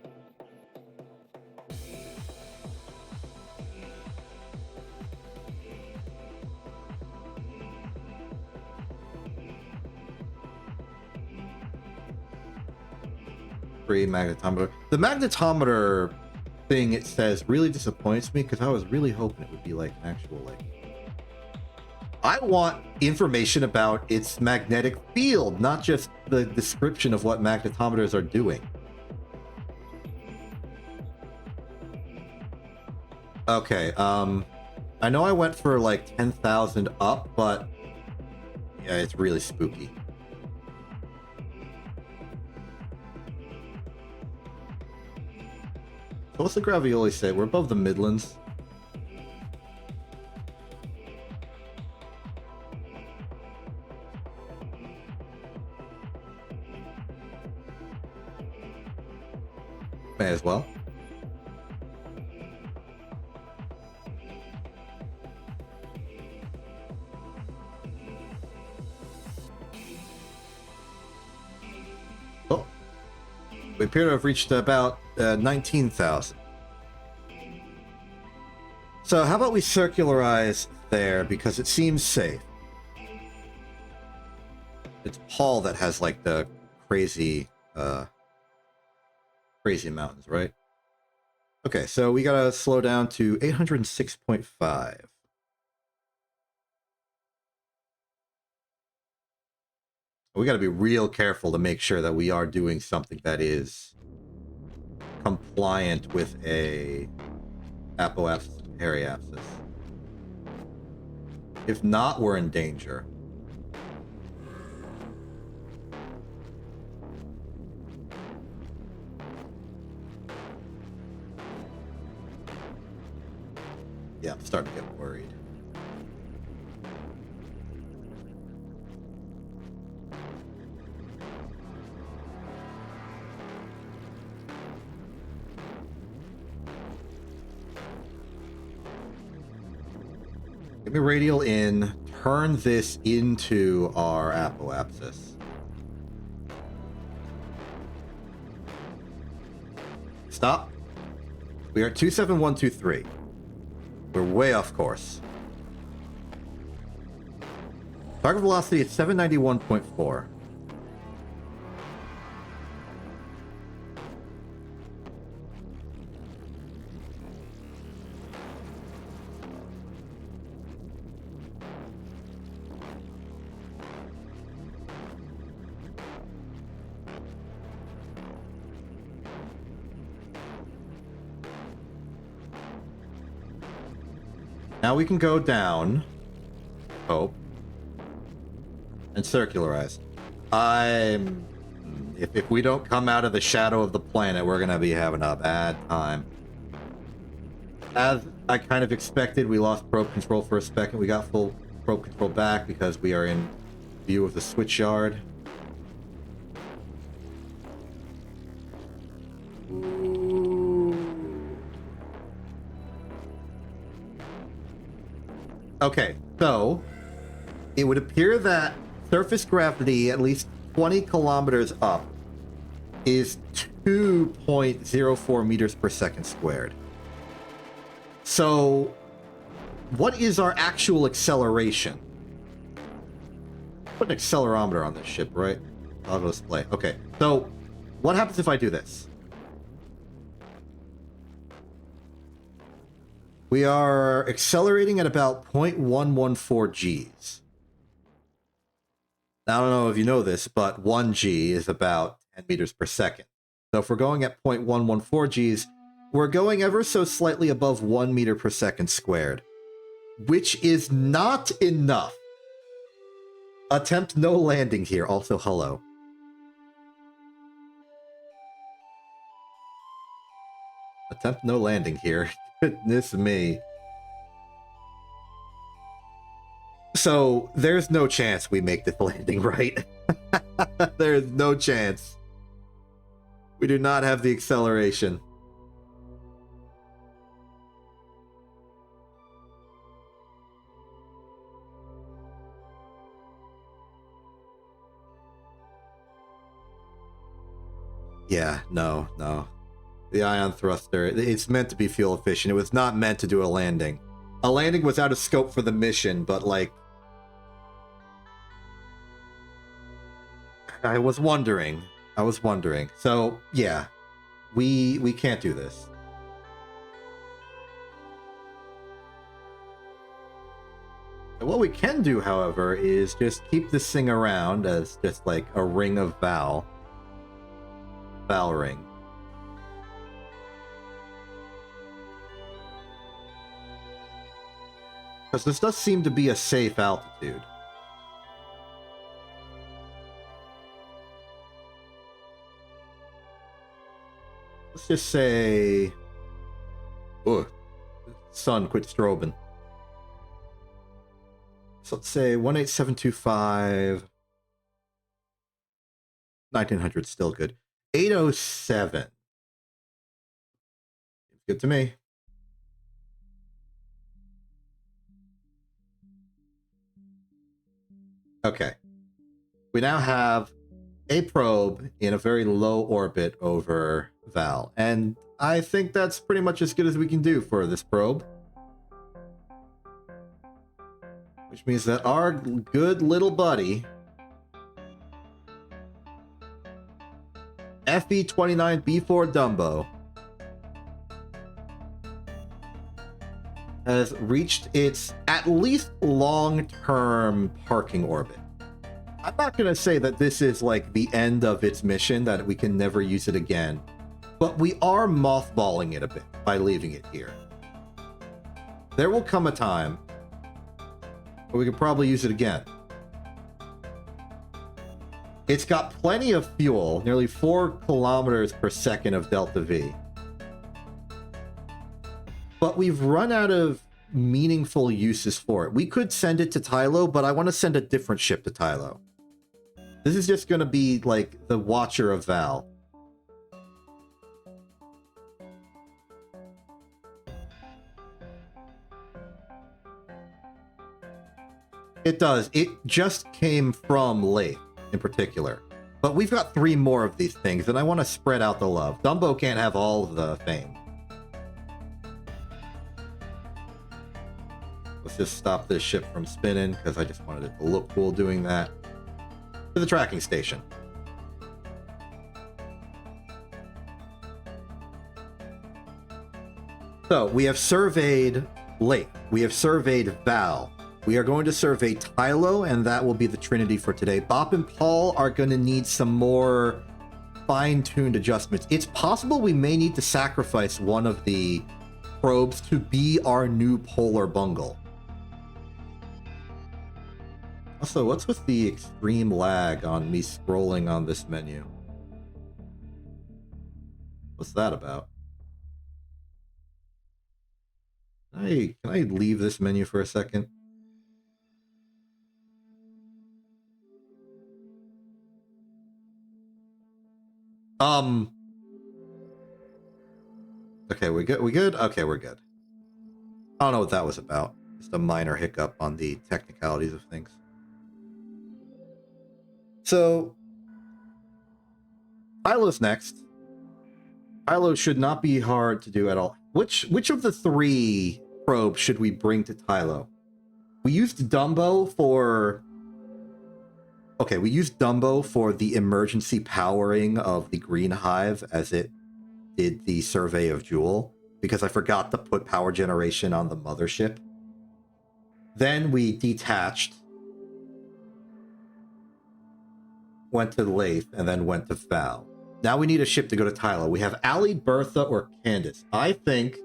[SPEAKER 1] Free magnetometer. The magnetometer thing, it says, really disappoints me because I was really hoping it would be like an actual, like... I want information about its magnetic field, not just the description of what magnetometers are doing. Okay, I know I went for like 10,000 up, but yeah, it's really spooky. So what's the Gravioli say? We're above the Midlands. May as well. Oh. We appear to have reached about 19,000. So how about we circularize there, because it seems safe. It's Paul that has like the crazy crazy mountains, right? Okay, so we gotta slow down to 806.5. We gotta be real careful to make sure that we are doing something that is compliant with a apoapsis and periapsis. If not, we're in danger. Yeah, I'm starting to get worried. Give me radial in, turn this into our apoapsis. Stop. We are at 27123. We're way off course. Target velocity is 791.4. Now we can go down, hope, and circularize. If we don't come out of the shadow of the planet, we're gonna be having a bad time. As I kind of expected, we lost probe control for a second. We got full probe control back because we are in view of the switch yard. Okay, so it would appear that surface gravity, at least 20 kilometers up, is 2.04 meters per second squared. So, what is our actual acceleration? Put an accelerometer on this ship, right? Auto display. Okay, so what happens if I do this? We are accelerating at about 0.114 Gs. Now, I don't know if you know this, but 1 G is about 10 meters per second. So if we're going at 0.114 Gs, we're going ever so slightly above 1 meter per second squared, which is not enough. Attempt no landing here. Also, hello. Attempt no landing here. Goodness me. So, there's no chance we make this landing, right? There's no chance. We do not have the acceleration. Yeah, no, no. The ion thruster, it's meant to be fuel efficient. It was not meant to do a landing. A landing was out of scope for the mission, but like... I was wondering. So, yeah. We can't do this. What we can do, however, is just keep this thing around as just like a ring of Val. Val ring. Because this does seem to be a safe altitude. Let's just say... Ugh. Sun, quit strobing. So let's say 18725... 1900 still good. 807. Good to me. Okay. We now have a probe in a very low orbit over Val, and I think that's pretty much as good as we can do for this probe. Which means that our good little buddy, FB29B4 Dumbo, has reached its at least long-term parking orbit. I'm not going to say that this is like the end of its mission, that we can never use it again, but we are mothballing it a bit by leaving it here. There will come a time where we could probably use it again. It's got plenty of fuel, nearly 4 kilometers per second of delta V. But we've run out of meaningful uses for it. We could send it to Tylo, but I want to send a different ship to Tylo. This is just going to be like the Watcher of Val. It does. It just came from Lathe in particular. But we've got 3 more of these things, and I want to spread out the love. Dumbo can't have all of the fame. Let's just stop this ship from spinning, because I just wanted it to look cool doing that. To the tracking station. So, we have surveyed Lake. We have surveyed Val. We are going to survey Tylo, and that will be the Trinity for today. Bop and Paul are going to need some more fine-tuned adjustments. It's possible we may need to sacrifice one of the probes to be our new polar bungle. Also, what's with the extreme lag on me scrolling on this menu? What's that about? Hey, can I leave this menu for a second? Okay, we good? We good? Okay, we're good. I don't know what that was about. Just a minor hiccup on the technicalities of things. So, Tylo's next. Tylo should not be hard to do at all. Which of the 3 probes should we bring to Tylo? We used Dumbo for... Okay, we used Dumbo for the emergency powering of the Green Hive as it did the survey of Jewel, because I forgot to put power generation on the mothership. Then we detached, went to Lathe, and then went to Val. Now we need a ship to go to Tylo. We have Allie, Bertha, or Candace. I think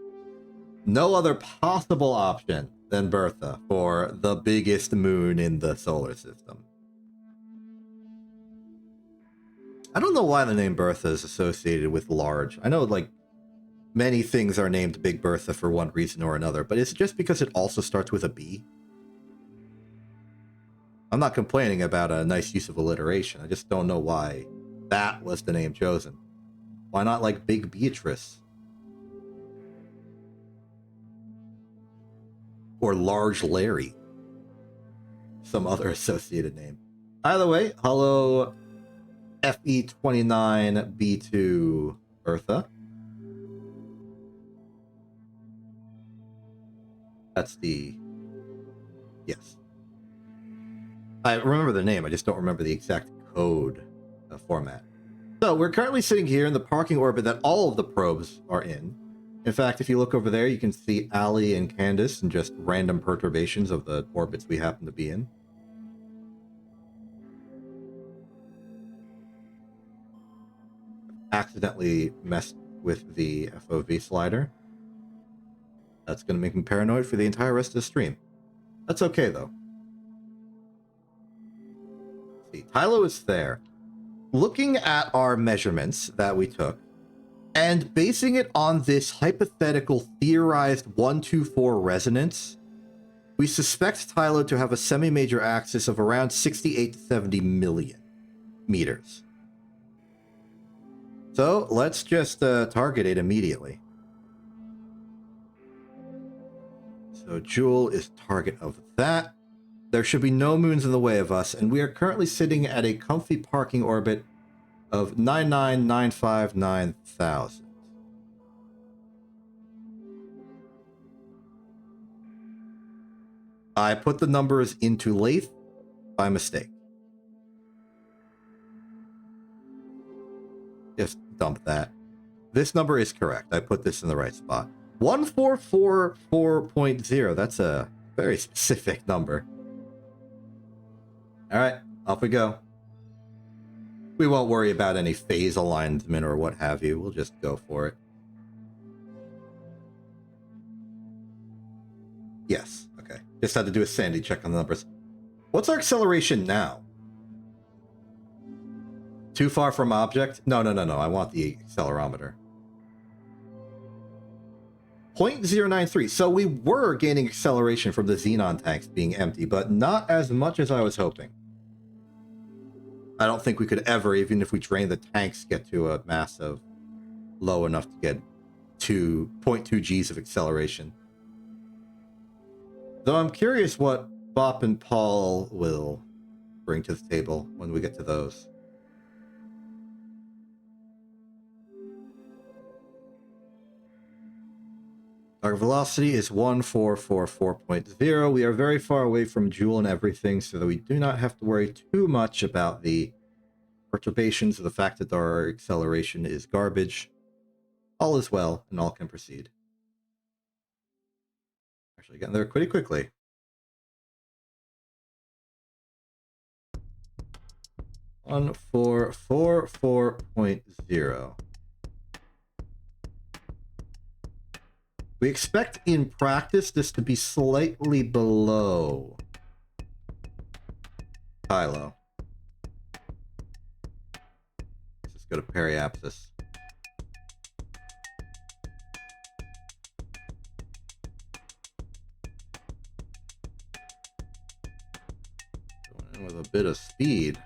[SPEAKER 1] no other possible option than Bertha for the biggest moon in the solar system. I don't know why the name Bertha is associated with large. I know, like, many things are named Big Bertha for one reason or another, but is it just because it also starts with a B? I'm not complaining about a nice use of alliteration. I just don't know why that was the name chosen. Why not, like, Big Beatrice? Or Large Larry? Some other associated name. Either way, hello... FE29B2 Eartha. That's the... Yes. I remember the name, I just don't remember the exact code format. So we're currently sitting here in the parking orbit that all of the probes are in. In fact, if you look over there, you can see Ali and Candace and just random perturbations of the orbits we happen to be in. Accidentally messed with the FOV slider. That's going to make me paranoid for the entire rest of the stream. That's okay, though. Let's see, Tylo is there. Looking at our measurements that we took, and basing it on this hypothetical theorized 124 resonance, we suspect Tylo to have a semi-major axis of around 68 to 70 million meters. So let's just target it immediately. So Jewel is target of that. There should be no moons in the way of us, and we are currently sitting at a comfy parking orbit of 99,959,000. I put the numbers into Lathe by mistake. Just dump that. This number is correct. I put this in the right spot. 1444.0. That's a very specific number. All right, off we go. We won't worry about any phase alignment or what have you. We'll just go for it. Yes, okay. Just had to do a sanity check on the numbers. What's our acceleration now? Too far from object? No. I want the accelerometer. 0.093. So we were gaining acceleration from the xenon tanks being empty, but not as much as I was hoping. I don't think we could ever, even if we drain the tanks, get to a mass of low enough to get to 0.2 Gs of acceleration. Though I'm curious what Bop and Paul will bring to the table when we get to those. Our velocity is 1444.0. We are very far away from Joule and everything, so that we do not have to worry too much about the perturbations or the fact that our acceleration is garbage. All is well, and all can proceed. Actually, getting there pretty quickly. On 444.0. We expect in practice this to be slightly below Tylo. Let's just go to periapsis. Going in with a bit of speed.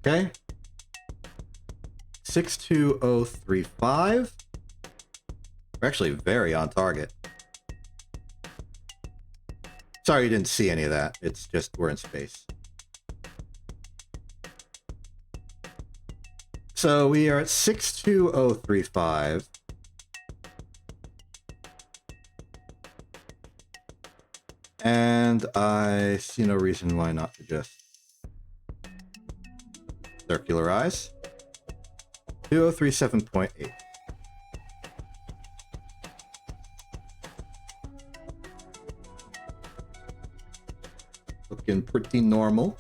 [SPEAKER 1] Okay. 62035. We're actually very on target. Sorry you didn't see any of that. It's just we're in space. So we are at 62035. And I see no reason why not to just circularize. 2037.8. Looking pretty normal.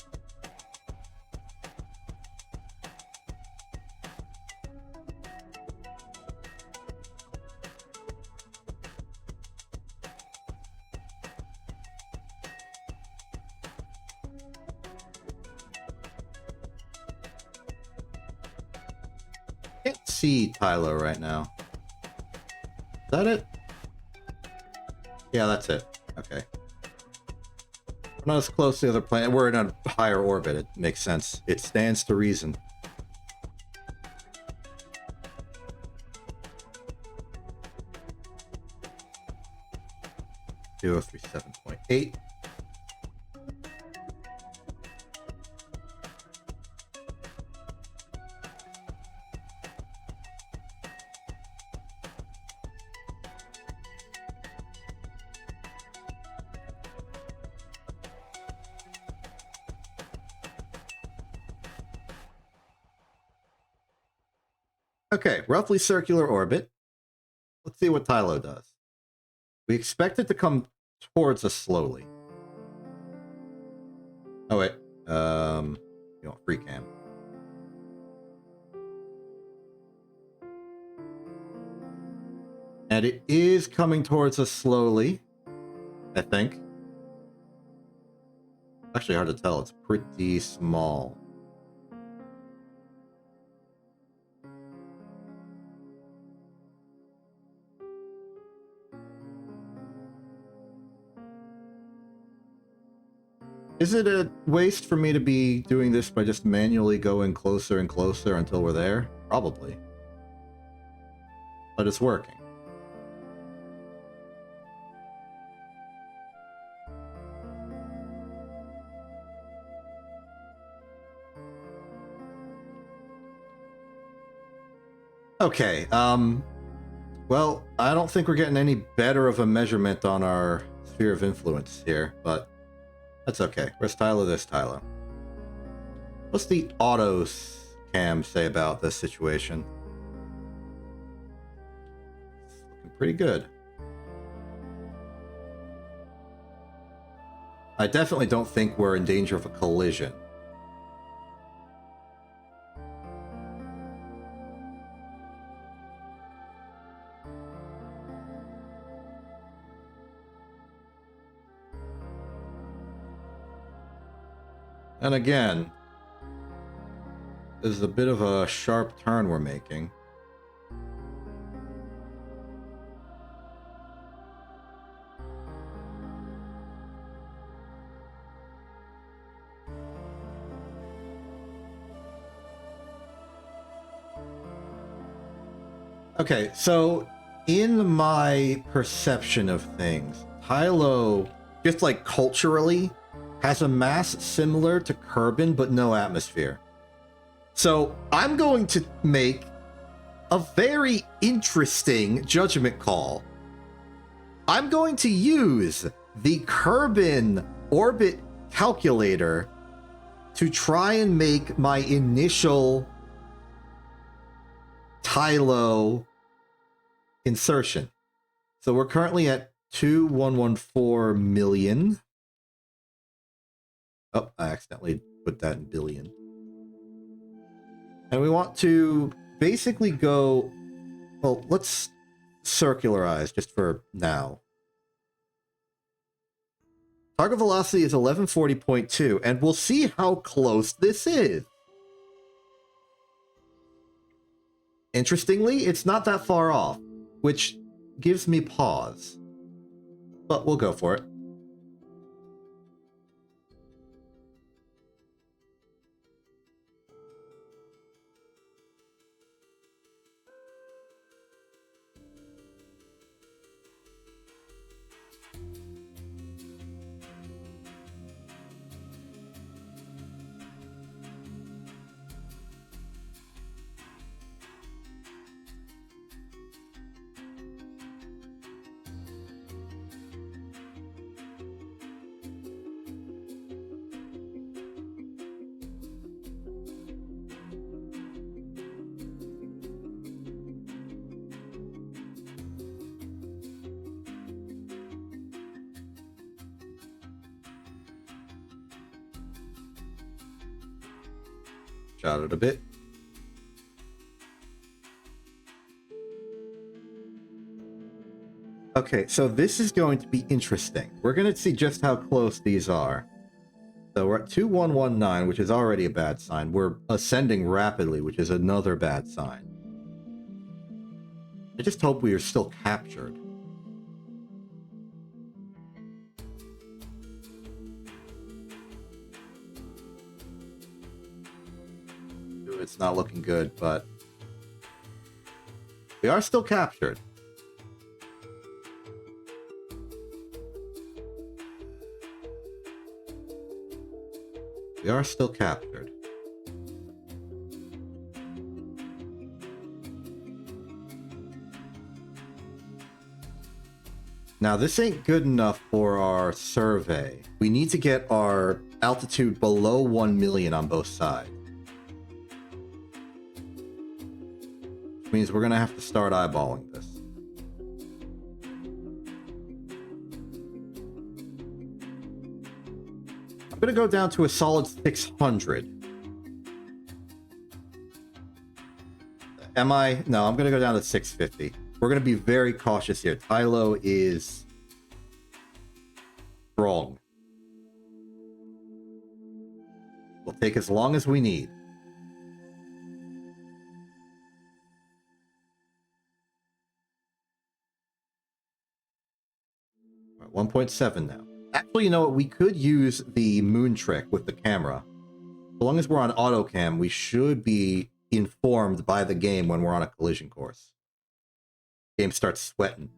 [SPEAKER 1] Can't see Tylo right now. Is that it? Yeah, that's it. Okay. We're not as close to the other planet. We're in a higher orbit. It makes sense. It stands to reason. .037.8. Okay, roughly circular orbit. Let's see what Tylo does. We expect it to come towards us slowly. Oh wait, you want free cam. And it is coming towards us slowly, I think. Actually hard to tell, it's pretty small. Is it a waste for me to be doing this by just manually going closer and closer until we're there? Probably. But it's working. Okay, well, I don't think we're getting any better of a measurement on our sphere of influence here, but that's okay. Where's Tylo? This Tylo. What's the autos cam say about this situation? It's looking pretty good. I definitely don't think we're in danger of a collision. And again, this is a bit of a sharp turn we're making. Okay, so in my perception of things, Tylo, just like culturally, has a mass similar to Kerbin, but no atmosphere. So I'm going to make a very interesting judgment call. I'm going to use the Kerbin orbit calculator to try and make my initial Tylo insertion. So we're currently at 2,114 million. Oh, I accidentally put that in billion. And we want to basically go, well, let's circularize just for now. Target velocity is 1140.2, and we'll see how close this is. Interestingly, it's not that far off, which gives me pause. But we'll go for it. Shot it a bit. Okay, so this is going to be interesting. We're going to see just how close these are. So we're at 2119, which is already a bad sign. We're ascending rapidly, which is another bad sign. I just hope we are still captured. It's not looking good, but we are still captured. We are still captured. Now, this ain't good enough for our survey. We need to get our altitude below 1 million on both sides. Which means we're going to have to start eyeballing this. I'm going to go down to a solid 600. Am I? No, I'm going to go down to 650. We're going to be very cautious here. Tylo is strong. We'll take as long as we need. All right, 1.7 now. Actually, you know what? We could use the moon trick with the camera. As long as we're on auto cam, we should be informed by the game when we're on a collision course. Game starts sweating.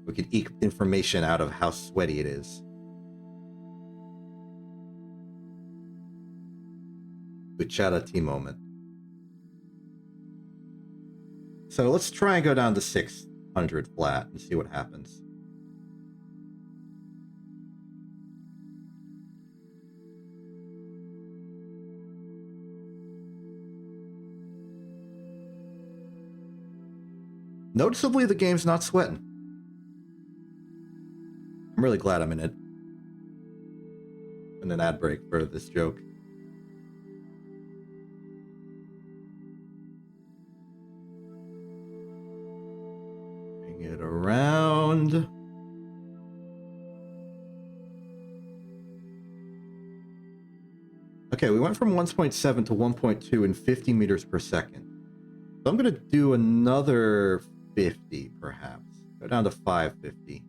[SPEAKER 1] We can eke information out of how sweaty it is. Good chat T moment. So let's try and go down to 600 flat and see what happens. Noticeably, the game's not sweating. I'm really glad I'm in it. And an ad break for this joke. Bring it around. Okay, we went from 1.7 to 1.2 in 50 meters per second. So I'm going to do another 50, perhaps. Go down to 550.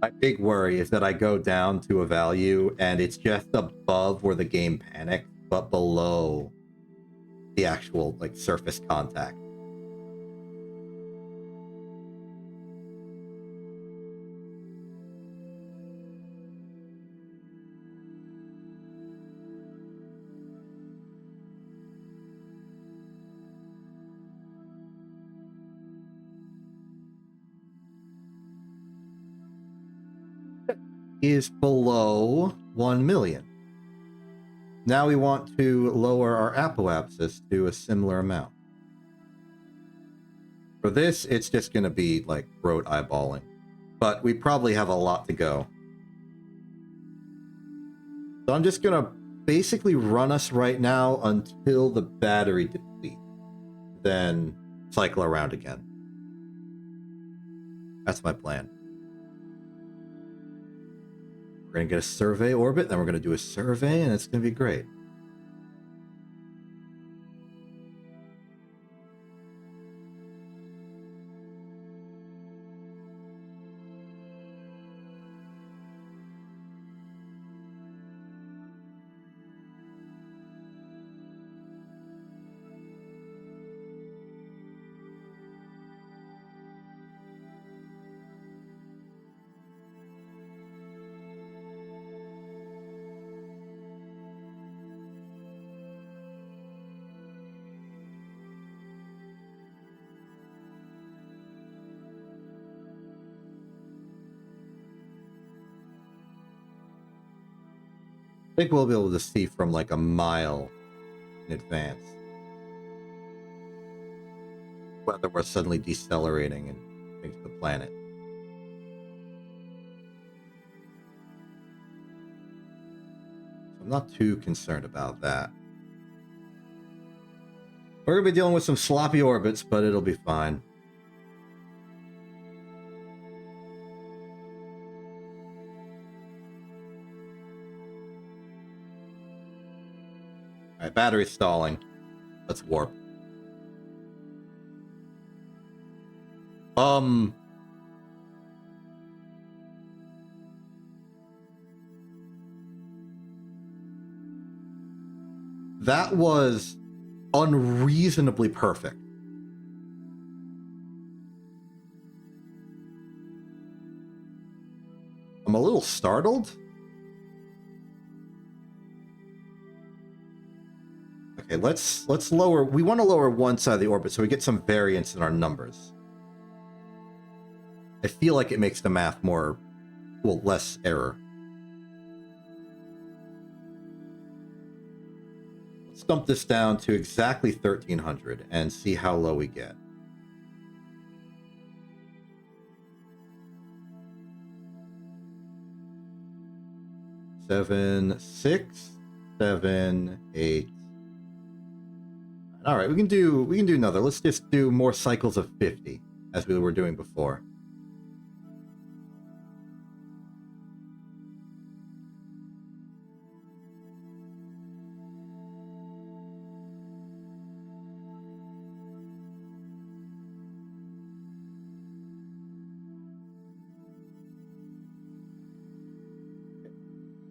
[SPEAKER 1] My big worry is that I go down to a value and it's just above where the game panicked, but below the actual like surface contact. Is below 1 million. Now we want to lower our apoapsis to a similar amount. For this, it's just going to be like rote eyeballing. But we probably have a lot to go. So I'm just going to basically run us right now until the battery depletes. Then cycle around again. That's my plan. We're going to get a survey orbit, then we're going to do a survey, and it's going to be great. I think we'll be able to see from like a mile in advance whether we're suddenly decelerating and into the planet. So I'm not too concerned about that. We're going to be dealing with some sloppy orbits, but it'll be fine. Alright, battery stalling. Let's warp. That was unreasonably perfect. I'm a little startled. Okay, let's lower. We want to lower one side of the orbit so we get some variance in our numbers. I feel like it makes the math more, well, less error. Let's dump this down to exactly 1300 and see how low we get. Seven, 6, 7, 8. All right, we can do another. Let's just do more cycles of 50 as we were doing before.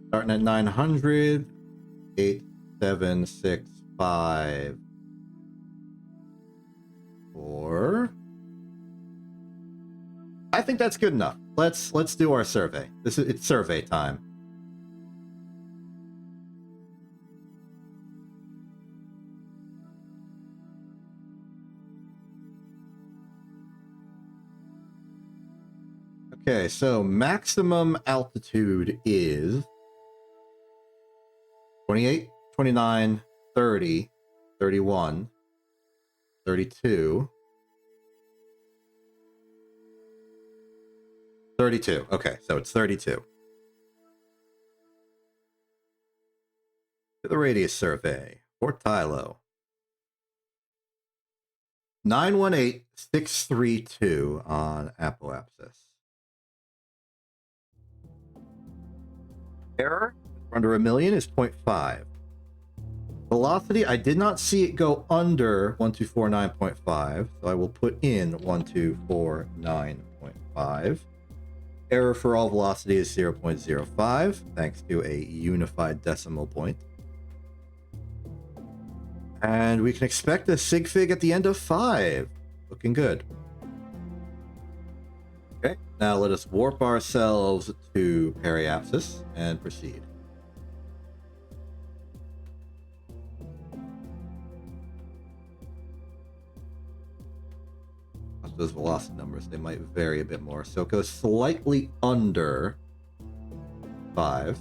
[SPEAKER 1] Starting at 900, 8, 7, 6, 5, 4. I think that's good enough. Let's do our survey. It's survey time. Okay, so maximum altitude is 28, 29, 30, 31, 32, 32. Okay, so it's 32. The radius survey, Fort Tylo. 918632 on Apoapsis. Error under 1 million is 0.5. Velocity, I did not see it go under 1249.5, so I will put in 1249.5. Error for all velocity is 0.05, thanks to a unified decimal point. And we can expect a sig fig at the end of 5. Looking good. Okay, now let us warp ourselves to periapsis and proceed. Those velocity numbers, they might vary a bit more. So it goes slightly under 5.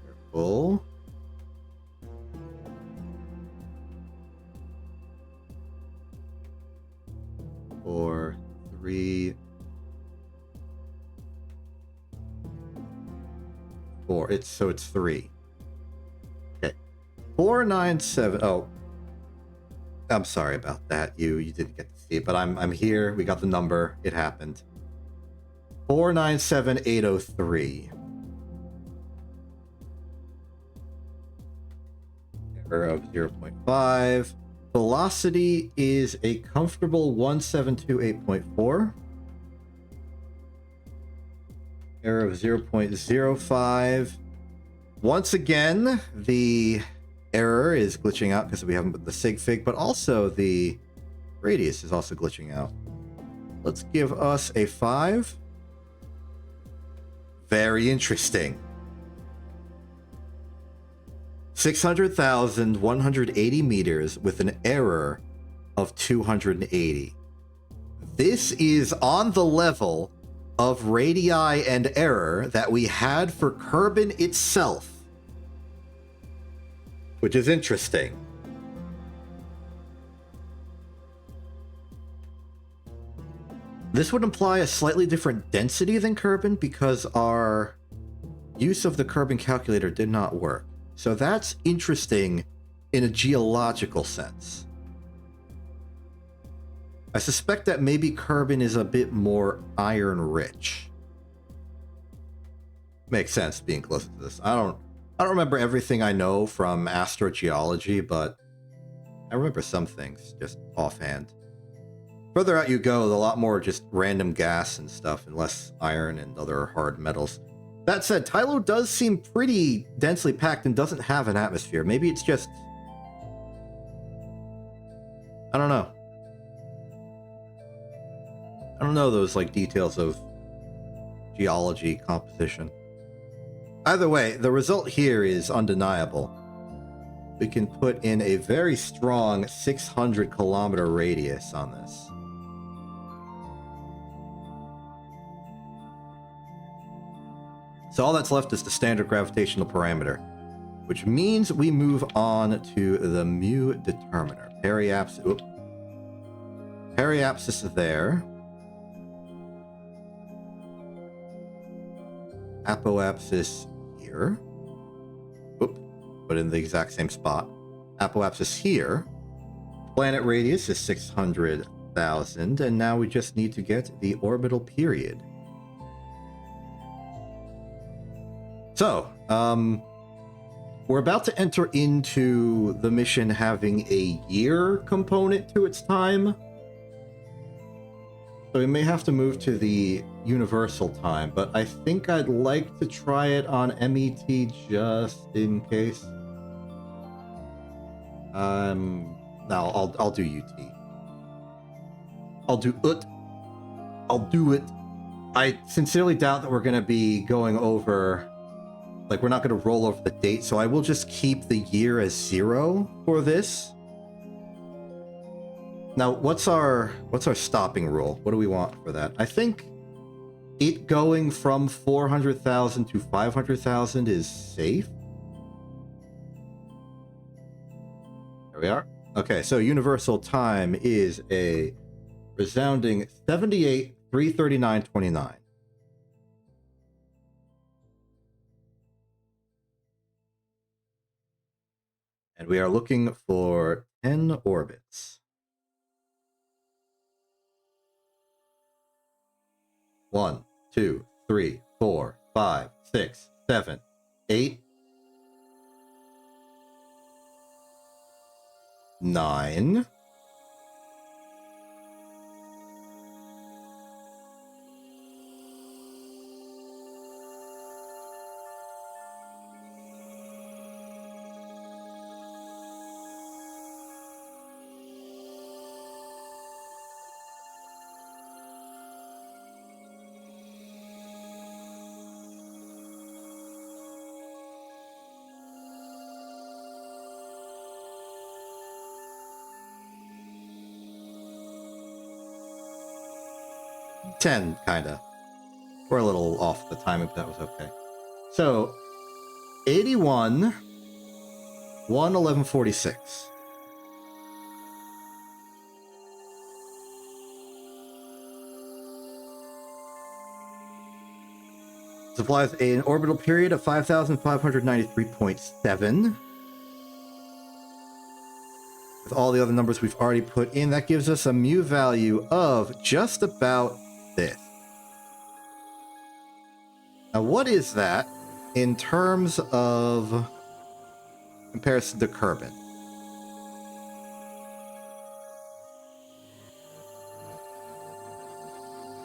[SPEAKER 1] Careful. Four, 3, 4. It's 3. 497. Oh, I'm sorry about that. You didn't get to see it, but I'm here. We got the number. It happened. 497803. Error of 0.5. Velocity is a comfortable 1728.4. Error of 0.05. Once again, the error is glitching out because we haven't put the sig fig, but also the radius is also glitching out. Let's give us a 5. Very interesting. 600,180 meters with an error of 280. This is on the level of radii and error that we had for Kerbin itself, which is interesting. This would imply a slightly different density than Kerbin because our use of the Kerbin calculator did not work. So that's interesting in a geological sense. I suspect that maybe Kerbin is a bit more iron rich. Makes sense being closer to this. I don't I don't remember everything I know from astrogeology, but I remember some things just offhand. Further out you go, a lot more just random gas and stuff, and less iron and other hard metals. That said, Tylo does seem pretty densely packed and doesn't have an atmosphere. Maybe it's just... I don't know. I don't know those, like, details of geology composition. Either way, the result here is undeniable. We can put in a very strong 600-kilometer radius on this. So all that's left is the standard gravitational parameter, which means we move on to the mu determiner. Periapsis is there. Apoapsis here. Oop, but in the exact same spot. Apoapsis here. Planet radius is 600,000, and now we just need to get the orbital period. So, we're about to enter into the mission having a year component to its time. So we may have to move to the universal time, but I think I'd like to try it on MET just in case. Now I'll do UT. I'll do UT. I'll do it. I sincerely doubt that we're going to be going over... Like, we're not going to roll over the date, so I will just keep the year as 0 for this. Now, what's our stopping rule? What do we want for that? I think it going from 400,000 to 500,000 is safe. There we are. Okay, so universal time is a resounding 78,339.29. And we are looking for 10 orbits. 1, 2, 3, 4, 5, 6, 7, 8, 9. Ten, kinda. We're a little off the timing, but that was okay. So, 81, 11146. Supplies an orbital period of 5,593.7. With all the other numbers we've already put in, that gives us a mu value of just about this. Now, what is that in terms of comparison to Kerbin?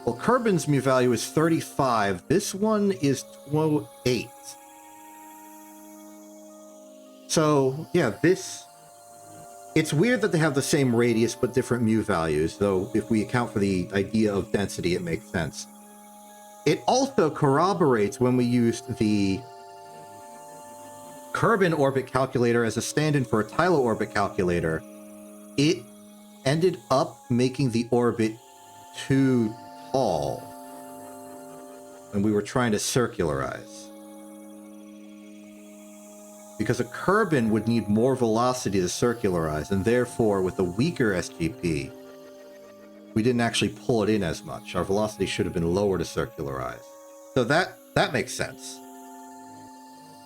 [SPEAKER 1] Well, Kerbin's mu value is 35. This one is 28. So, yeah, it's weird that they have the same radius but different mu values, though if we account for the idea of density, it makes sense. It also corroborates when we used the Kerbin orbit calculator as a stand-in for a Tylo orbit calculator. It ended up making the orbit too tall when we were trying to circularize. Because a Kerbin would need more velocity to circularize, and therefore, with a weaker SGP, we didn't actually pull it in as much. Our velocity should have been lower to circularize. So that makes sense.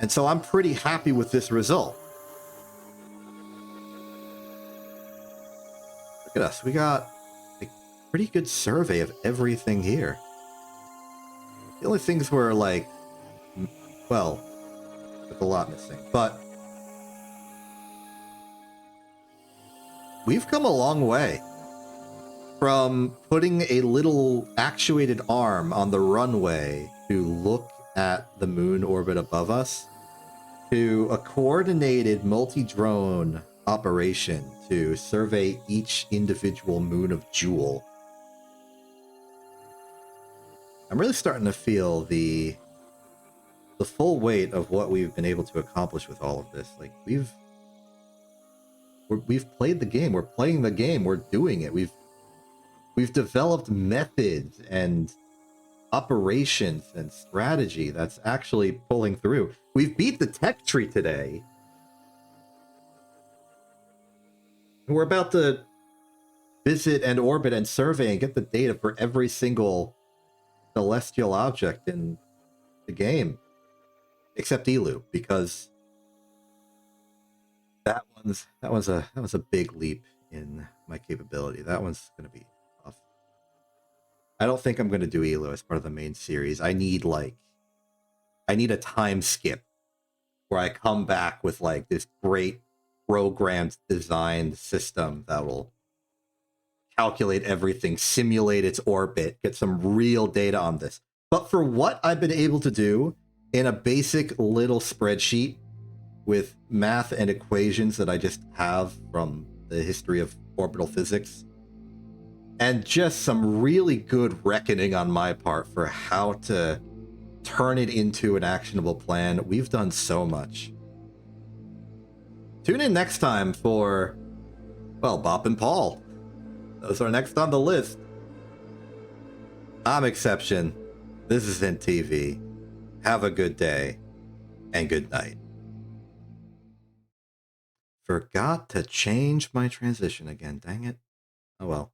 [SPEAKER 1] And so I'm pretty happy with this result. Look at us. We got a pretty good survey of everything here. The only things were like, well, with a lot missing. But we've come a long way from putting a little actuated arm on the runway to look at the moon orbit above us to a coordinated multi-drone operation to survey each individual moon of Jewel. I'm really starting to feel the full weight of what we've been able to accomplish with all of this. Like we've played the game. We're playing the game. We're doing it. We've developed methods and operations and strategy that's actually pulling through. We've beat the tech tree today. We're about to visit and orbit and survey and get the data for every single celestial object in the game, except Elu, because that was a big leap in my capability. That one's gonna be tough. I don't think I'm gonna do Elu as part of the main series. I need a time skip where I come back with like this great programmed designed system that will calculate everything, simulate its orbit, get some real data on this. But for what I've been able to do in a basic little spreadsheet with math and equations that I just have from the history of orbital physics, and just some really good reckoning on my part for how to turn it into an actionable plan, we've done so much. Tune in next time for, well, Bop and Paul. Those are next on the list. I'm Exception. This is TV. Have a good day and good night. Forgot to change my transition again, dang it. Oh well.